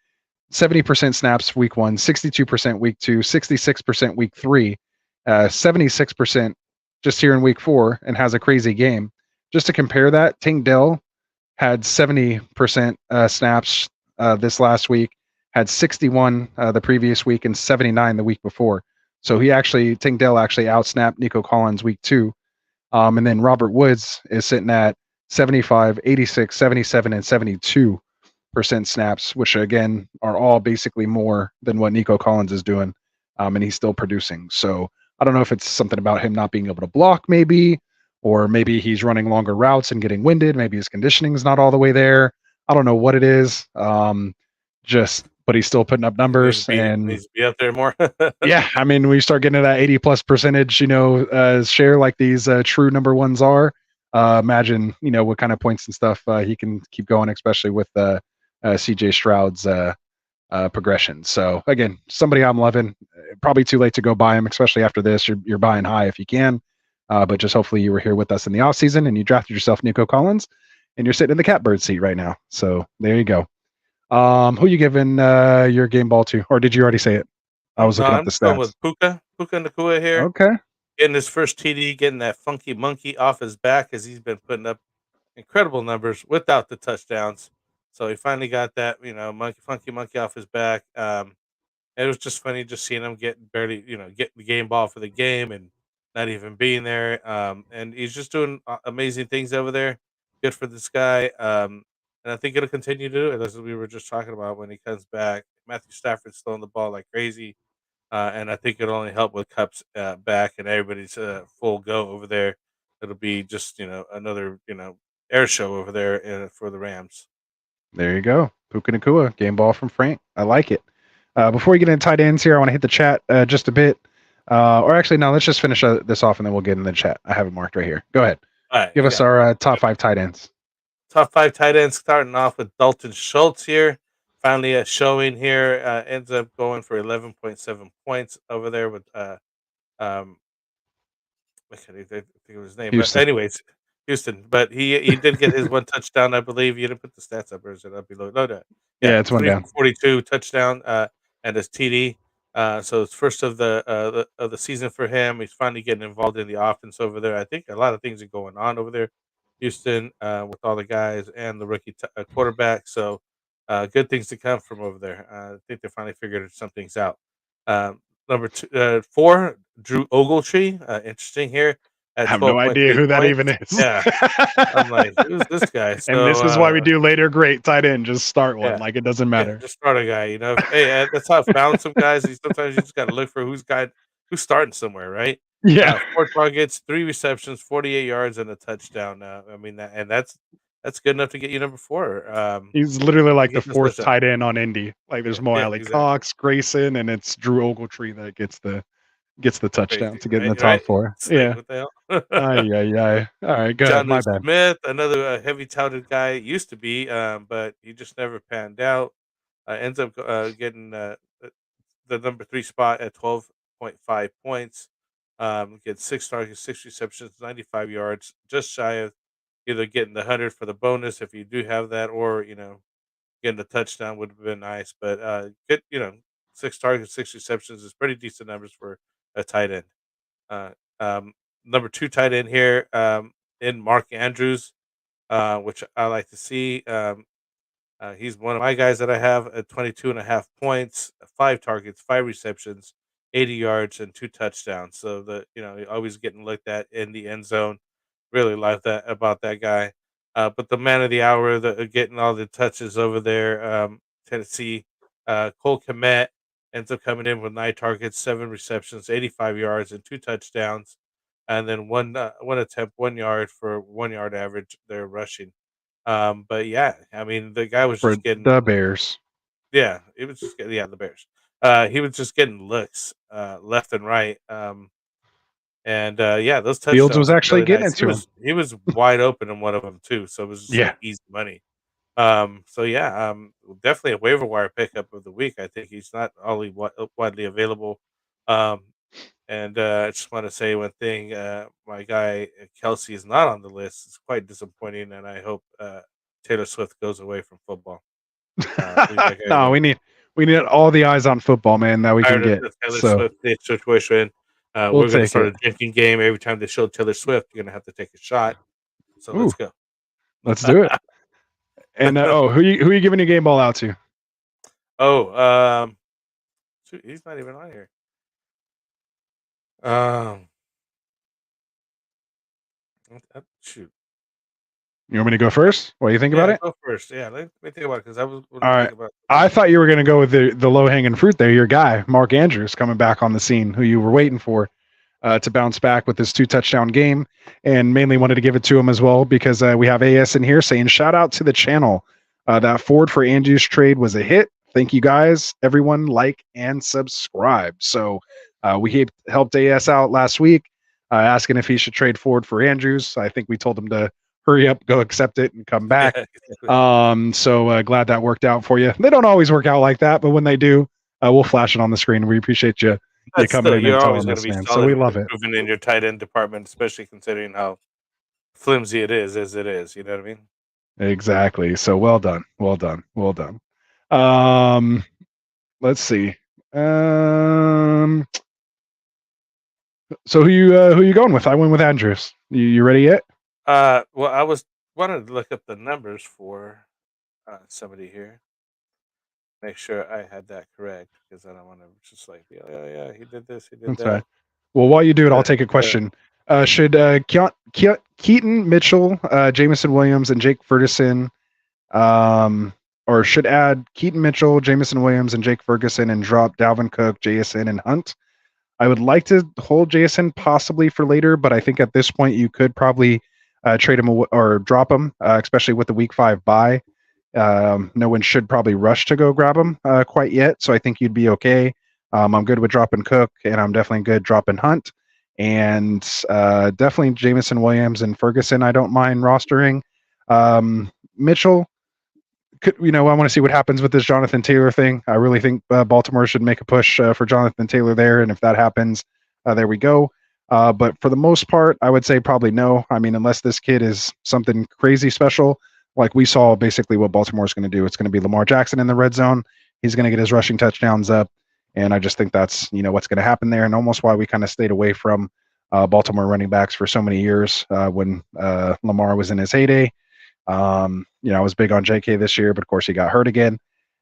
70% snaps week 1, 62% week 2, 66% week 3, 76% just here in week 4, and has a crazy game. Just to compare that, Tank Dell had 70% snaps this last week, had 61 the previous week, and 79 the week before. So Tank Dell actually outsnapped Nico Collins week 2. And then Robert Woods is sitting at 75, 86, 77, and 72% snaps, which again are all basically more than what Nico Collins is doing, and he's still producing. So I don't know if it's something about him not being able to block, maybe, or maybe he's running longer routes and getting winded. Maybe his conditioning is not all the way there. I don't know what it is. But he's still putting up numbers and needs to be up there more. yeah, I mean, we start getting to that 80+%, share like these true number ones are. Imagine, what kind of points and stuff he can keep going, especially with CJ Stroud's progression. So again, somebody I'm loving. Probably too late to go buy him, especially after this. You're buying high if you can, but just hopefully you were here with us in the off season and you drafted yourself Nico Collins, and you're sitting in the catbird seat right now. So there you go. Who you giving your game ball to, or did you already say it? I was looking at the stats. Going with Puka Nacua here. Okay. Getting his first TD, getting that funky monkey off his back as he's been putting up incredible numbers without the touchdowns. So he finally got that, funky monkey off his back. It was just funny just seeing him getting the game ball for the game and not even being there. And he's just doing amazing things over there. Good for this guy. And I think it'll continue to do it, as we were just talking about when he comes back. Matthew Stafford's throwing the ball like crazy. And I think it'll only help with Cup's back and everybody's full go over there. It'll be just, another, air show over there for the Rams. There you go. Puka Nacua, game ball from Frank. I like it. Before we get into tight ends here, I want to hit the chat just a bit. Or actually, no, let's just finish this off and then we'll get in the chat. I have it marked right here. Go ahead. All right, Give us our top 5 tight ends. Top 5 tight ends, starting off with Dalton Schultz here. Finally, a showing here. Ends up going for 11.7 points over there with I think it was his name. Houston. But anyways, Houston. But he did get his 1 touchdown, I believe. You didn't put the stats up, or is it up below? No. Yeah, it's 1 down. 42 touchdown and his TD. So it's first of the season for him. He's finally getting involved in the offense over there. I think a lot of things are going on over there, Houston, with all the guys and the rookie quarterback. So good things to come from over there. I think they finally figured some things out. Number 4, Drew Ogletree. Interesting here. I have no idea who that even is. Yeah. I'm like, who's this guy? So, and this is why we do later great tight end. Just start one. Like, it doesn't matter. Just start a guy, Hey, that's how I found some guys. Sometimes you just got to look for who's starting somewhere, right? Yeah. 4 targets, 3 receptions, 48 yards, and a touchdown. That's good enough to get you number 4. He's literally like the 4th tight end on Indy. Like, there's more Cox, Grayson, and it's Drew Ogletree that gets the gets the touchdown Crazy, to get in the right? top Right? four. It's like, Yeah. what the hell? Ay. All right, go ahead. My John bad. Smith, another heavy touted guy, used to be, but he just never panned out. Ends up getting the number 3 spot at 12.5 points. Gets 6 targets, 6 receptions, 95 yards, just shy of either getting the 100 for the bonus if you do have that, or getting a touchdown would have been nice. But get 6 targets, 6 receptions is pretty decent numbers for a tight end. Uh, Number 2 tight end here, in Mark Andrews, which I like to see. He's one of my guys that I have at 22.5 points, 5 targets, 5 receptions, 80 yards, and 2 touchdowns. So always getting looked at in the end zone. Really like that about that guy. But the man of the hour, getting all the touches over there, Tennessee, Cole Kmet ends up coming in with 9 targets, 7 receptions, 85 yards, and 2 touchdowns, and then one attempt, 1 yard for 1 yard average. They're rushing. But yeah, I mean, the guy was For just getting, the Bears. yeah, he was just getting, yeah, the Bears. He was just getting looks, left and right. And yeah, those Fields touchdowns was were actually really getting nice. it to him. He was wide open in one of them too, so it was just Yeah. like easy money. So yeah, definitely a waiver wire pickup of the week. I think he's not only widely available. Um, and I just want to say one thing: my guy Kelsey is not on the list. It's quite disappointing, and I hope Taylor Swift goes away from football. Leave that guy No, alone. we need all the eyes on football, man, that we can Tired of get. the Taylor So Swift situation. we'll We're going to take start it. a drinking game every time they show Taylor Swift. You're going to have to take a shot. So Ooh, let's go. let's do it. And who you giving your game ball out to? Oh, shoot, he's not even on here. Um, Shoot. You want me to go first? What do you think about Yeah, it? go first. Yeah, let me think about it because I was All right. thinking about. I thought you were going to go with the low hanging fruit there. Your guy, Mark Andrews, coming back on the scene, who you were waiting for to bounce back with this 2 touchdown game, and mainly wanted to give it to him as well because we have AS in here saying shout out to the channel. That Ford for Andrews trade was a hit. Thank you guys, everyone, like and subscribe. So we helped AS out last week, asking if he should trade Ford for Andrews. I think we told him to hurry up, go accept it, and come back. Yeah, exactly. So glad that worked out for you. They don't always work out like that, but when they do, we'll flash it on the screen. We appreciate you But coming still, in and you're always telling going to us, be man. So solid we and love it. improving in your tight end department, especially considering how flimsy it is as it is. You know what I mean? Exactly. So well done. Let's see. So who you going with? I went with Andrews. You ready yet? Well, I wanted to look up the numbers for somebody here. Make sure I had that correct because I don't want to just like, yeah, he did this, he did That's right. that. Well, while you do it, I'll But, take a question. Should Keaton Mitchell, Jamison Williams, and Jake Ferguson, or should add Keaton Mitchell, Jamison Williams, and Jake Ferguson, and drop Dalvin Cook, JSN, and Hunt? I would like to hold JSN possibly for later, but I think at this point you could probably trade him or drop him, especially with the Week 5 bye. No one should probably rush to go grab him quite yet, so I think you'd be okay. I'm good with dropping Cook, and I'm definitely good dropping Hunt, and definitely Jamison Williams and Ferguson. I don't mind rostering. Mitchell, I want to see what happens with this Jonathan Taylor thing. I really think Baltimore should make a push for Jonathan Taylor there, and if that happens, there we go. But for the most part, I would say probably no. I mean, unless this kid is something crazy special, like we saw basically what Baltimore is going to do. It's going to be Lamar Jackson in the red zone. He's going to get his rushing touchdowns up, and I just think that's what's going to happen there, and almost why we kind of stayed away from Baltimore running backs for so many years when Lamar was in his heyday. I was big on JK this year, but of course he got hurt again,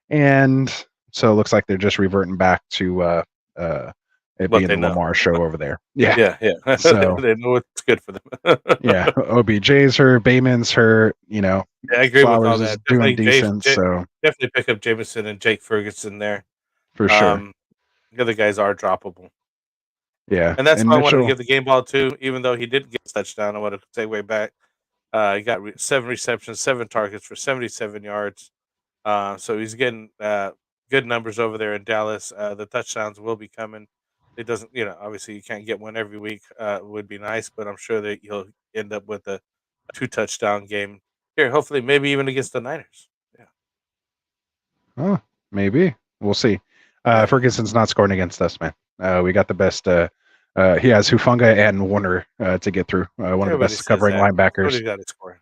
and so it looks like they're just reverting back to it what being they the know. Lamar show over there. Yeah. Yeah. So they know what's good for them. yeah, OBJ's hurt, Bateman's hurt. Yeah, I agree with all Flowers is that. doing Definitely, decent. So definitely pick up Jameson and Jake Ferguson there. for sure, The other guys are droppable, yeah. and that's And why I wanted to Mitchell, give the game ball to. Even though he did get a touchdown, I want to take way back. He got 7 receptions, 7 targets for 77 yards. So he's getting good numbers over there in Dallas. The touchdowns will be coming. it doesn't, obviously you can't get one every week. Would be nice, but I'm sure that he'll end up with a 2 touchdown game here. Hopefully, maybe even against the Niners. Yeah. Oh, maybe we'll see. Yeah. Ferguson's not scoring against us, man. We got the best. He has Hufanga and Warner to get through. One of the Everybody best says covering that. linebackers. Somebody's got to score.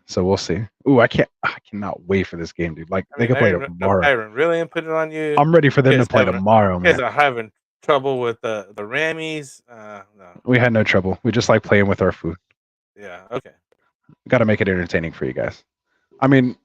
So we'll see. Ooh, I cannot wait for this game, dude. Like they can play tomorrow. Byron, really put it on you. I'm ready for them to play having- tomorrow, You guys man. are having trouble with the Rammies. No. We had no trouble. We just like playing with our food. Yeah. Okay. Got to make it entertaining for you guys. I mean,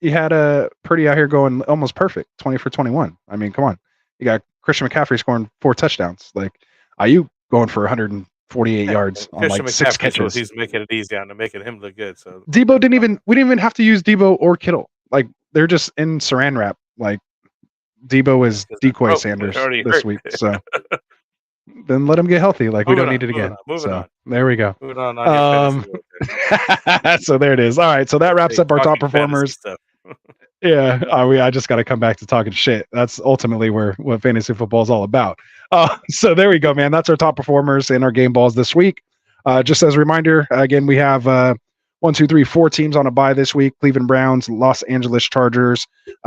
you had a Purdy out here going almost perfect, 20 for 21. I mean, come on. You got Christian McCaffrey scoring 4 touchdowns. Like, Ayuk going for 148 yards on Christian like 6 McCaffrey catches. He's making it easy on to making him look good. So We didn't even have to use Debo or Kittle. Like, they're just in saran wrap. Like, Debo is decoy Sanders this week. So then let him get healthy. Like, we don't need it again. Moving on. There we go. Moving on. So there it is. All right. So that wraps up our top performers. Yeah, I just got to come back to talking shit. That's ultimately what fantasy football is all about. So there we go, man. That's our top performers in our game balls this week. Just as a reminder, again, we have 4 teams on a bye this week: Cleveland Browns, Los Angeles Chargers,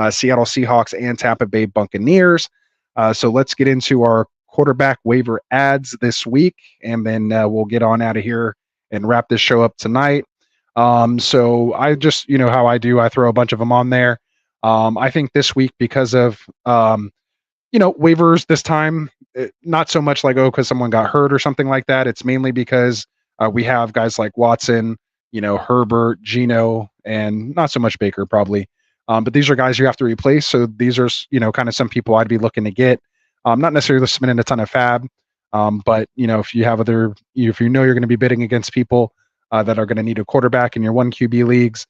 Seattle Seahawks, and Tampa Bay Buccaneers. So let's get into our quarterback waiver ads this week, and then we'll get on out of here and wrap this show up tonight. So I just, how I do, I throw a bunch of them on there. I think this week, because of, waivers this time, not so much like, because someone got hurt or something like that. It's mainly because we have guys like Watson, Herbert, Geno, and not so much Baker probably. But these are guys you have to replace. So these are, kind of some people I'd be looking to get. Not necessarily spending a ton of fab. But, if you have if you're going to be bidding against people that are going to need a quarterback in your 1 QB leagues,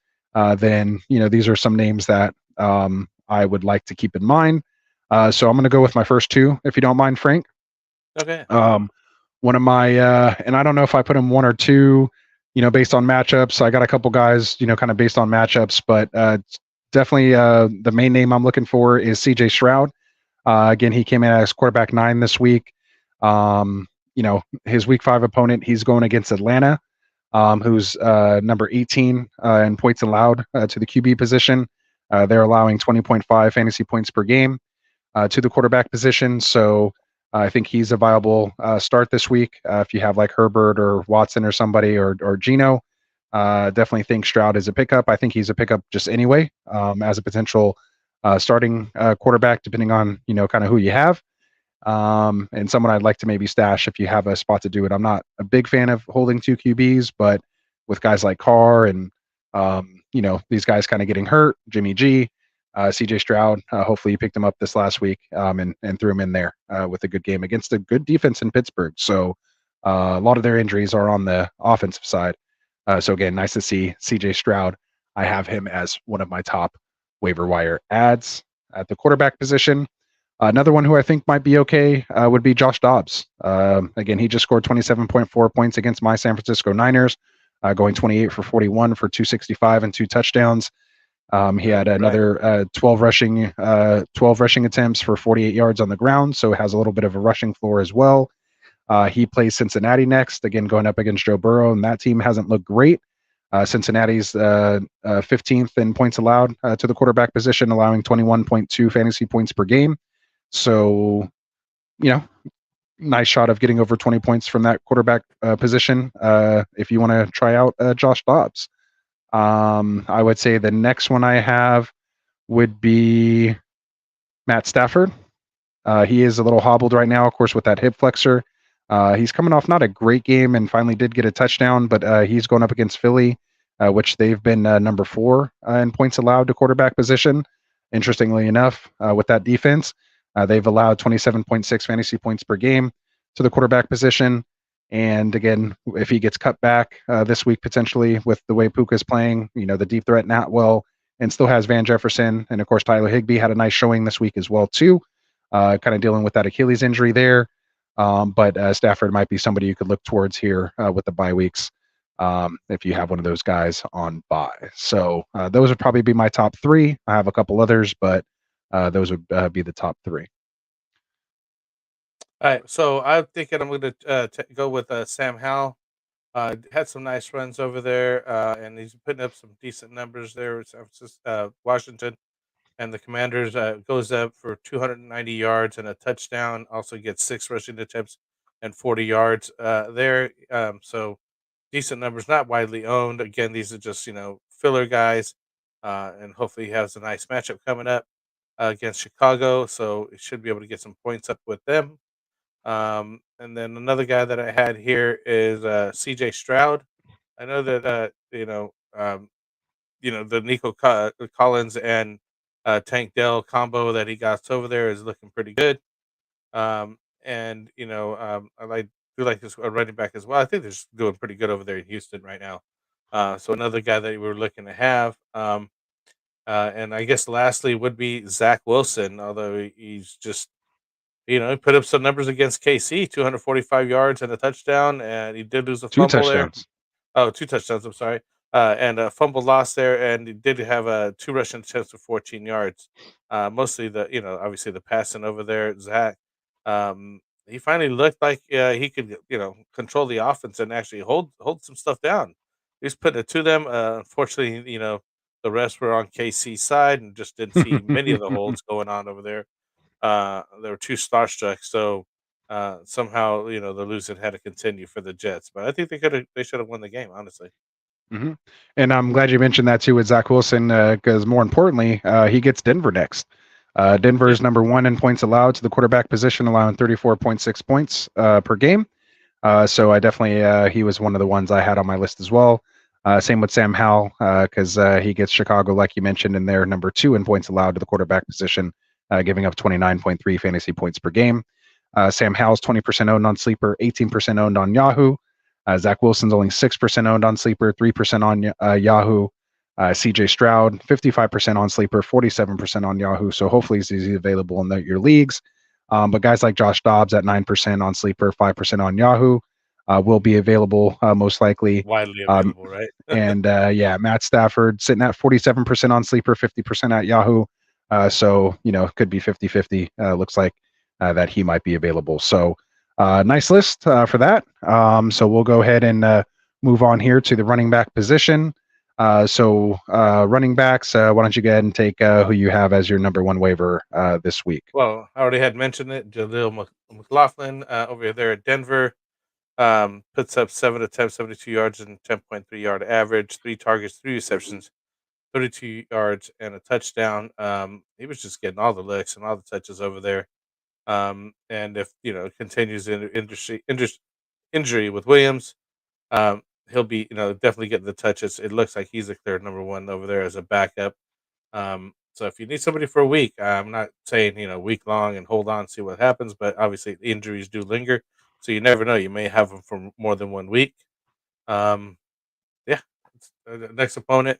then, these are some names that I would like to keep in mind. So I'm going to go with my first 2, if you don't mind, Frank. Okay. One of my, and I don't know if I put him 1 or 2, based on matchups. I got a couple guys, kind of based on matchups, but definitely the main name I'm looking for is CJ Stroud. Again, he came in as quarterback 9 this week. His week 5 opponent, he's going against Atlanta, who's number 18 in points allowed to the QB position. They're allowing 20.5 fantasy points per game to the quarterback position. So I think he's a viable start this week. If you have like Herbert or Watson or somebody or Geno, definitely think Stroud is a pickup. I think he's a pickup just anyway, as a potential starting quarterback, depending on, kind of who you have. And someone I'd like to maybe stash if you have a spot to do it. I'm not a big fan of holding 2 QBs, but with guys like Carr and, these guys kind of getting hurt, Jimmy G, CJ Stroud, hopefully you picked him up this last week and threw him in there with a good game against a good defense in Pittsburgh. So a lot of their injuries are on the offensive side. So again, nice to see CJ Stroud. I have him as one of my top waiver wire ads at the quarterback position. Another one who I think might be okay would be Josh Dobbs. Again, he just scored 27.4 points against my San Francisco Niners, going 28 for 41 for 265 and 2 touchdowns. He had another 12 rushing attempts for 48 yards on the ground, so has a little bit of a rushing floor as well. He plays Cincinnati next, again going up against Joe Burrow, and that team hasn't looked great. Cincinnati's 15th in points allowed to the quarterback position, allowing 21.2 fantasy points per game. So, nice shot of getting over 20 points from that quarterback position if you want to try out Josh Dobbs. I would say the next one I have would be Matt Stafford. He is a little hobbled right now, of course, with that hip flexor. He's coming off not a great game and finally did get a touchdown, but he's going up against Philly, which they've been number 4 in points allowed to quarterback position. Interestingly enough, with that defense, they've allowed 27.6 fantasy points per game to the quarterback position. And again, if he gets cut back this week, potentially with the way Puka's playing, the deep threat not well, and still has Van Jefferson. And of course, Tyler Higbee had a nice showing this week as well, too. Kind of dealing with that Achilles injury there. But Stafford might be somebody you could look towards here with the bye weeks if you have one of those guys on bye. So those would probably be my top 3. I have a couple others, but those would be the top 3. All right, so I'm thinking I'm going to go with Sam Howell. Had some nice runs over there, and he's putting up some decent numbers there with Washington. And the Commanders goes up for 290 yards and a touchdown. Also gets 6 rushing attempts and 40 yards there. So decent numbers, not widely owned. Again, these are just filler guys, and hopefully he has a nice matchup coming up against Chicago. So he should be able to get some points up with them. And then another guy that I had here is C.J. Stroud. I know that the Collins and Tank Dell combo that he got over there is looking pretty good. And I do like this running back as well. I think they're just doing pretty good over there in Houston right now. So another guy that we're looking to have. And I guess lastly would be Zach Wilson, although he's just he put up some numbers against KC, 245 yards and a touchdown, and he did lose a 2 fumble there. touchdowns. Oh, 2 touchdowns, I'm sorry. And a fumble loss there, and he did have 2 rushing attempts for 14 yards. Mostly obviously the passing over there. Zach, he finally looked like he could, control the offense and actually hold some stuff down. He's putting it to them. Unfortunately, the rest were on KC's side and just didn't see many of the holds going on over there. They were too starstruck, so somehow the losing had to continue for the Jets. But I think they should have won the game, honestly. Hmm. And I'm glad you mentioned that too with Zach Wilson, because more importantly, he gets Denver next. Denver is number 1 in points allowed to the quarterback position, allowing 34.6 points per game. So I definitely he was one of the ones I had on my list as well. Same with Sam Howell, because he gets Chicago, like you mentioned, and they're number 2 in points allowed to the quarterback position, giving up 29.3 fantasy points per game. Sam Howell's 20% owned on Sleeper, 18% owned on Yahoo. Zach Wilson's only 6% owned on Sleeper, 3% on Yahoo. CJ Stroud, 55% on Sleeper, 47% on Yahoo. So hopefully he's available in your leagues. But guys like Josh Dobbs at 9% on Sleeper, 5% on Yahoo will be available most likely. Widely available, right? And Matt Stafford sitting at 47% on Sleeper, 50% at Yahoo. So could be 50-50. Looks like that he might be available. So nice list for that. So we'll go ahead and move on here to the running back position. So running backs, why don't you go ahead and take who you have as your number 1 waiver this week? Well, I already had mentioned it. Jaleel McLaughlin over there at Denver puts up 7 attempts, 72 yards, and 10.3 yard average, 3 targets, 3 receptions, 32 yards, and a touchdown. He was just getting all the licks and all the touches over there. And if continues in injury with Williams, he'll be definitely getting the touches. It looks like he's a clear number 1 over there as a backup. So if you need somebody for a week, I'm not saying week long and hold on, see what happens, but obviously injuries do linger, so you never know. You may have them for more than 1 week. The next opponent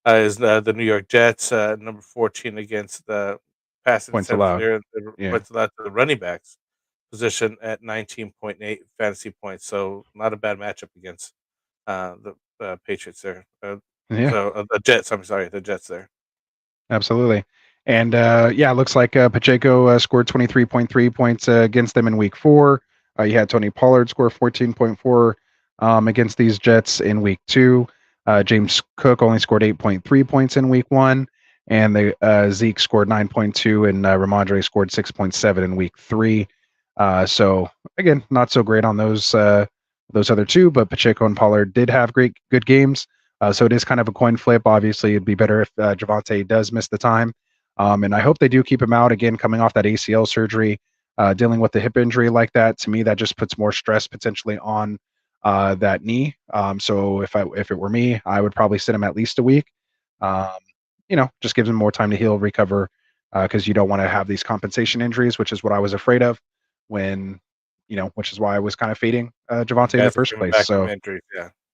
is the New York Jets, number 14 against the passing Points attempts allowed. there. Yeah. Points allowed to the running backs position at 19.8 fantasy points. So not a bad matchup against the Patriots there. Yeah. So the Jets. I'm sorry, the Jets there. Absolutely. And it looks like Pacheco scored 23.3 points against them in week 4. You had Tony Pollard score 14.4 against these Jets in week 2. James Cook only scored 8.3 points in week 1. And the Zeke scored 9.2 and Ramondre scored 6.7 in week 3. So again, not so great on those other 2, but Pacheco and Pollard did have good games. So it is kind of a coin flip. Obviously, it'd be better if Javonte does miss the time. And I hope they do keep him out again, coming off that ACL surgery, dealing with the hip injury like that. To me, that just puts more stress potentially on that knee. So if it were me, I would probably sit him at least a week. Just gives him more time to heal, recover, because you don't want to have these compensation injuries, which is what I was afraid of which is why I was kind of fading Javonte in the first place. So injuries,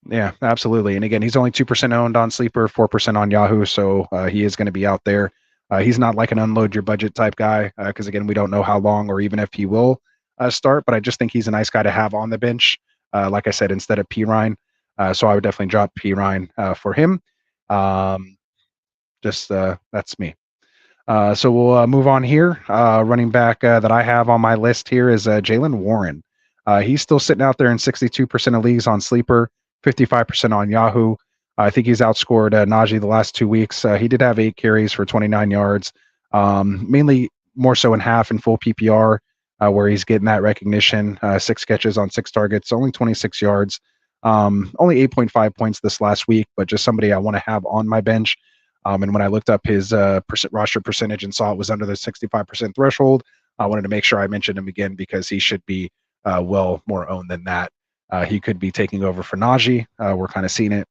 yeah, absolutely. And again, he's only 2% owned on Sleeper, 4% on Yahoo. So he is going to be out there. He's not like an unload your budget type guy, because again, we don't know how long or even if he will start, but I just think he's a nice guy to have on the bench. Like I said, instead of Pirine. So I would definitely drop Pirine for him. That's me. So we'll move on here. Running back that I have on my list here is Jalen Warren. He's still sitting out there in 62% of leagues on Sleeper, 55% on Yahoo. I think he's outscored Najee the last 2 weeks. He did have 8 carries for 29 yards, mainly more so in half and full PPR, where he's getting that recognition. 6 catches on 6 targets, only 26 yards, only 8.5 points this last week, but just somebody I want to have on my bench. And when I looked up his roster percentage and saw it was under the 65% threshold, I wanted to make sure I mentioned him again because he should be well more owned than that. He could be taking over for Najee. We're kind of seeing it.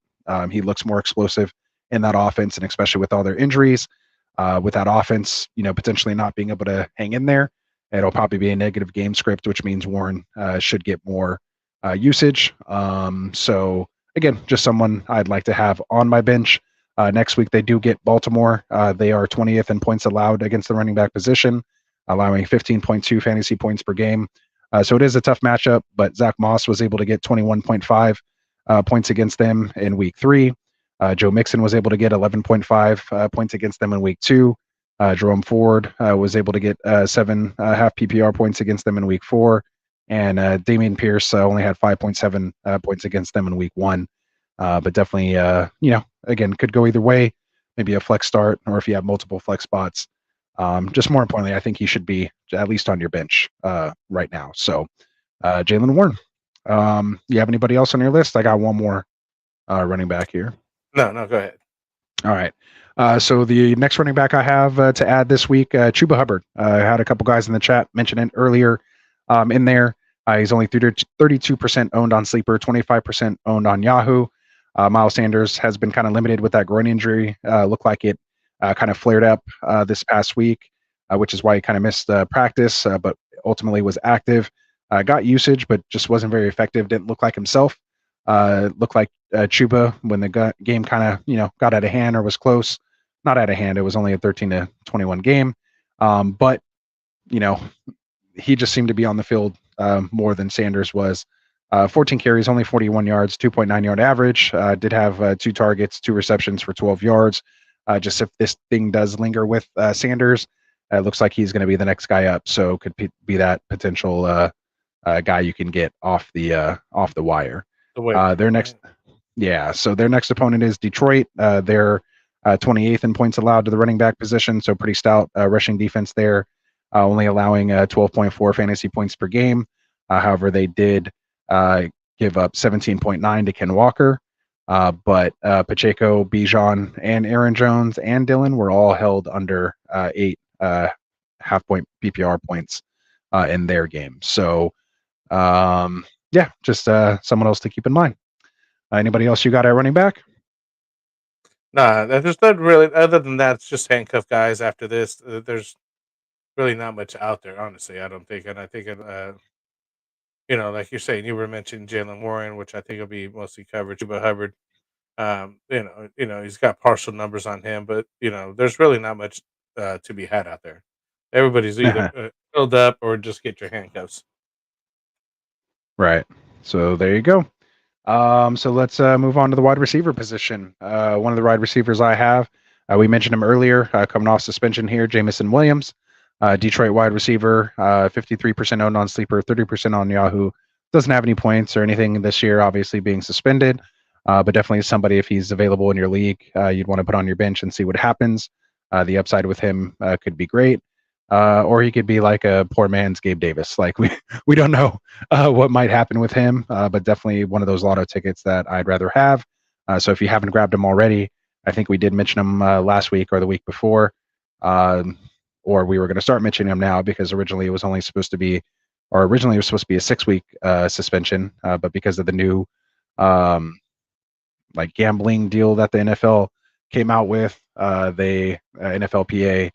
He looks more explosive in that offense, and especially with all their injuries, with that offense, potentially not being able to hang in there, it'll probably be a negative game script, which means Warren should get more usage. So again, just someone I'd like to have on my bench. Next week they do get Baltimore. They are 20th in points allowed against the running back position, allowing 15.2 fantasy points per game. So it is a tough matchup, but Zach Moss was able to get 21.5 points against them in week 3. Joe Mixon was able to get 11.5 points against them in week 2. Jerome Ford was able to get 7 half PPR points against them in week 4. And Damian Pierce only had 5.7 points against them in week 1. But definitely, again, could go either way. Maybe a flex start, or if you have multiple flex spots. Just more importantly, I think he should be at least on your bench right now. So Jalen Warren. You have anybody else on your list? I got one more running back here. No, go ahead. All right. So the next running back I have to add this week, Chuba Hubbard. I had a couple guys in the chat mention it earlier in there. He's only 32% owned on Sleeper, 25% owned on Yahoo. Miles Sanders has been kind of limited with that groin injury. Looked like it kind of flared up this past week, which is why he kind of missed practice, but ultimately was active. Got usage, but just wasn't very effective. Didn't look like himself. Looked like Chuba when the game kind of got out of hand or was close. Not out of hand. It was only a 13-21 game, but he just seemed to be on the field more than Sanders was. 14 carries, only 41 yards, 2.9 yard average. Did have 2 targets, 2 receptions for 12 yards. Just if this thing does linger with Sanders, it looks like he's going to be the next guy up. So could be that potential guy you can get off the wire. Their next, so their next opponent is Detroit. They're 28th in points allowed to the running back position, so pretty stout rushing defense there. Only allowing 12.4 fantasy points per game. However, they did give up 17.9 to Ken Walker. But Pacheco, Bijan, and Aaron Jones and Dillon were all held under 8 half-point PPR points in their game. So, just someone else to keep in mind. Anybody else you got at running back? Nah, there's not really. Other than that, it's just handcuff guys. After this, there's really not much out there, honestly. I don't think, and I think, like you're saying, you were mentioning Jalen Warren, which I think will be mostly covered. Chuba Hubbard, he's got partial numbers on him, but there's really not much to be had out there. Everybody's either filled up or just get your handcuffs. Right. So there you go. So let's move on to the wide receiver position. One of the wide receivers I have, we mentioned him earlier, coming off suspension here, Jamison Williams, Detroit wide receiver, 53% owned on Sleeper, 30% on Yahoo. Doesn't have any points or anything this year, obviously being suspended, but definitely somebody, if he's available in your league, you'd want to put on your bench and see what happens. The upside with him could be great. Or he could be like a poor man's Gabe Davis. Like we don't know what might happen with him, but definitely one of those lotto tickets that I'd rather have. So if you haven't grabbed him already, I think we did mention him last week or the week before, or we were going to start mentioning him now because originally it was supposed to be a 6-week suspension, but because of the new gambling deal that the NFL came out with, NFLPA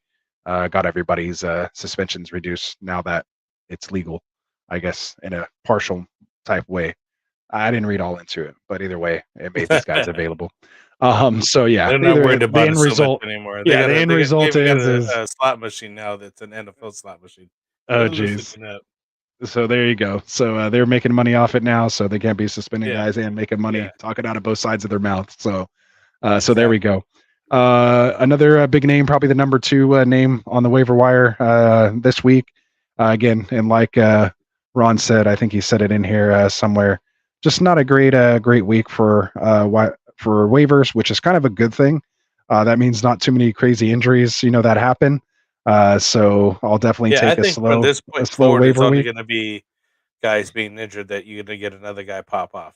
got everybody's suspensions reduced now that it's legal, I guess, in a partial type way. I didn't read all into it, but either way, it made these guys available. So yeah, they're not worried about the end result anymore. The end result is a slot machine now. That's an NFL slot machine. Oh geez. So there you go. So they're making money off it now, so they can't be suspending guys and making money, talking out of both sides of their mouth. So, so there we go. Another big name, probably the number 2 name on the waiver wire this week. Again, and like Ron said, I think he said it in here somewhere. Just not a great week for waivers, which is kind of a good thing. That means not too many crazy injuries, that happen. So I'll definitely take I think from this point slow forward, it's waiver only week. going to be guys being injured that you're going to get another guy pop off.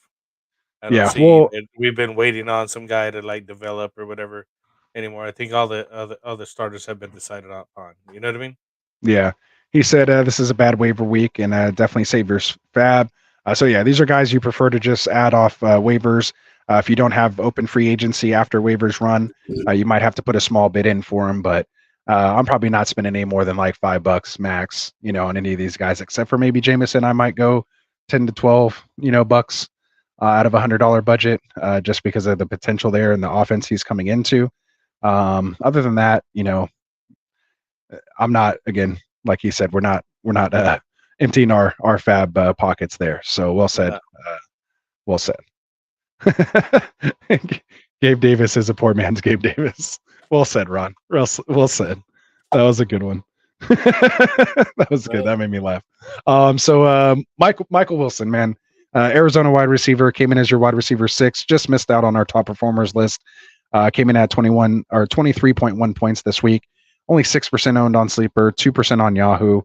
I don't Yeah, see. well, We've been waiting on some guy to like develop or whatever anymore. I think all the other starters have been decided upon. You know what I mean? yeah. He said this is a bad waiver week and definitely save your fab. So yeah, these are guys you prefer to just add off waivers. If you don't have open free agency after waivers run, you might have to put a small bid in for them. But I'm probably not spending any more than like $5 max, on any of these guys, except for maybe Jameson. I might go 10 to 12, bucks out of $100 budget, just because of the potential there and the offense he's coming into. Other than that, I'm not, again, like he said, we're not emptying our fab pockets there. So well said. Well said. Gabe Davis is a poor man's Gabe Davis. Well said, Ron. Well said. That was a good one. That was good. That made me laugh. So Michael Wilson, man, Arizona wide receiver, came in as your wide receiver 6. Just missed out on our top performers list. Came in at 21 or 23.1 points this week. Only 6% owned on Sleeper, 2% on Yahoo.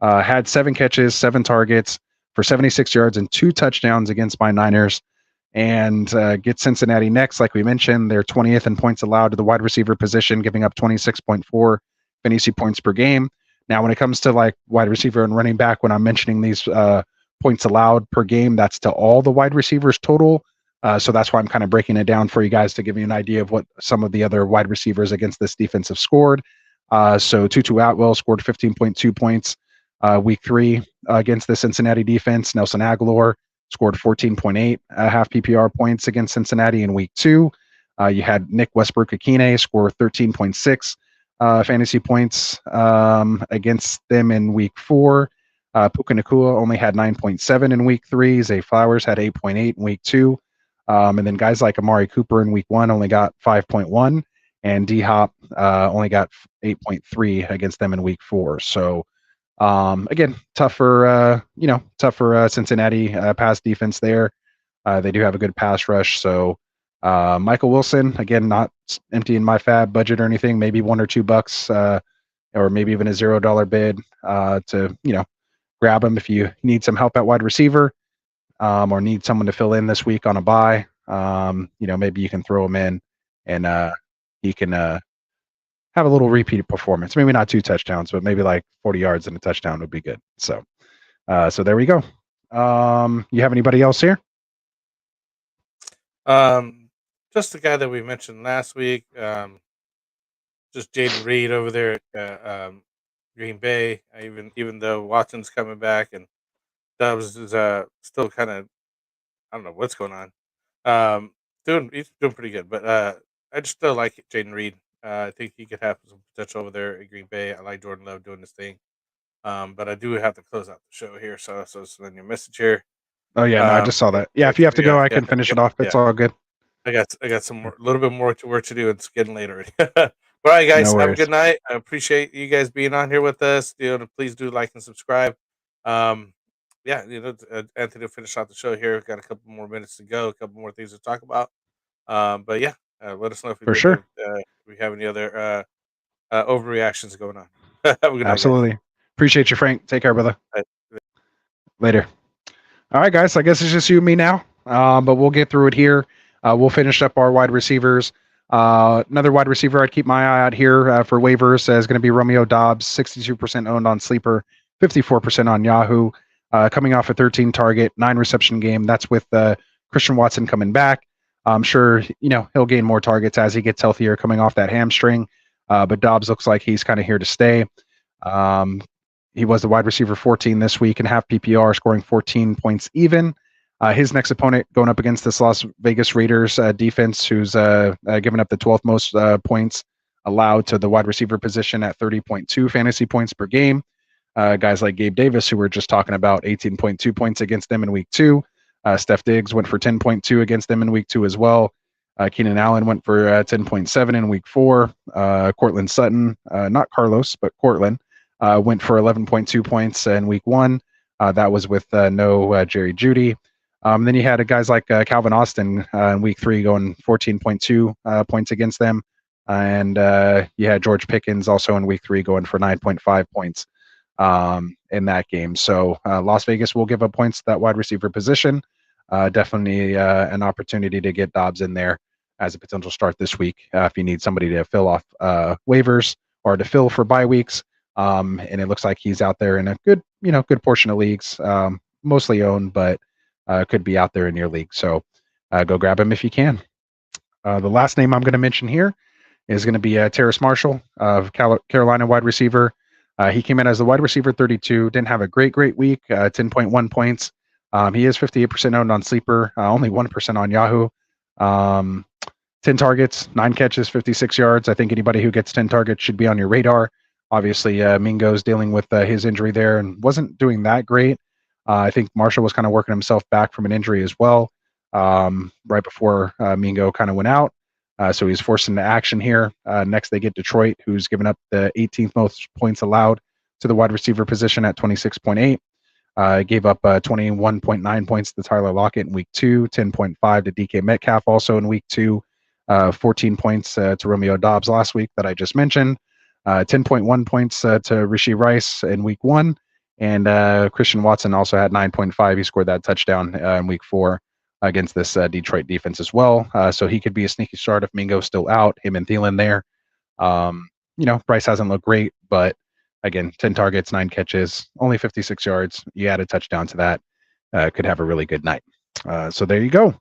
Had 7 catches, 7 targets for 76 yards and 2 touchdowns against my Niners. And get Cincinnati next. Like we mentioned, they're 20th in points allowed to the wide receiver position, giving up 26.4 fantasy points per game. Now, when it comes to like wide receiver and running back, when I'm mentioning these points allowed per game, that's to all the wide receivers total. So that's why I'm kind of breaking it down for you guys to give you an idea of what some of the other wide receivers against this defense have scored. So Tutu Atwell scored 15.2 points week 3 against the Cincinnati defense. Nelson Aguilar scored 14.8 half PPR points against Cincinnati in week 2. You had Nick Westbrook-Akine score 13.6 fantasy points against them in week 4. Puka Nacua only had 9.7 in week 3. Zay Flowers had 8.8 in week 2. And then guys like Amari Cooper in week 1 only got 5.1. And D-Hop only got 8.3 against them in week 4. So again, tougher Cincinnati pass defense there. They do have a good pass rush. So Michael Wilson, again, not emptying my fab budget or anything, maybe $1 or $2 or maybe even a $0 bid to, grab him if you need some help at wide receiver or need someone to fill in this week on a bye. Maybe you can throw him in and he can have a little repeat performance. Maybe not 2 touchdowns, but maybe like 40 yards and a touchdown would be good. So there we go. You have anybody else here? Just the guy that we mentioned last week. Just Jaden Reed over there at Green Bay. Even though Watson's coming back and Dobbs is still kind of, I don't know what's going on. He's doing pretty good, but I just still like Jaden Reed. I think he could have some potential over there at Green Bay. I like Jordan Love doing this thing. But I do have to close out the show here, so send your message here. Oh yeah, no, I just saw that. Yeah, if you have to go, I can finish it off. It's all good. I got some more, little bit more work to do. It's getting late already. All right, guys, have a good night. I appreciate you guys being on here with us. Please do like and subscribe. Anthony will finish out the show here. We've got a couple more minutes to go, a couple more things to talk about. But yeah, let us know if we have any other overreactions going on. Have a good night, absolutely. Guys. Appreciate you, Frank. Take care, brother. Right. Later. All right, guys. I guess it's just you and me now, but we'll get through it here. We'll finish up our wide receivers. Another wide receiver I'd keep my eye out here for waivers is going to be Romeo Dobbs, 62% owned on Sleeper, 54% on Yahoo, coming off a 13 target, 9 reception game. That's with Christian Watson coming back. I'm sure he'll gain more targets as he gets healthier coming off that hamstring. But Dobbs looks like he's kind of here to stay. He was the wide receiver 14 this week in half PPR, scoring 14 points even. His next opponent going up against this Las Vegas Raiders defense, who's given up the 12th most points allowed to the wide receiver position at 30.2 fantasy points per game. Guys like Gabe Davis, who we're just talking about, 18.2 points against them in week 2. Steph Diggs went for 10.2 against them in week 2 as well. Keenan Allen went for 10.7 in week 4. Cortland Sutton, not Carlos, but Cortland, went for 11.2 points in week 1. That was with no Jerry Jeudy. Then you had guys like Calvin Austin in week 3 going 14.2 points against them. And you had George Pickens also in week 3 going for 9.5 points in that game. So Las Vegas will give up points to that wide receiver position. Definitely an opportunity to get Dobbs in there as a potential start this week if you need somebody to fill off waivers or to fill for bye weeks. And it looks like he's out there in a good portion of leagues, mostly owned, but could be out there in your league. So go grab him if you can. The last name I'm going to mention here is going to be Terrace Marshall of Carolina wide receiver. He came in as the wide receiver 32, didn't have a great week, 10.1 points. He is 58% owned on Sleeper, only 1% on Yahoo. 10 targets, 9 catches, 56 yards. I think anybody who gets 10 targets should be on your radar. Obviously, Mingo's dealing with his injury there and wasn't doing that great. I think Marshall was kind of working himself back from an injury as well right before Mingo kind of went out. So he's forced into action here. Next, they get Detroit, who's given up the 18th most points allowed to the wide receiver position at 26.8. Gave up 21.9 points to Tyler Lockett in week 2, 10.5 to DK Metcalf also in week 2, 14 points to Romeo Dobbs last week that I just mentioned, 10.1 points to Rashee Rice in week 1, and Christian Watson also had 9.5. He scored that touchdown in week 4 against this Detroit defense as well. So he could be a sneaky start if Mingo's still out, him and Thielen there. Bryce hasn't looked great, but again, 10 targets, 9 catches, only 56 yards. You add a touchdown to that, could have a really good night. So there you go.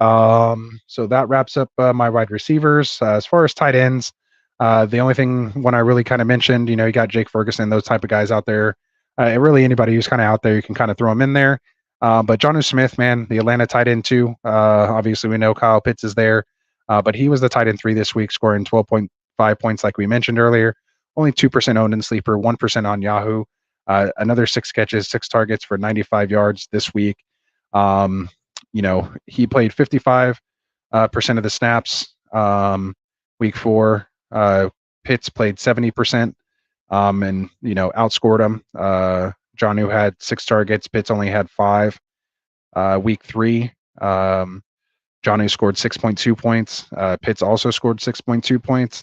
So that wraps up my wide receivers. As far as tight ends, the only one I really kind of mentioned, you got Jake Ferguson, those type of guys out there. Really anybody who's kind of out there, you can kind of throw them in there. But Jonnu Smith, man, the Atlanta tight end too. Obviously, we know Kyle Pitts is there, but he was the tight end 3 this week, scoring 12.5 points like we mentioned earlier. Only 2% owned in Sleeper, 1% on Yahoo. Another 6 catches, 6 targets for 95 yards this week. He played 55% of the snaps. Week 4, Pitts played 70%, and outscored him. Jonnu had 6 targets. Pitts only had 5. Week 3, Jonnu scored 6.2 points. Pitts also scored 6.2 points.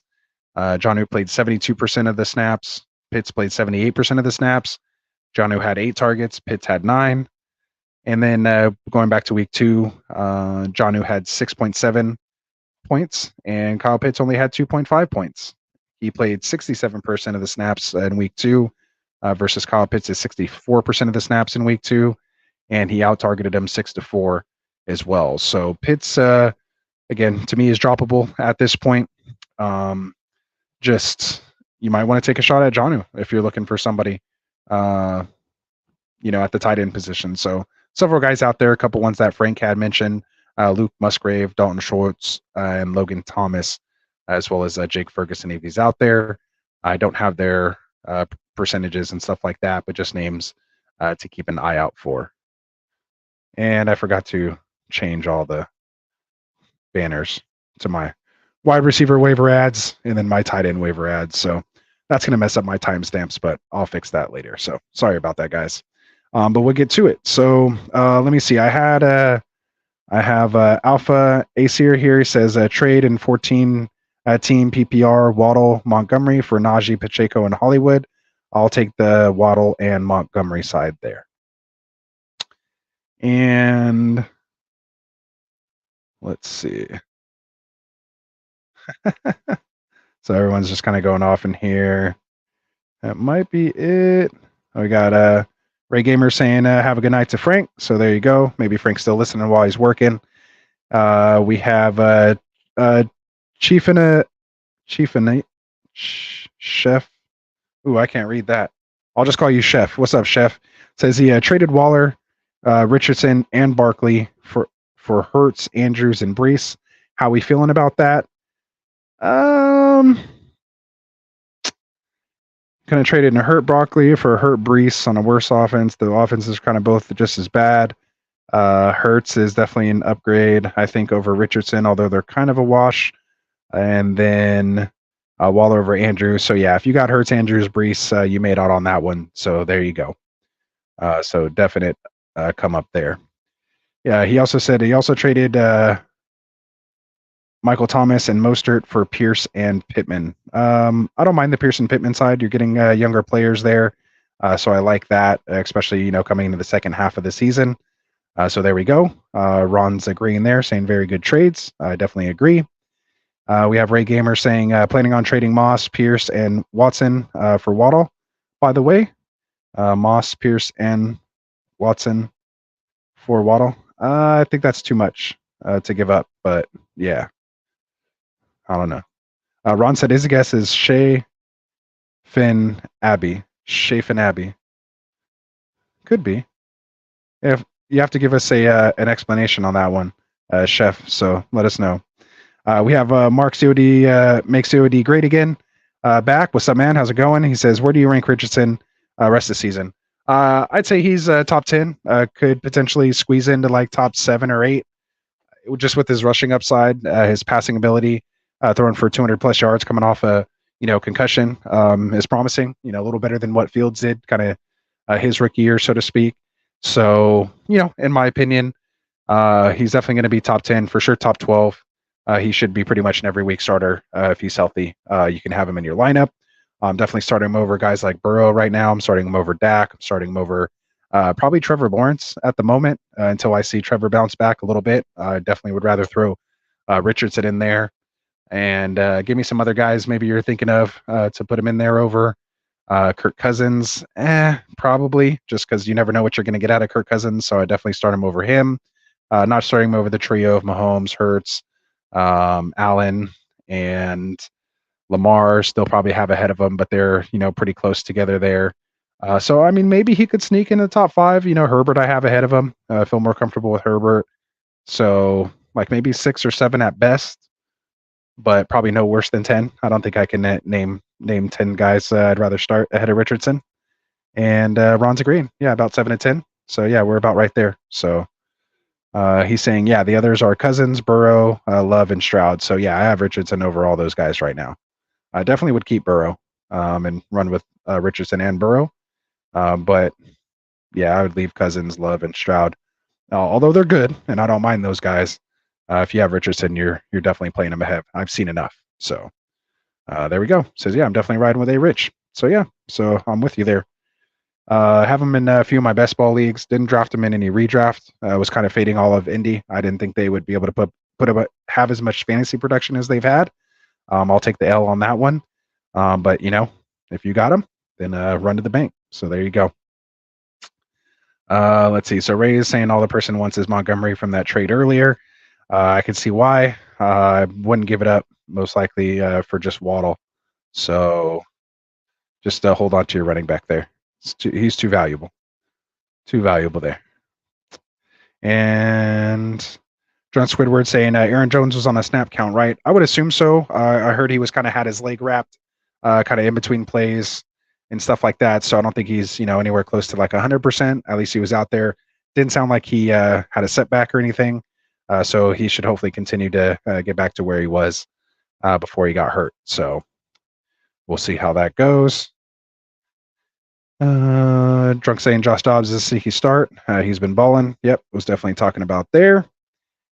Jonnu played 72% of the snaps. Pitts played 78% of the snaps. Jonnu had 8 targets. Pitts had 9. And then going back to week 2, Jonnu had 6.7 points, and Kyle Pitts only had 2.5 points. He played 67% of the snaps in week 2 versus Kyle Pitts is 64% of the snaps in week 2, and he out-targeted him 6-4 as well. So Pitts, again, to me is droppable at this point. Just you might want to take a shot at Jonnu if you're looking for somebody, at the tight end position. So several guys out there, a couple ones that Frank had mentioned, Luke Musgrave, Dalton Schultz, and Logan Thomas, as well as Jake Ferguson, if he's out there. I don't have their percentages and stuff like that, but just names to keep an eye out for. And I forgot to change all the banners to my wide receiver waiver ads and then my tight end waiver ads. So that's going to mess up my timestamps, but I'll fix that later. So sorry about that, guys. But we'll get to it. So let me see. I have Alpha Acer here. He says trade in 14 team PPR Waddle Montgomery for Najee, Pacheco, and Hollywood. I'll take the Waddle and Montgomery side there. And let's see. So everyone's just kind of going off in here. That might be it. We got Ray Gamer saying have a good night to Frank. So there you go. Maybe Frank's still listening while he's working. We have Chief Chef. Ooh, I can't read that. I'll just call you Chef. What's up, Chef? Says he traded Waller, Richardson, and Barkley for Hurts, Andrews, and Brees. How we feeling about that? Kind of traded in a Hurt Barkley for a Hurt Brees on a worse offense. The offenses are kind of both just as bad. Hertz is definitely an upgrade, I think, over Richardson, although they're kind of a wash. And then Waller over Andrews. So yeah, if you got Hertz, Andrews, Brees, you made out on that one. So there you go. So definite come up there. Yeah, he also said he also traded Michael Thomas and Mostert for Pierce and Pittman. I don't mind the Pierce and Pittman side. You're getting younger players there. So I like that, especially, coming into the second half of the season. So there we go. Ron's agreeing there, saying very good trades. I definitely agree. We have Ray Gamer saying planning on trading Moss, Pierce, and Watson for Waddle. By the way, Moss, Pierce, and Watson for Waddle. I think that's too much to give up, but yeah, I don't know. Ron said his guess is Shea, Finn, Abby. Shea, Finn, Abby. Could be. If you have to give us an explanation on that one, Chef. So let us know. We have Mark COD makes COD great again. Back. What's up, man? How's it going? He says, where do you rank Richardson rest of the season? I'd say he's top 10. Could potentially squeeze into like top 7 or 8, just with his rushing upside, his passing ability, throwing for 200 plus yards, coming off a concussion is promising. A little better than what Fields did, kind of his rookie year, so to speak. So in my opinion, he's definitely going to be top 10 for sure, top 12. He should be pretty much an every week starter if he's healthy. You can have him in your lineup. I'm definitely starting him over guys like Burrow right now. I'm starting him over Dak. I'm starting him over probably Trevor Lawrence at the moment until I see Trevor bounce back a little bit. I definitely would rather throw Richardson in there and give me some other guys maybe you're thinking of to put him in there over Kirk Cousins. Probably, just because you never know what you're going to get out of Kirk Cousins. So I definitely start him over him. Not starting him over the trio of Mahomes, Hurts, Allen, and Lamar. Still probably have ahead of him, but they're pretty close together there. So I mean, maybe he could sneak in the top 5. Herbert I have ahead of him. I feel more comfortable with Herbert. So like maybe 6 or 7 at best, but probably no worse than 10. I don't think I can name 10 guys I'd rather start ahead of Richardson. And Ron's agreeing. Yeah, about 7 and 10. So yeah, we're about right there. So he's saying, yeah, the others are Cousins, Burrow, Love, and Stroud. So yeah, I have Richardson over all those guys right now. I definitely would keep Burrow and run with Richardson and Burrow. But yeah, I would leave Cousins, Love, and Stroud. Although they're good, and I don't mind those guys. If you have Richardson, you're definitely playing him ahead. I've seen enough. So there we go. Says, yeah, I'm definitely riding with A-Rich. So yeah, so I'm with you there. Have him in a few of my best ball leagues. Didn't draft him in any redraft. Was kind of fading all of Indy. I didn't think they would be able to have as much fantasy production as they've had. I'll take the L on that one. But if you got him, then run to the bank. So there you go. Let's see. So Ray is saying all the person wants is Montgomery from that trade earlier. I can see why. I wouldn't give it up most likely for just Waddle. So just hold on to your running back there. He's too valuable. Too valuable there. And John Squidward saying Aaron Jones was on a snap count, right? I would assume so. I heard he was kind of had his leg wrapped kind of in between plays and stuff like that. So I don't think he's, anywhere close to like 100%. At least he was out there. Didn't sound like he had a setback or anything. So he should hopefully continue to get back to where he was before he got hurt. So we'll see how that goes. Drunk saying Josh Dobbs is a sneaky start. He's been balling. Yep, was definitely talking about there.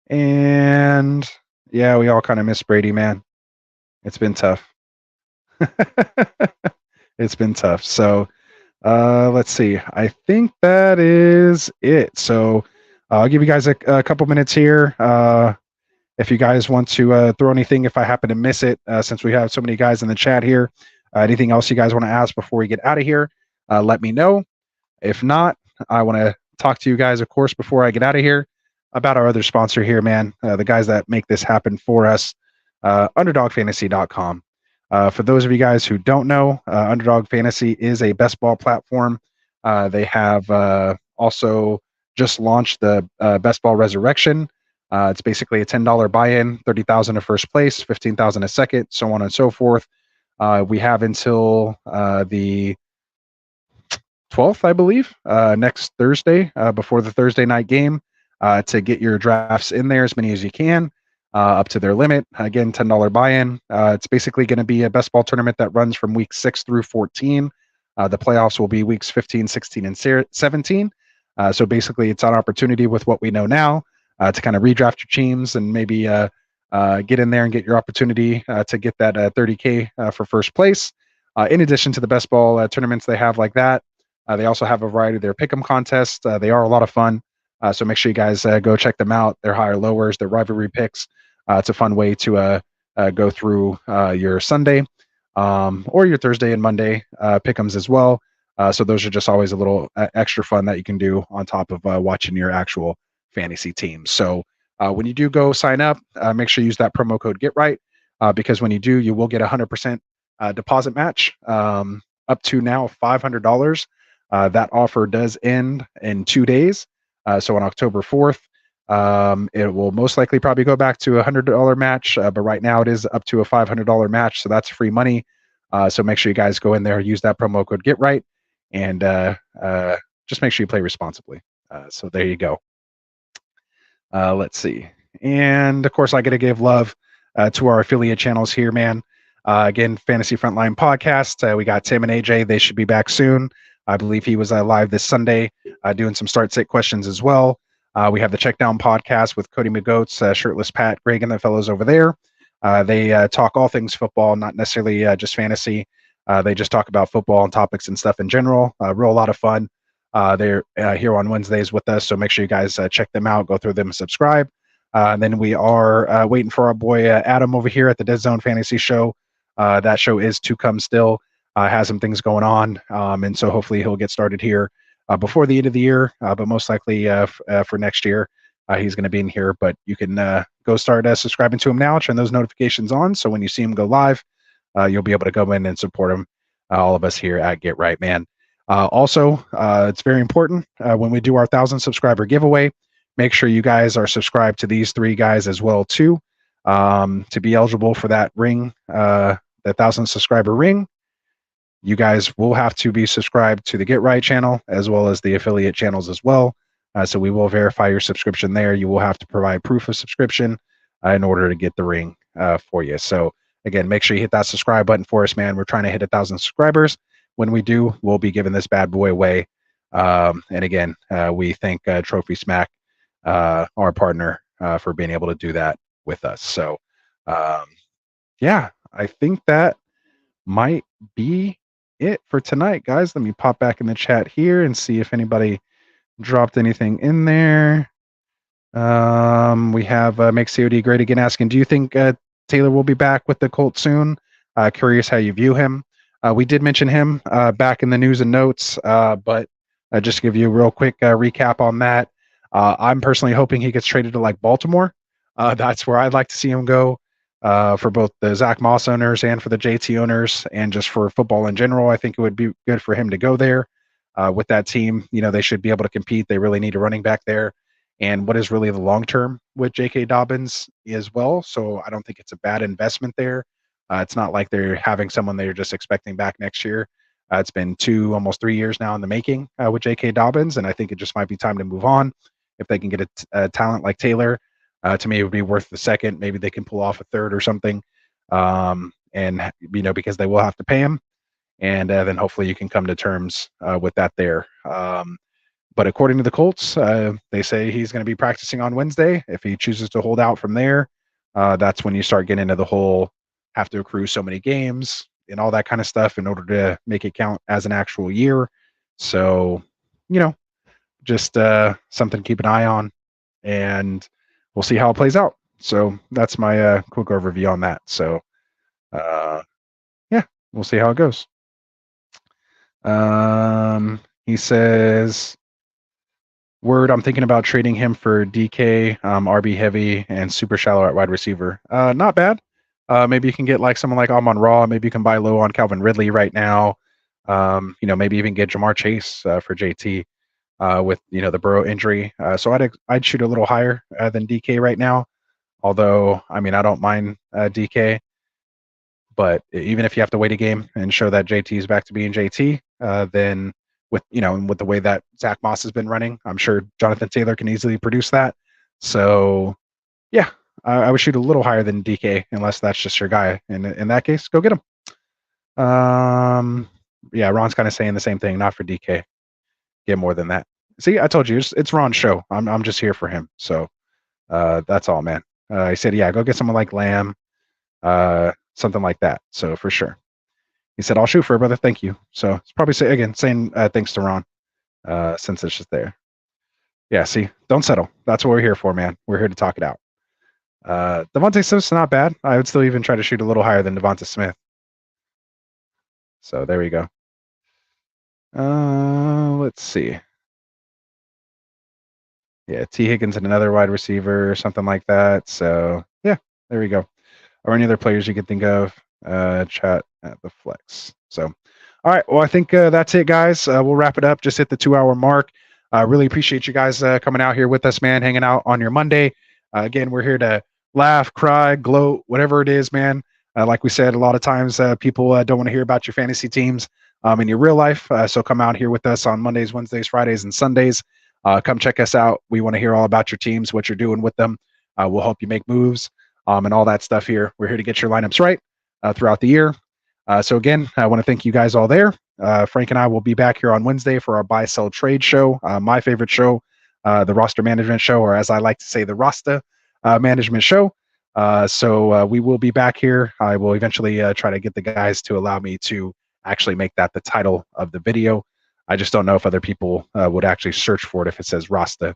And yeah, we all kind of miss Brady, man. It's been tough. It's been tough. So let's see. I think that is it. So I'll give you guys a couple minutes here. If you guys want to throw anything, if I happen to miss it, since we have so many guys in the chat here, anything else you guys want to ask before we get out of here, let me know. If not, I want to talk to you guys, of course, before I get out of here about our other sponsor here, man. The guys that make this happen for us, UnderdogFantasy.com. For those of you guys who don't know, Underdog Fantasy is a best ball platform. They have also just launched the Best Ball Resurrection. It's basically a $10 buy-in, $30,000 to first place, $15,000 a second, so on and so forth. We have until the 12th, I believe, next Thursday, before the Thursday night game, to get your drafts in there, as many as you can, up to their limit. Again, $10 buy-in. It's basically going to be a best ball tournament that runs from week 6 through 14. The playoffs will be weeks 15, 16, and 17. So basically, it's an opportunity with what we know now to kind of redraft your teams and maybe get in there and get your opportunity to get that $30K for first place. In addition to the best ball tournaments they have like that, they also have a variety of their pick'em contests. They are a lot of fun. So make sure you guys go check them out. They're higher lowers, they're rivalry picks. It's a fun way to go through your Sunday or your Thursday and Monday pick'ems as well. So those are just always a little extra fun that you can do on top of watching your actual fantasy team. So when you do go sign up, make sure you use that promo code GetRight because when you do, you will get 100% deposit match up to now $500. That offer does end in 2 days. So on October 4th, it will most likely probably go back to a $100 match, but right now it is up to a $500 match. So that's free money. So make sure you guys go in there, use that promo code GetRight, and just make sure you play responsibly. So there you go. Let's see. And of course, I got to give love to our affiliate channels here, man. Again, Fantasy Frontline Podcast. We got Tim and AJ. They should be back soon. I believe he was live this Sunday doing some start-sit questions as well. We have the Check Down Podcast with Cody McGoats, Shirtless Pat, Greg, and the fellows over there. They talk all things football, not necessarily just fantasy. They just talk about football and topics and stuff in general. Real lot of fun. They're here on Wednesdays with us, so make sure you guys check them out, go through them, and subscribe. And then we are waiting for our boy Adam over here at the Dead Zone Fantasy Show. That show is to come still. Has some things going on, and so hopefully he'll get started here before the end of the year, but most likely for next year. He's going to be in here, but you can go start subscribing to him now, turn those notifications on, so when you see him go live, you'll be able to go in and support him, all of us here at Get Right Man. Also, it's very important when we do our 1,000 subscriber giveaway, make sure you guys are subscribed to these 3 guys as well too, to be eligible for that ring, the 1,000 subscriber ring. You guys will have to be subscribed to the Get Right channel as well as the affiliate channels as well. So we will verify your subscription there. You will have to provide proof of subscription in order to get the ring for you. So again, make sure you hit that subscribe button for us, man. We're trying to hit 1,000 subscribers. When we do, we'll be giving this bad boy away. And again, we thank Trophy Smack, our partner, for being able to do that with us. So yeah, I think that might be it for tonight, guys. Let me pop back in the chat here and see if anybody dropped anything in there. We have Make COD Great Again asking, do you think Taylor will be back with the Colts soon? Curious how you view him. We did mention him back in the news and notes, but just to give you a real quick recap on that, I'm personally hoping he gets traded to like Baltimore. That's where I'd like to see him go. For both the Zach Moss owners and for the JT owners, and just for football in general, I think it would be good for him to go there with that team. You know, they should be able to compete. They really need a running back there. And what is really the long term with J.K. Dobbins as well. So I don't think it's a bad investment there. It's not like they're having someone they're just expecting back next year. It's been 2, almost 3 years now in the making with J.K. Dobbins, and I think it just might be time to move on. If they can get a talent like Taylor, to me, it would be worth the second. Maybe they can pull off a third or something, and you know, because they will have to pay him, and then hopefully you can come to terms with that there. But according to the Colts, they say he's going to be practicing on Wednesday. If he chooses to hold out from there, that's when you start getting into the whole have to accrue so many games and all that kind of stuff in order to make it count as an actual year. So, you know, just something to keep an eye on, and we'll see how it plays out. So that's my quick overview on that. So, yeah, we'll see how it goes. He says, word, I'm thinking about trading him for DK, RB heavy, and super shallow at wide receiver. Not bad. Maybe you can get like someone like Amon Ra. Maybe you can buy low on Calvin Ridley right now. You know, maybe even get Jamar Chase for JT with, you know, the Burrow injury. So I'd shoot a little higher than DK right now. Although, I mean, I don't mind DK. But even if you have to wait a game and show that JT is back to being JT, then with and with the way that Zach Moss has been running. I'm sure Jonathan Taylor can easily produce that. So yeah, I would shoot a little higher than DK unless that's just your guy. And in that case, go get him. Yeah, Ron's kind of saying the same thing. Not for DK. Get more than that. See, I told you it's Ron's show. I'm just here for him. So that's all, man. He said, yeah, go get someone like Lamb, something like that. So for sure. He said, I'll shoot for it, brother. Thank you. So it's probably saying thanks to Ron, since it's just there. Yeah, see, don't settle. That's what we're here for, man. We're here to talk it out. Devontae Smith's not bad. I would still even try to shoot a little higher than Devontae Smith. So there we go. Let's see. Yeah, T. Higgins and another wide receiver or something like that. So yeah, there we go. Or any other players you can think of, chat at the flex. So, all right. Well, I think that's it, guys. We'll wrap it up. Just hit the 2-hour mark. Really appreciate you guys coming out here with us, man, hanging out on your Monday. Again, we're here to laugh, cry, gloat, whatever it is, man. Like we said, a lot of times people don't want to hear about your fantasy teams in your real life. So come out here with us on Mondays, Wednesdays, Fridays, and Sundays. Come check us out. We want to hear all about your teams, what you're doing with them. We'll help you make moves and all that stuff here. We're here to get your lineups right throughout the year. So again, I want to thank you guys all there. Frank and I will be back here on Wednesday for our buy, sell, trade show. My favorite show, the roster management show, or as I like to say, the Rasta management show. So we will be back here. I will eventually try to get the guys to allow me to actually make that the title of the video. I just don't know if other people would actually search for it if it says Rasta.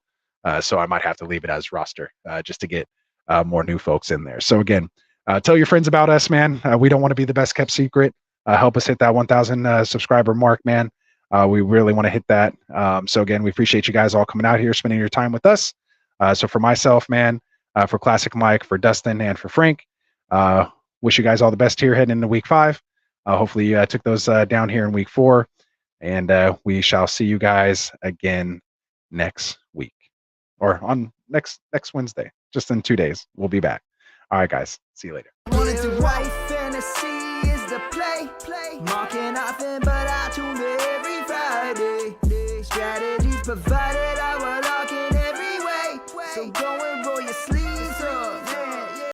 So I might have to leave it as roster just to get more new folks in there. So again, tell your friends about us, man. We don't want to be the best kept secret. Help us hit that 1,000 subscriber mark, man. We really want to hit that. So again, we appreciate you guys all coming out here, spending your time with us. So for myself, man, for Classic Mike, for Dustin, and for Frank, wish you guys all the best here heading into week 5. Hopefully you took those down here in week 4. And we shall see you guys again next week, or on next Wednesday, just in 2 days. We'll be back. All right, guys. See you later. Wanted to write fantasy is the play. Marking nothing, but I tune in every Friday. Strategies provided, I will lock in every way. So go